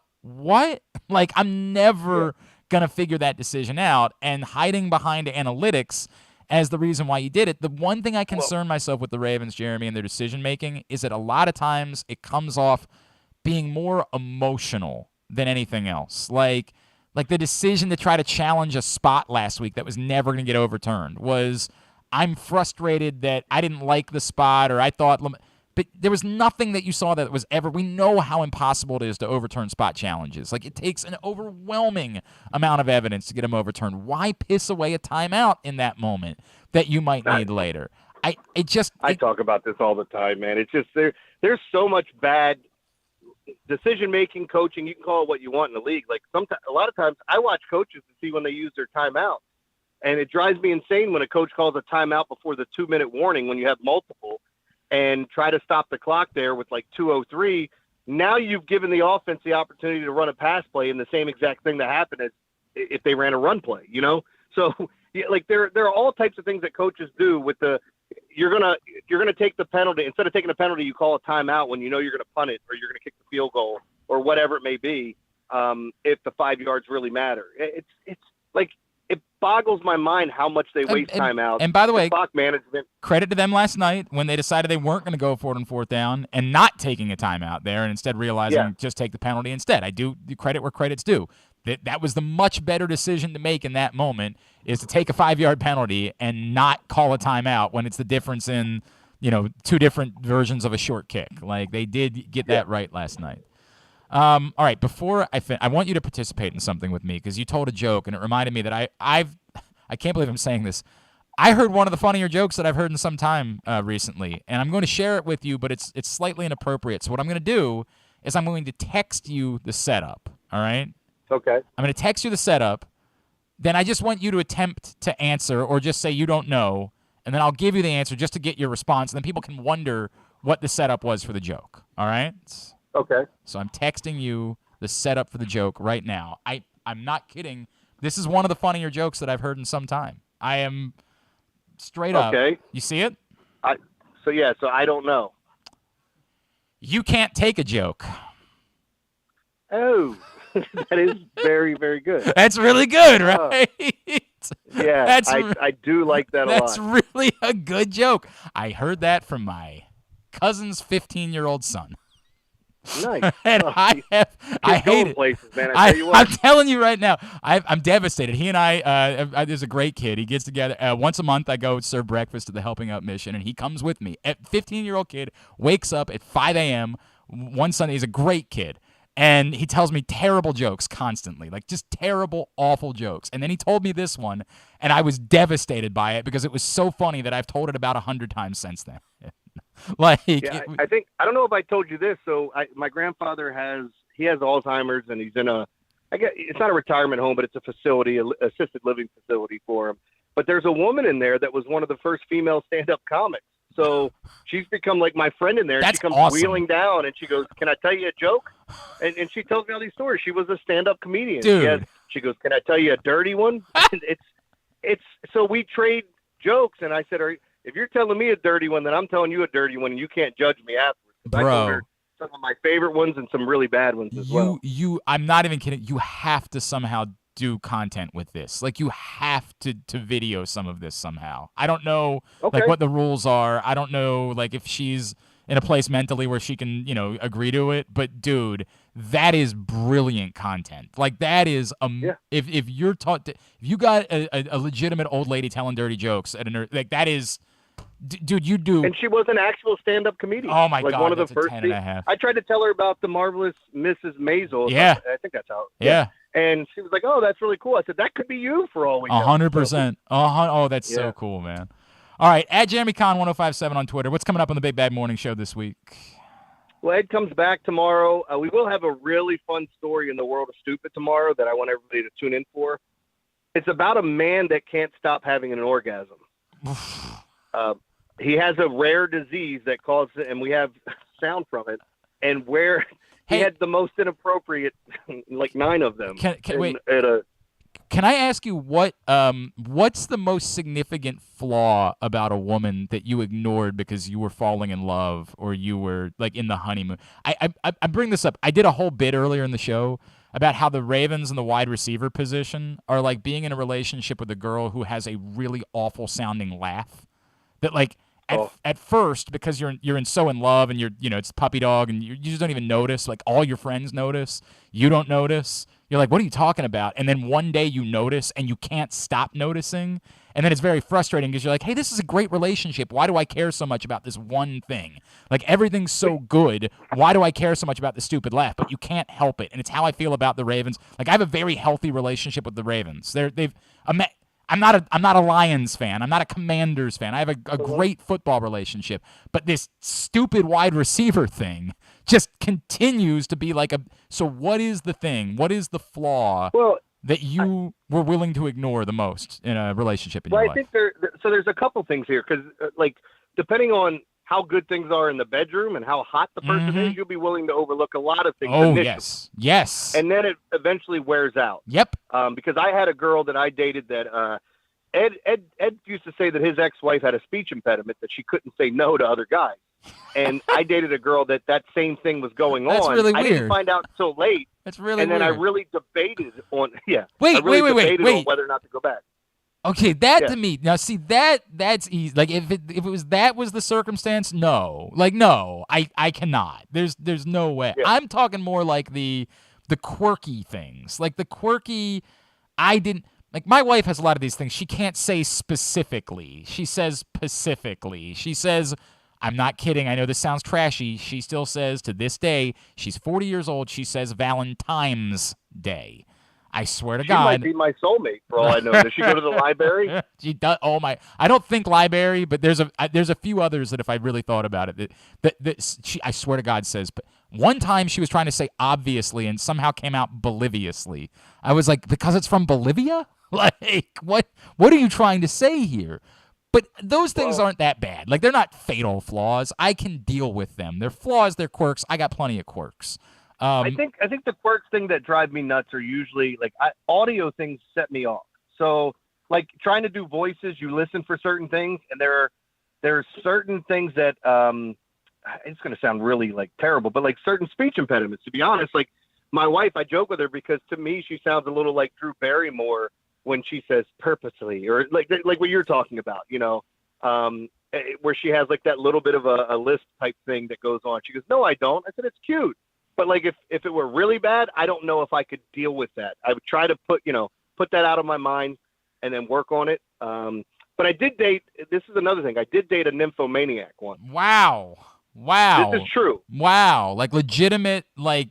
Like, I'm never going to figure that decision out, and hiding behind analytics as the reason why you did it. The one thing I concern myself with the Ravens, Jeremy, and their decision-making is that a lot of times it comes off being more emotional than anything else. Like the decision to try to challenge a spot last week that was never going to get overturned was, I'm frustrated that I didn't like the spot, or I thought, but there was nothing that you saw that was ever. We know how impossible it is to overturn spot challenges. Like, it takes an overwhelming amount of evidence to get them overturned. Why piss away a timeout in that moment that you might need later? I talk about this all the time, man. It's just there's so much bad decision-making, coaching. You can call it what you want in the league. Like, a lot of times I watch coaches to see when they use their timeout, and it drives me insane when a coach calls a timeout before the 2-minute warning when you have multiple, and try to stop the clock there with like 2:03. Now you've given the offense the opportunity to run a pass play in the same exact thing that happened as if they ran a run play, So like there are all types of things that coaches do with you're gonna take the penalty. Instead of taking a penalty, you call a timeout when you know you're gonna punt it or you're gonna kick the field goal or whatever it may be. if the 5 yards really matter. It's like it boggles my mind how much they waste timeouts. And by the way, clock management. Credit to them last night when they decided they weren't going to go for it on 4th down and not taking a timeout there and instead realizing just take the penalty instead. I do credit where credit's due. That was the much better decision to make in that moment, is to take a 5-yard penalty and not call a timeout when it's the difference in, 2 different versions of a short kick. Like, they did get that right last night. All right, before I want you to participate in something with me, because you told a joke and it reminded me that I can't believe I'm saying this. I heard one of the funnier jokes that I've heard in some time recently, and I'm going to share it with you, but it's slightly inappropriate. So what I'm going to do is I'm going to text you the setup, all right? Okay. I'm going to text you the setup. Then I just want you to attempt to answer or just say you don't know, and then I'll give you the answer just to get your response, and then people can wonder what the setup was for the joke, all right? Okay. So I'm texting you the setup for the joke right now. I'm not kidding. This is one of the funnier jokes that I've heard in some time. I am straight up. Okay. You see it? So I don't know. You can't take a joke. Oh, that is very, very good. That's really good, right? Yeah, I do like that a lot. That's really a good joke. I heard that from my cousin's 15-year-old son. Nice. And I hate it. Places, man. I tell you what. I'm telling you right now, I'm devastated. He and I there's a great kid. He gets together once a month. I go serve breakfast at the Helping Out Mission, and he comes with me. 15-year-old kid wakes up at 5 a.m. one Sunday. He's a great kid. And he tells me terrible jokes constantly, like just terrible, awful jokes. And then he told me this one, and I was devastated by it because it was so funny that I've told it about 100 times since then. I don't know if I told you this. So my grandfather has Alzheimer's, and he's in it's not a retirement home, but it's a facility, assisted living facility for him. But there's a woman in there that was one of the first female stand-up comics. So she's become like my friend in there. That's she comes awesome. wheeling down, and she goes, "Can I tell you a joke?" And she tells me all these stories. She was a stand-up comedian. Dude. She goes, "Can I tell you a dirty one?" And it's so we trade jokes, and I said, if you're telling me a dirty one, then I'm telling you a dirty one, and you can't judge me afterwards. I told her some of my favorite ones and some really bad ones as well. I'm not even kidding. You have to somehow do content with this. Like, you have to video some of this somehow. I don't know like what the rules are. I don't know like if she's in a place mentally where she can, agree to it. But dude, that is brilliant content. Like, that is if you're taught if you got a legitimate old lady telling dirty jokes at like that is. Dude, you do. And she was an actual stand-up comedian. Oh my God, one of the that's first. 10.5. I tried to tell her about the marvelous Mrs. Maisel. Yeah, I think that's how. Yeah. And she was like, "Oh, that's really cool." I said, "That could be you for all we know." 100%. Oh, that's so cool, man. All right, at Jeremy Conn 1057 on Twitter. What's coming up on the Big Bad Morning Show this week? Well, Ed comes back tomorrow. We will have a really fun story in the world of stupid tomorrow that I want everybody to tune in for. It's about a man that can't stop having an orgasm. He has a rare disease that causes it, and we have sound from it. And where he had the most inappropriate, like 9 of them. Can I ask you what's the most significant flaw about a woman that you ignored because you were falling in love or you were like in the honeymoon? I bring this up. I did a whole bit earlier in the show about how the Ravens in the wide receiver position are like being in a relationship with a girl who has a really awful sounding laugh. That like at first, because you're so in love and it's puppy dog and you just don't even notice. Like, all your friends notice, you don't notice. You're like, what are you talking about? And then one day you notice and you can't stop noticing. And then it's very frustrating because you're like, hey, this is a great relationship. Why do I care so much about this one thing? Like, everything's so good. Why do I care so much about the stupid laugh? But you can't help it. And it's how I feel about the Ravens. Like, I have a very healthy relationship with the Ravens. I'm not a Lions fan. I'm not a Commanders fan. I have a great football relationship. But this stupid wide receiver thing just continues to be like so what is the thing? What is the flaw that you were willing to ignore the most in a relationship in your life? I think there's a couple things here because like depending on how good things are in the bedroom and how hot the person is, you'll be willing to overlook a lot of things. Oh, initially. yes. And then it eventually wears out. Yep. Because I had a girl that I dated that Ed used to say that his ex-wife had a speech impediment, that she couldn't say no to other guys. and I dated a girl that same thing was going That's on. really I didn't weird. find out until late. That's really and then weird. I really debated on Wait, I really wait, debated on wait. whether or not to go back. Okay, that Yeah. to me now. See that's easy. Like if it was that was the circumstance, no. Like no, I cannot. There's no way. Yeah. I'm talking more like the quirky things, like the quirky. I didn't like. My wife has a lot of these things. She can't say specifically. She says specifically. She says, I'm not kidding. I know this sounds trashy. She still says to this day. She's 40 years old. She says Valentine's Day. I swear to She God. might be my soulmate for all I know. Does she go to the library? She does. Oh my! I don't think library, but there's a few others that if I really thought about it, that she, I swear to God, says. But one time she was trying to say obviously and somehow came out Boliviously. I was like, because it's from Bolivia? Like what? What are you trying to say here? But those things aren't that bad. Like they're not fatal flaws. I can deal with them. They're flaws. They're quirks. I got plenty of quirks. I think the quirks thing that drive me nuts are usually like audio things set me off. So like trying to do voices, you listen for certain things, and there are certain things that it's going to sound really like terrible, but like certain speech impediments. To be honest, like my wife, I joke with her because to me she sounds a little like Drew Barrymore when she says purposely, or like what you're talking about, where she has like that little bit of a lisp type thing that goes on. She goes, "No, I don't." I said, "It's cute." But like if it were really bad, I don't know if I could deal with that. I would try to put that out of my mind and then work on it. But I did date. This is another thing. I did date a nymphomaniac once. Wow. This is true. Wow. Like legitimate. Like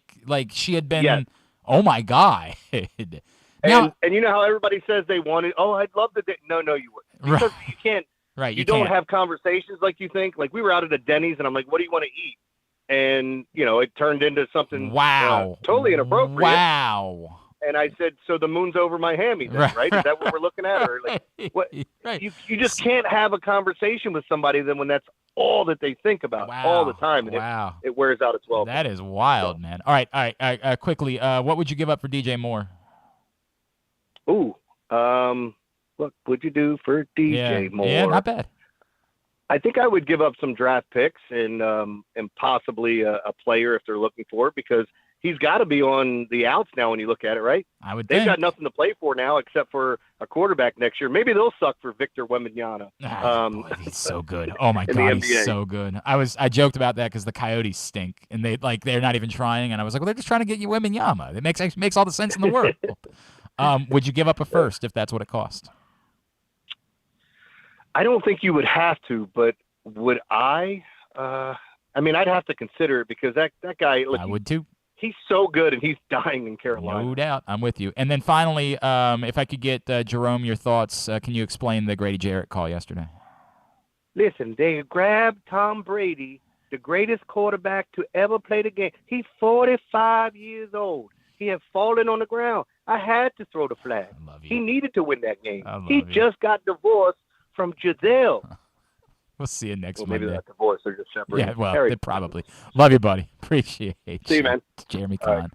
she had been. Yes. Oh my God. And you know how everybody says they wanted. Oh, I'd love to date. No, you wouldn't. Because you can't. Right. You don't can't. have conversations like you think. Like we were out at a Denny's, and I'm like, "What do you want to eat?" And it turned into something totally inappropriate. Wow. And I said, "So the moon's over my hammy, then, right? Is that what we're looking at, or like what? Right. You just can't have a conversation with somebody then when that's all that they think about all the time, and it wears out its welcome. That is wild, man. All right. Quickly, what would you give up for DJ Moore? Ooh, what would you do for DJ Moore? Yeah, not bad. I think I would give up some draft picks and possibly a player if they're looking for it, because he's got to be on the outs now when you look at it, right? I would They've think. got nothing to play for now except for a quarterback next year. Maybe they'll suck for Victor Wembanyama. Boy, he's so good. Oh my God, he's so good. I joked about that because the Coyotes stink and they're not even trying, and I was like, well, they're just trying to get you Wembanyama. It makes all the sense in the world. Would you give up a first if that's what it cost? I don't think you would have to, but would I? I mean, I'd have to consider it because that guy. Look, I would too. He's so good, and he's dying in Carolina. No doubt. I'm with you. And then finally, if I could get Jerome, your thoughts, can you explain the Grady Jarrett call yesterday? Listen, they grabbed Tom Brady, the greatest quarterback to ever play the game. He's 45 years old. He had fallen on the ground. I had to throw the flag. I love you. He needed to win that game. He just got divorced from Giselle. We'll see you next Maybe Monday. they're not divorced. They're just separated. Yeah, well, they probably. Love you, buddy. Appreciate you. See you, man. Jeremy Conn,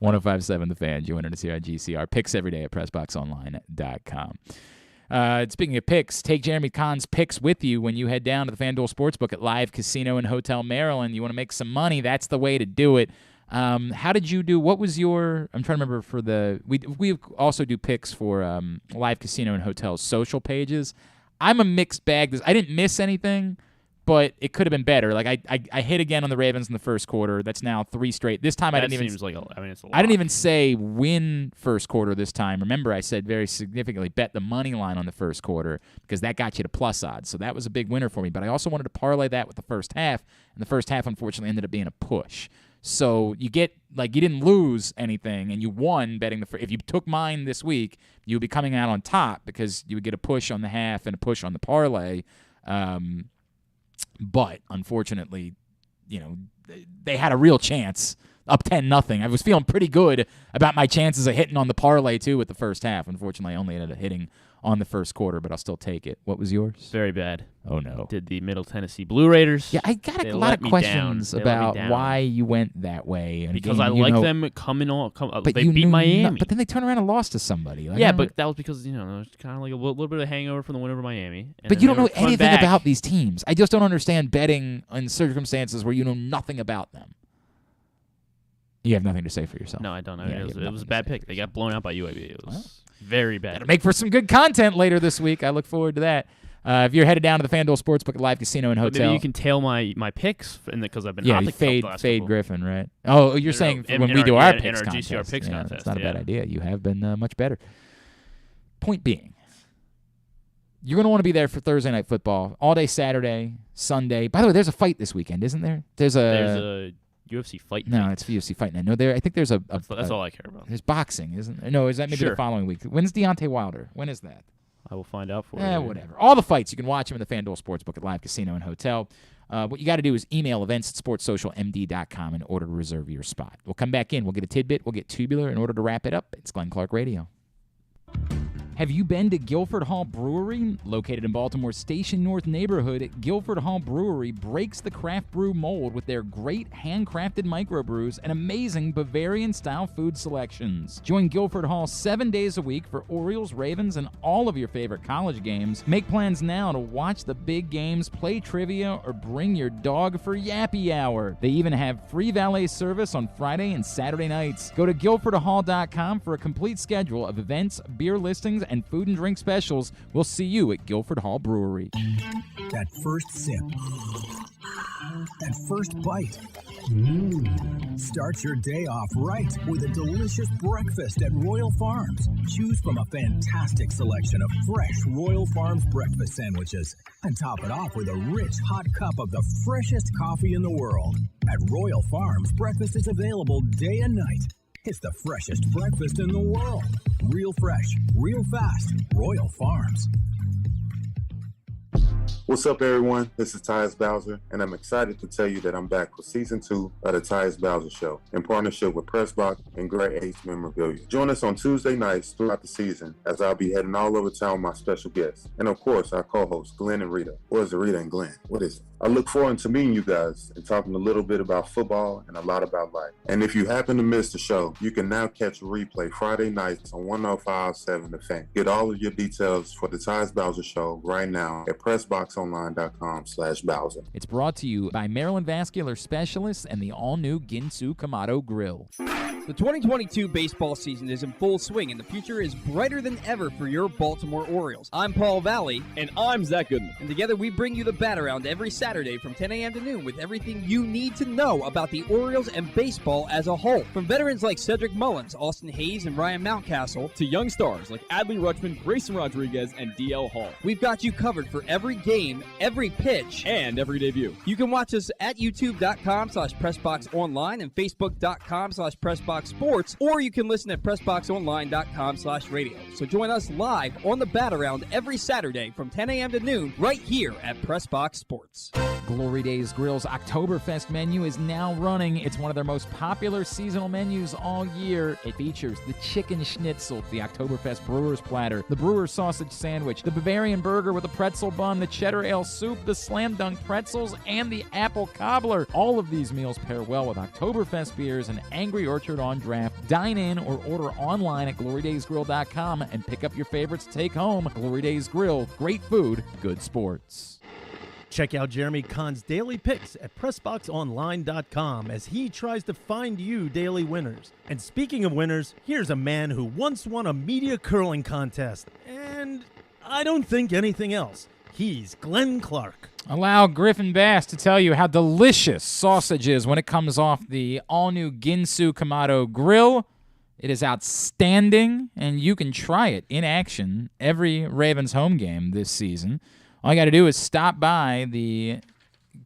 105.7 The Fan. Joining us here on GCR. Picks every day at PressBoxOnline.com. Speaking of picks, take Jeremy Conn's picks with you when you head down to the FanDuel Sportsbook at Live Casino and Hotel Maryland. You want to make some money, that's the way to do it. How did you do? What was your? I'm trying to remember for the. We also do picks for Live Casino and Hotel's social pages. I'm a mixed bag. I didn't miss anything, but it could have been better. Like I hit again on the Ravens in the first quarter. That's now 3 straight. This time I didn't even. Seems like it's a lot. I didn't even say win first quarter this time. Remember, I said very significantly bet the money line on the first quarter because that got you to plus odds. So that was a big winner for me. But I also wanted to parlay that with the first half, and the first half unfortunately ended up being a push. So you get you didn't lose anything, and you won betting the. If you took mine this week, you would be coming out on top because you would get a push on the half and a push on the parlay. But unfortunately, they had a real chance up 10-0. I was feeling pretty good about my chances of hitting on the parlay, too, with the first half. Unfortunately, I only ended up hitting on the first quarter, but I'll still take it. What was yours? Very bad. Oh, no. Did the Middle Tennessee Blue Raiders. Yeah, I got a lot of questions about why you went that way. Because I like them coming on. But they beat Miami. But then they turned around and lost to somebody. Yeah, but that was because, it was kind of like a little bit of a hangover from the win over Miami. But you don't know anything about these teams. I just don't understand betting in circumstances where you know nothing about them. You have nothing to say for yourself. No, I don't know. Yeah, it was a bad pick. They got blown out by UAB. It was very bad. Gotta make for some good content later this week. I look forward to that. If you're headed down to the FanDuel Sportsbook at Live Casino and Hotel. Maybe you can tail my picks because I've been fade Griffin, right? Oh, you're saying when we do our picks contest. GCR picks contest. That's not a bad idea. You have been much better. Point being, you're going to want to be there for Thursday Night Football all day Saturday, Sunday. By the way, there's a fight this weekend, isn't there? There's a UFC fight night. No, it's UFC fight night. No, I think there's that's all I care about. There's boxing, isn't there? No, is that maybe the following week? When's Deontay Wilder? When is that? I will find out for you. Whatever. All the fights, you can watch them in the FanDuel Sportsbook at Live Casino and Hotel. What you got to do is email events@sportssocialmd.com in order to reserve your spot. We'll come back in. We'll get a tidbit. We'll get tubular in order to wrap it up. It's Glenn Clark Radio. Have you been to Guilford Hall Brewery? Located in Baltimore's Station North neighborhood, Guilford Hall Brewery breaks the craft brew mold with their great handcrafted microbrews and amazing Bavarian-style food selections. Join Guilford Hall 7 days a week for Orioles, Ravens, and all of your favorite college games. Make plans now to watch the big games, play trivia, or bring your dog for Yappy Hour. They even have free valet service on Friday and Saturday nights. Go to guilfordhall.com for a complete schedule of events, beer listings, and food and drink specials. We'll see you at Guilford Hall Brewery. That first sip. That first bite. Start your day off right with a delicious breakfast at Royal Farms. Choose from a fantastic selection of fresh Royal Farms breakfast sandwiches and top it off with a rich hot cup of the freshest coffee in the world. At Royal Farms, breakfast is available day and night. It's the freshest breakfast in the world. Real fresh, real fast. Royal Farms. What's up, everyone? This is Tyus Bowser, and I'm excited to tell you that I'm back for Season 2 of the Tyus Bowser Show in partnership with Pressbox and Great Ace Memorabilia. Join us on Tuesday nights throughout the season as I'll be heading all over town with my special guests. And of course, our co-hosts, Glenn and Rita. Or is it Rita and Glenn? What is it? I look forward to meeting you guys and talking a little bit about football and a lot about life. And if you happen to miss the show, you can now catch a replay Friday nights on 105.7 The Fan. Get all of your details for the Tyus Bowser Show right now at PressBoxOnline.com/Bowser. It's brought to you by Maryland Vascular Specialists and the all-new Ginsu Kamado Grill. The 2022 baseball season is in full swing, and the future is brighter than ever for your Baltimore Orioles. I'm Paul Valley. And I'm Zach Goodman. And together we bring you the Bat Around every Saturday from 10 a.m. to noon with everything you need to know about the Orioles and baseball as a whole. From veterans like Cedric Mullins, Austin Hayes, and Ryan Mountcastle, to young stars like Adley Rutschman, Grayson Rodriguez, and DL Hall. We've got you covered for every game, every pitch, and every debut. You can watch us at youtube.com/PressBoxOnline and Facebook.com/PressBoxSports, or you can listen at PressBoxOnline.com/radio. So join us live on the Bat Around every Saturday from 10 a.m. to noon right here at PressBox Sports. Glory Days Grill's Oktoberfest menu is now running. It's one of their most popular seasonal menus all year. It features the chicken schnitzel, the Oktoberfest brewer's platter, the brewer's sausage sandwich, the Bavarian burger with a pretzel bun, the cheddar ale soup, the slam dunk pretzels, and the apple cobbler. All of these meals pair well with Oktoberfest beers and Angry Orchard on draft. Dine in or order online at glorydaysgrill.com and pick up your favorites to take home. Glory Days Grill, great food, good sports. Check out Jeremy Conn's daily picks at PressBoxOnline.com as he tries to find you daily winners. And speaking of winners, here's a man who once won a media curling contest. And I don't think anything else. He's Glenn Clark. Allow Griffin Bass to tell you how delicious sausage is when it comes off the all-new Ginsu Kamado grill. It is outstanding, and you can try it in action every Ravens home game this season. All you got to do is stop by the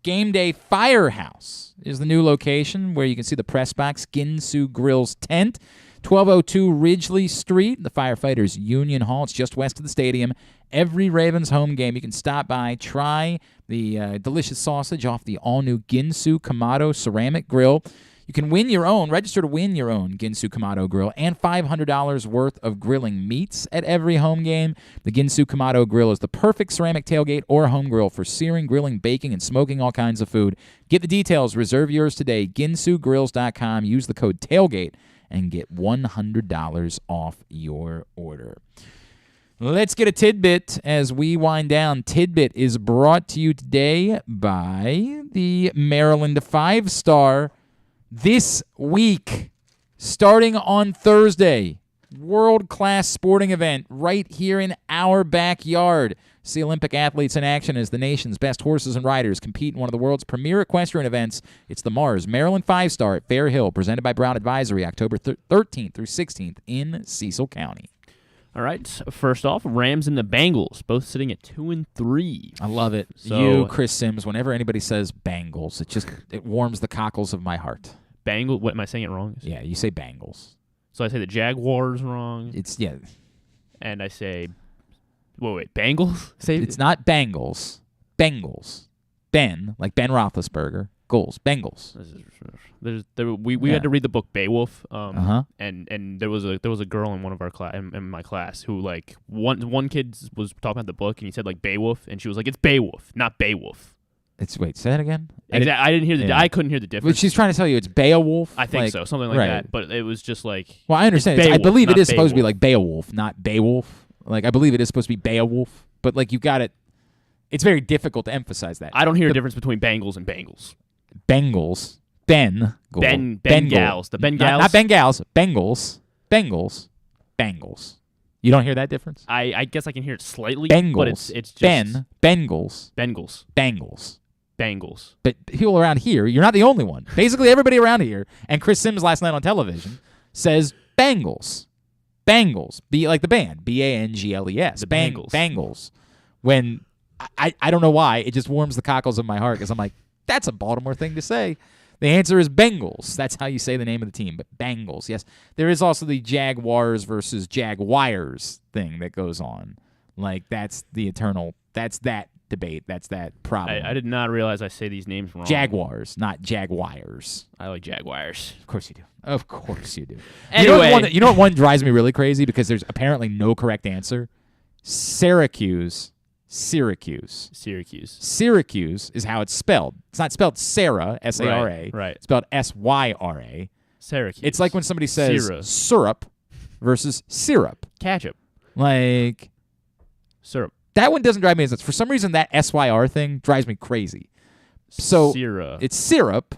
Game Day Firehouse is the new location where you can see the Pressbox Ginsu Grill's tent. 1202 Ridgely Street, the Firefighters Union Hall. It's just west of the stadium. Every Ravens home game, you can stop by, try the delicious sausage off the all-new Ginsu Kamado ceramic grill. You can win your own, register to win your own Ginsu Kamado grill and $500 worth of grilling meats at every home game. The Ginsu Kamado grill is the perfect ceramic tailgate or home grill for searing, grilling, baking, and smoking all kinds of food. Get the details. Reserve yours today. GinsuGrills.com. Use the code TAILGATE and get $100 off your order. Let's get a tidbit as we wind down. Tidbit is brought to you today by the Maryland 5-star. This week, starting on Thursday, world-class sporting event right here in our backyard. See Olympic athletes in action as the nation's best horses and riders compete in one of the world's premier equestrian events. It's the Mars Maryland 5-star at Fair Hill, presented by Brown Advisory, October 13th through 16th in Cecil County. All right. First off, Rams and the Bengals, both sitting at 2-3. I love it. So, Chris Sims, whenever anybody says Bengals, it warms the cockles of my heart. What am I saying it wrong? Yeah, you say Bengals. So I say the Jaguars wrong. Yeah. And I say, wait, Bengals? It's not Bengals. Bengals. Ben, like Ben Roethlisberger. Goals. Bengals. We had to read the book Beowulf. Uh-huh. And there was a girl in one of our in my class who like one kid was talking about the book and he said like Beowulf and she was like it's Beowulf, not Beowulf. Wait, say that again? I didn't hear I couldn't hear the difference. But she's trying to tell you it's Beowulf? I think so, something like that. But it was just like well, I understand. Beowulf, I believe it is supposed to be Beowulf. like Beowulf, not Beowulf. Like I believe it is supposed to be Beowulf, but like you got it. It's very difficult to emphasize that. I don't hear a difference between Bengals and Bengals. Bengals. Bengals. The Bengals. Not Bengals. Bengals. You don't hear that difference? I guess I can hear it slightly. Bengals. But it's just Bengals. Bengals. But people around here, you're not the only one. Basically, everybody around here, and Chris Sims last night on television says Bengals. Bengals. Like the band. Bangles. The Bengals. Bengals. When I don't know why, it just warms the cockles of my heart because I'm like, that's a Baltimore thing to say. The answer is Bengals. That's how you say the name of the team. But Bengals, yes. There is also the Jaguars versus Jaguars thing that goes on. Like, that's that debate. That's that problem. I did not realize I say these names wrong. Jaguars, not Jaguars. I like Jaguars. Of course you do. Of course you do. Anyway. You know what one drives me really crazy because there's apparently no correct answer? Syracuse is how it's spelled. It's not spelled Sarah, S-A-R-A. Right. It's spelled S-Y-R-A. Syracuse. It's like when somebody says syrup versus syrup. Ketchup. Like syrup. That one doesn't drive me nuts. For some reason, that S-Y-R thing drives me crazy. So it's syrup,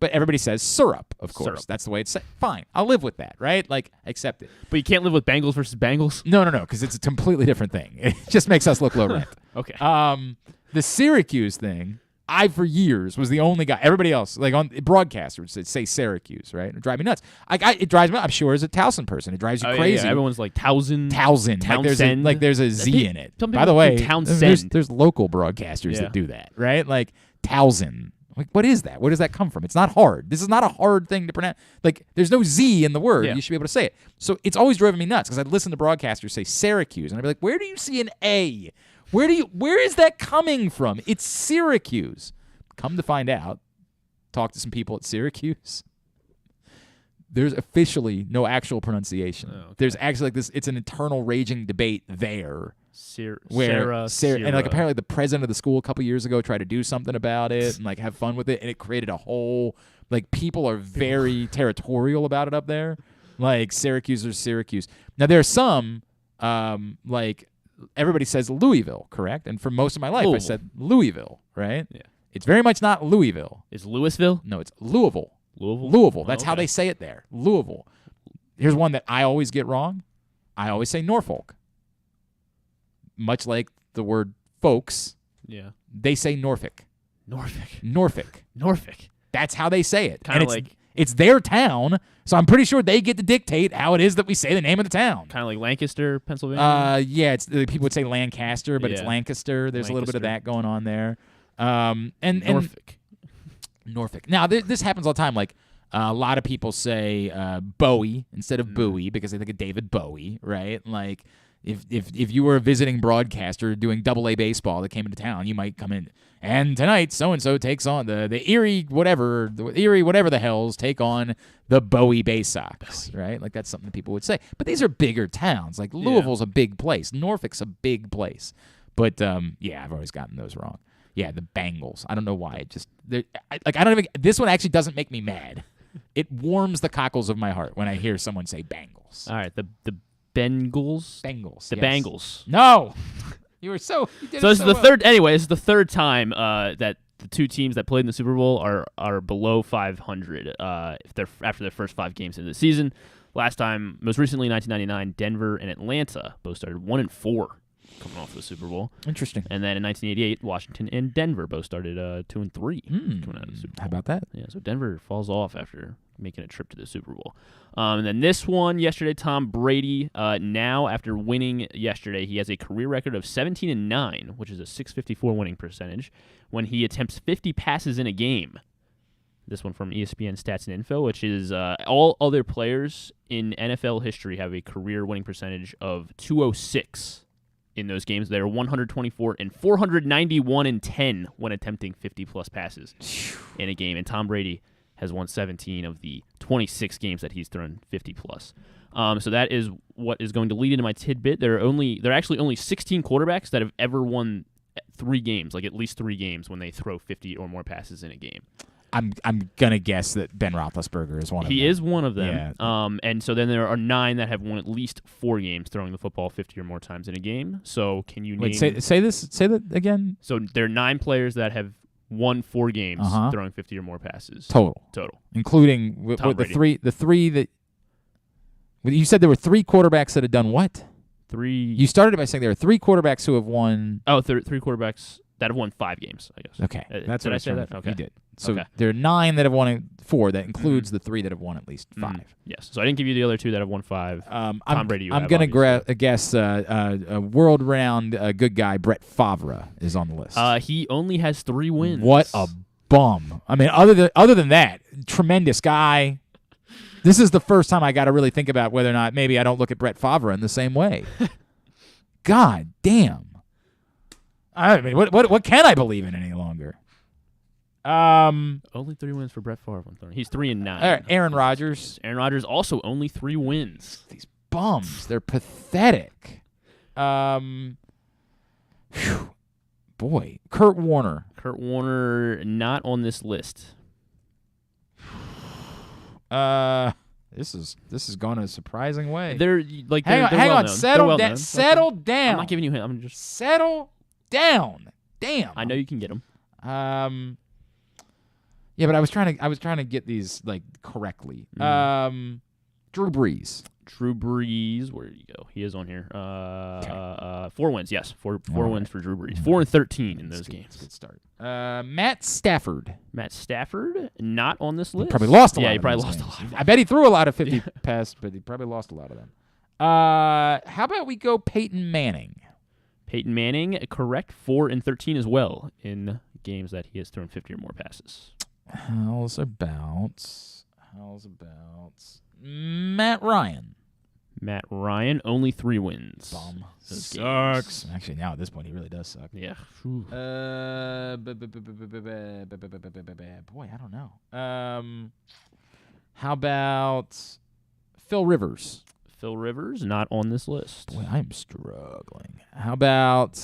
but everybody says syrup, of course. Syrup. That's the way it's said. Fine. I'll live with that, right? Like, accept it. But you can't live with Bengals versus Bengals? No, because it's a completely different thing. It just makes us look low rent. Okay. The Syracuse thing, I, for years, was the only guy. Everybody else, like on broadcasters, would say Syracuse, right? It would drive me nuts. It drives me. I'm sure as a Towson person, it drives you crazy. Yeah. Everyone's like Towson. Like there's a Z in it. Some By the way, Townsend. there's local broadcasters that do that, right? Like Towson. Like, what is that? Where does that come from? It's not hard. This is not a hard thing to pronounce. Like, there's no Z in the word. Yeah. You should be able to say it. So it's always driven me nuts because I'd listen to broadcasters say Syracuse, and I'd be like, where do you see an A? Where is that coming from? It's Syracuse. Come to find out, talk to some people at Syracuse. There's officially no actual pronunciation. Oh, okay. There's actually like this. It's an internal raging debate there. Sarah, and like apparently the president of the school a couple years ago tried to do something about it and like have fun with it, and it created a whole like people are very territorial about it up there. Like Syracuse or Syracuse. Now there are some like everybody says Louisville, correct? And for most of my life I said Louisville, right? Yeah. It's very much not Louisville. Is Louisville? No, it's Louisville. Louisville. That's how they say it there. Louisville. Here's one that I always get wrong. I always say Norfolk. Much like the word folks. Yeah. They say Norfolk. Norfolk. That's how they say it. Kind of like it's their town, so I'm pretty sure they get to dictate how it is that we say the name of the town. Kind of like Lancaster, Pennsylvania. Yeah, it's people would say Lancaster, but it's Lancaster. There's a little bit of that going on there. And Norfolk. Now, this happens all the time. Like, a lot of people say Bowie instead of Bowie because they think of David Bowie, right? Like, If you were a visiting broadcaster doing AA baseball that came into town, you might come in, and tonight so-and-so takes on the Erie whatever the hells take on the Bowie Bay Sox, right? Like that's something that people would say. But these are bigger towns. Like Louisville's a big place. Norfolk's a big place. But, I've always gotten those wrong. Yeah, the Bengals. I don't know why. This one actually doesn't make me mad. It warms the cockles of my heart when I hear someone say Bengals. All right, the Bengals. Bengals. The yes. Bengals. No. You did so it this is the well. third. Anyway, this is the third time that the two teams that played in the Super Bowl are below 500 if they're after their first 5 games of the season. Last time, most recently, 1999, Denver and Atlanta both started 1-4 coming off the Super Bowl. Interesting. And then in 1988, Washington and Denver both started 2-3 coming out of the Super Bowl. How about that? Yeah, so Denver falls off after making a trip to the Super Bowl. And then this one yesterday, Tom Brady, now after winning yesterday, he has a career record of 17-9, which is a .654 winning percentage, when he attempts 50 passes in a game. This one from ESPN Stats and Info, which is all other players in NFL history have a career winning percentage of 206 in those games. They're 124 and 491 and 10 when attempting 50-plus passes in a game. And Tom Brady has won 17 of the 26 games that he's thrown 50-plus. So that is what is going to lead into my tidbit. There are actually only 16 quarterbacks that have ever won 3 games, like at least 3 games, when they throw 50 or more passes in a game. I'm gonna guess that Ben Roethlisberger is one of them. He is one of them. Yeah. And so then there are 9 that have won at least 4 games throwing the football 50 or more times in a game. So can you name? Wait, say that again. So there are 9 players that have won 4 games throwing 50 or more passes total, including the three that. You said there were 3 quarterbacks that had done what? 3. You started by saying there are 3 quarterbacks who have won. Oh, 3 quarterbacks that have won 5 games, I guess. Okay, that's did what I say that? Okay, you did. So there are 9 that have won 4. That includes the 3 that have won at least 5. Yes. So I didn't give you the other 2 that have won 5. Tom Brady. I'm going to guess a world-renowned good guy, Brett Favre, is on the list. He only has 3 wins. What a bum! I mean, other than that, tremendous guy. This is the first time I got to really think about whether or not maybe I don't look at Brett Favre in the same way. God damn! I mean, what can I believe in any longer? Only 3 wins for Brett Favre. He's 3-9. All right, Aaron Rodgers. Aaron Rodgers also only 3 wins. These bums, they're pathetic. Boy, Kurt Warner. Kurt Warner not on this list. This is going in a surprising way. They're like hang on, settle down. Settle down. I'm not giving you a hint. I'm just settle down. Damn. I know you can get them. Yeah, but I was trying to get these like correctly. Drew Brees. Drew Brees, where did he go? He is on here. 4 wins, yes. 4 wins for Drew Brees. 4-13 in those games. Good start. Matt Stafford. Matt Stafford, not on this list. He probably lost a lot. Yeah, he of probably those lost games. a lot. I bet he threw a lot of 50 passes, but he probably lost a lot of them. How about we go Peyton Manning? Peyton Manning, correct, 4-13 as well in games that he has thrown 50 or more passes. How's about Matt Ryan? Matt Ryan, only 3 wins. Bum. Sucks. Actually, now at this point, he really does suck. Yeah. Boy, I don't know. How about Phil Rivers? Phil Rivers, not on this list. Boy, I'm struggling. How about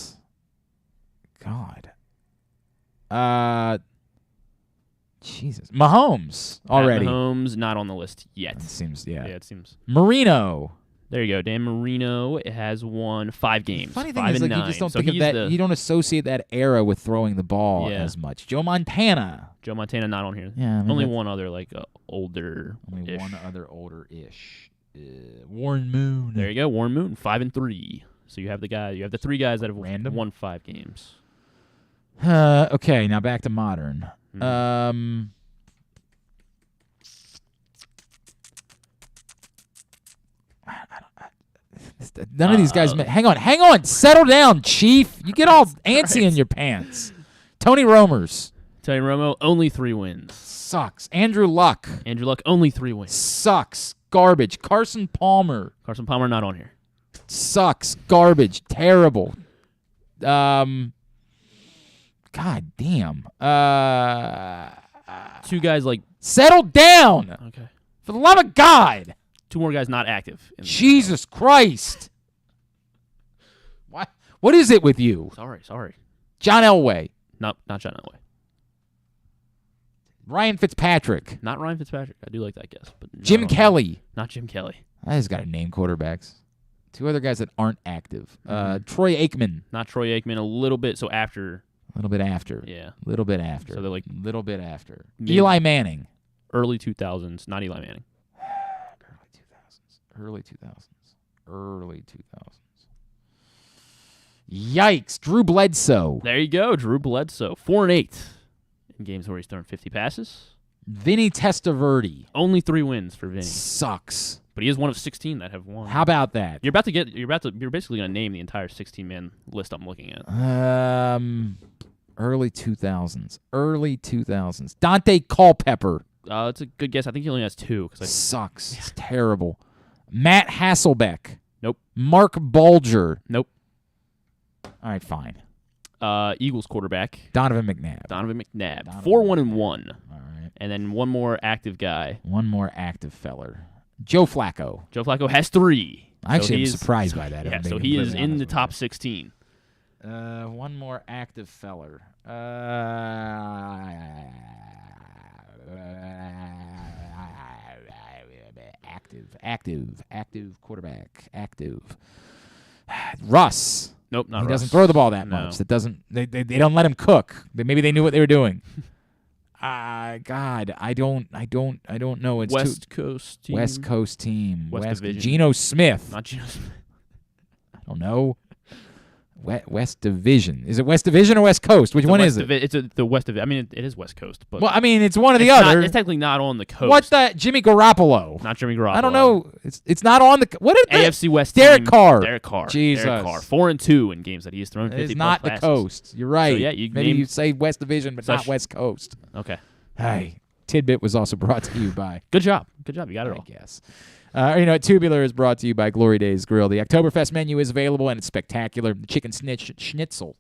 God? Jesus. Mahomes already. Mahomes, not on the list yet. It seems, yeah. Yeah, it seems. Marino. There you go. Dan Marino has won 5 games. Funny thing 5 is, and like, 9. you just don't So think of he's that. You don't associate that era with throwing the ball as much. Joe Montana. Joe Montana not on here. Yeah, I mean, only one other older. Only one other older-ish. Warren Moon. There you go. Warren Moon, 5-3. So you have the 3 guys that have won 5 games. Okay, now back to modern. None of these guys. Hang on. Settle down, Chief. You get all antsy in your pants. Tony Romo, only 3 wins. Sucks. Andrew Luck, only 3 wins. Sucks. Garbage. Carson Palmer, not on here. Sucks. Garbage. Terrible. God damn. Two guys like settle down. Okay. For the love of God. Two more guys not active. Jesus Christ. What is it with you? Sorry. John Elway. Not John Elway. Ryan Fitzpatrick. Not Ryan Fitzpatrick. I do like that guess. But Jim Kelly. Not Jim Kelly. I just got to name quarterbacks. Two other guys that aren't active. Troy Aikman. Not Troy Aikman. A little bit. So after. A little bit after. Yeah. A little bit after. So they're like. Little bit after. Eli Manning. Early 2000s. Not Eli Manning. Early 2000s. Yikes. Drew Bledsoe. There you go. Drew Bledsoe. 4-8 in games where he's thrown 50 passes. Vinny Testaverde. Only 3 wins for Vinny. Sucks. But he is one of 16 that have won. How about that? You're basically going to name the entire 16-man list I'm looking at. Early 2000s. Dante Culpepper. It's a good guess. I think he only has 2. Sucks. It's terrible. Matt Hasselbeck. Nope. Mark Bulger. Nope. All right, fine. Eagles quarterback. Donovan McNabb. 4-1-1. All right. And then one more active guy. One more active feller. Joe Flacco. Joe Flacco has 3. Actually, I'm surprised by that. Yeah, so he is in the top 16. One more active feller. Active quarterback. Active. Russ. Nope, not He Russ. doesn't throw the ball that No. much. That doesn't. They don't let him cook. Maybe they knew what they were doing. God, I don't know. It's West Coast team. West Coast team. West Division. Geno Smith. Not Geno Smith. I don't know. West Division. Is it West Division or West Coast? Which one is it? It's the West Division. I mean, it is West Coast, but Well, I mean, it's one or the other. It's technically not on the coast. What the Jimmy Garoppolo? Not Jimmy Garoppolo. I don't know. It's not on the. What is AFC West? Derek team, Carr. Derek Carr. Jesus. Derek Carr. 4-2 in games that he has thrown 50 It's plus not passes. the coast. You're right. So, yeah, Maybe you say West Division, but not West Coast. Okay. Hey, Tidbit was also brought to you by. Good job. You got it all. I guess. Tubular is brought to you by Glory Days Grill. The Oktoberfest menu is available, and it's spectacular. The chicken schnitzel,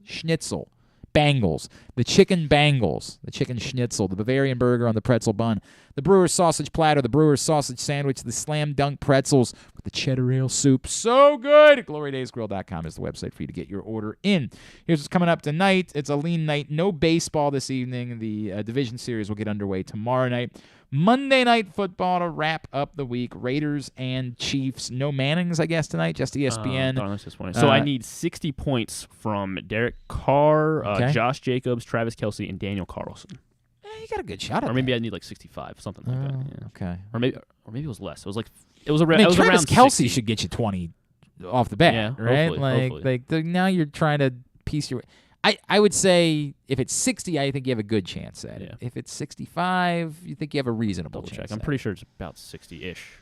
bangles, the chicken bangles, the chicken schnitzel, the Bavarian burger on the pretzel bun, the Brewer's sausage platter, the Brewer's sausage sandwich, the slam dunk pretzels with the cheddar ale soup. So good! GloryDaysGrill.com is the website for you to get your order in. Here's what's coming up tonight. It's a lean night. No baseball this evening. The division series will get underway tomorrow night. Monday Night Football to wrap up the week. Raiders and Chiefs. No Mannings, I guess, tonight. Just ESPN. So I need 60 points from Derek Carr, Okay. Josh Jacobs, Travis Kelce, and Daniel Carlson. You got a good shot at Or maybe I need like 65, something like that. Yeah. Okay. Or maybe it was less. It was around. I mean, it was Travis around Kelce 60. should get you 20 off the bat, Yeah, right? hopefully. Now you're trying to piece your. I would say if it's 60, I think you have a good chance at it. If it's 65, you think you have a reasonable Double chance. check. I'm pretty sure it's about 60-ish.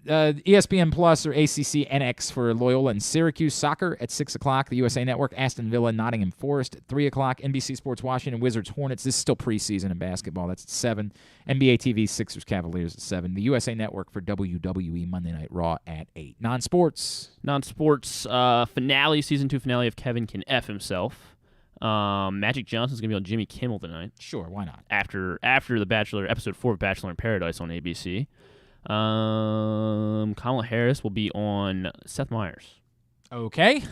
ESPN Plus or ACC NX for Loyola and Syracuse. Soccer at 6 o'clock. The USA Network, Aston Villa, Nottingham Forest at 3 o'clock. NBC Sports Washington Wizards Hornets. This is still preseason in basketball. That's at 7. NBA TV Sixers Cavaliers at 7. The USA Network for WWE Monday Night Raw at 8. Non-sports. Finale, season 2 finale of Kevin Can F Himself. Magic Johnson's going to be on Jimmy Kimmel tonight. Sure, why not? After the Bachelor, episode 4 of Bachelor in Paradise on ABC. Kamala Harris will be on Seth Meyers. Okay.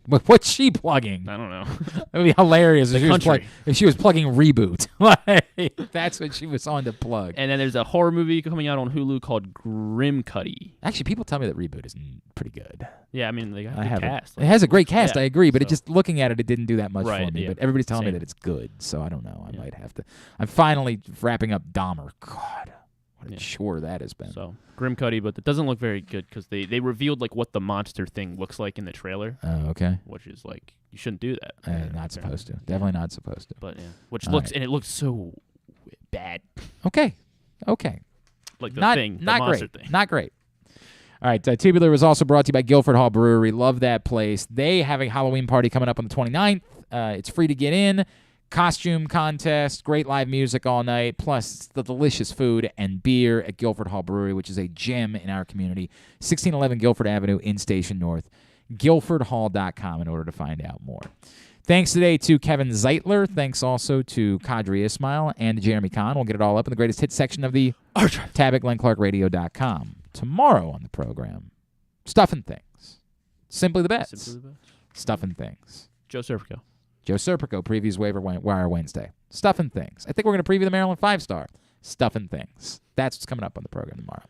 But what's she plugging? I don't know. It would be hilarious The if she was plugging Reboot. Like, that's what she was on to plug. And then there's a horror movie coming out on Hulu called Grimcutty. Actually, people tell me that Reboot is pretty good. Yeah, I mean, they got a I good haven't. cast. It has a great cast, Yeah, I agree, but so. it just looking at it, it didn't do that much for Right, me. yeah. But everybody's telling me Same. that it's good, so I don't know. I might have to. I'm finally wrapping up Dahmer. God, what a chore that has been. So Grimcutty, but it doesn't look very good because they revealed like what the monster thing looks like in the trailer. Oh, okay. Which is like you shouldn't do that. Not supposed to. Definitely not supposed to. But yeah, which All looks right. and it looks so bad. Okay. Like the not, thing, the not monster great. thing. Not great. All right, Tubular was also brought to you by Guilford Hall Brewery. Love that place. They have a Halloween party coming up on the 29th. It's free to get in. costume contest, great live music all night, plus the delicious food and beer at Guilford Hall Brewery, which is a gem in our community. 1611 Guilford Avenue in Station North. GuilfordHall.com in order to find out more. Thanks today to Kevin Zeitler. Thanks also to Qadry Ismail and to Jeremy Conn. We'll get it all up in the greatest hit section of the tab at GlennClarkRadio.com. Tomorrow on the program, Stuffing Things. Simply the Bets. Simply the Bets. Stuffing Things. Joe Serpico. Joe Serpico previews Waiver Wire Wednesday. Stuffing Things. I think we're going to preview the Maryland 5-star. Stuffing Things. That's what's coming up on the program tomorrow.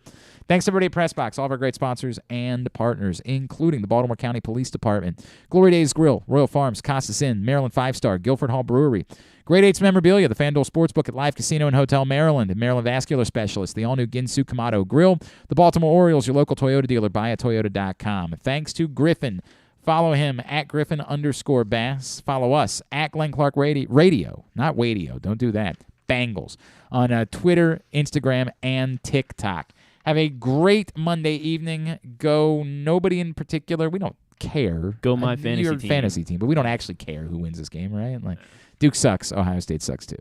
Thanks, everybody at PressBox, all of our great sponsors and partners, including the Baltimore County Police Department, Glory Days Grill, Royal Farms, Costas Inn, Maryland 5-Star, Guilford Hall Brewery, Great 8's Memorabilia, the FanDuel Sportsbook at Live Casino and Hotel Maryland, and Maryland Vascular Specialist, the all-new Ginsu Kamado Grill, the Baltimore Orioles, your local Toyota dealer, buyatoyota.com. Thanks to Griffin. Follow him at Griffin_Bass. Follow us at Glenn Clark Radio. Not Radio. Don't do that. Bengals on Twitter, Instagram, and TikTok. Have a great Monday evening. Go nobody in particular. We don't care. Go my fantasy team. Fantasy team, but we don't actually care who wins this game, right? Like Duke sucks. Ohio State sucks too.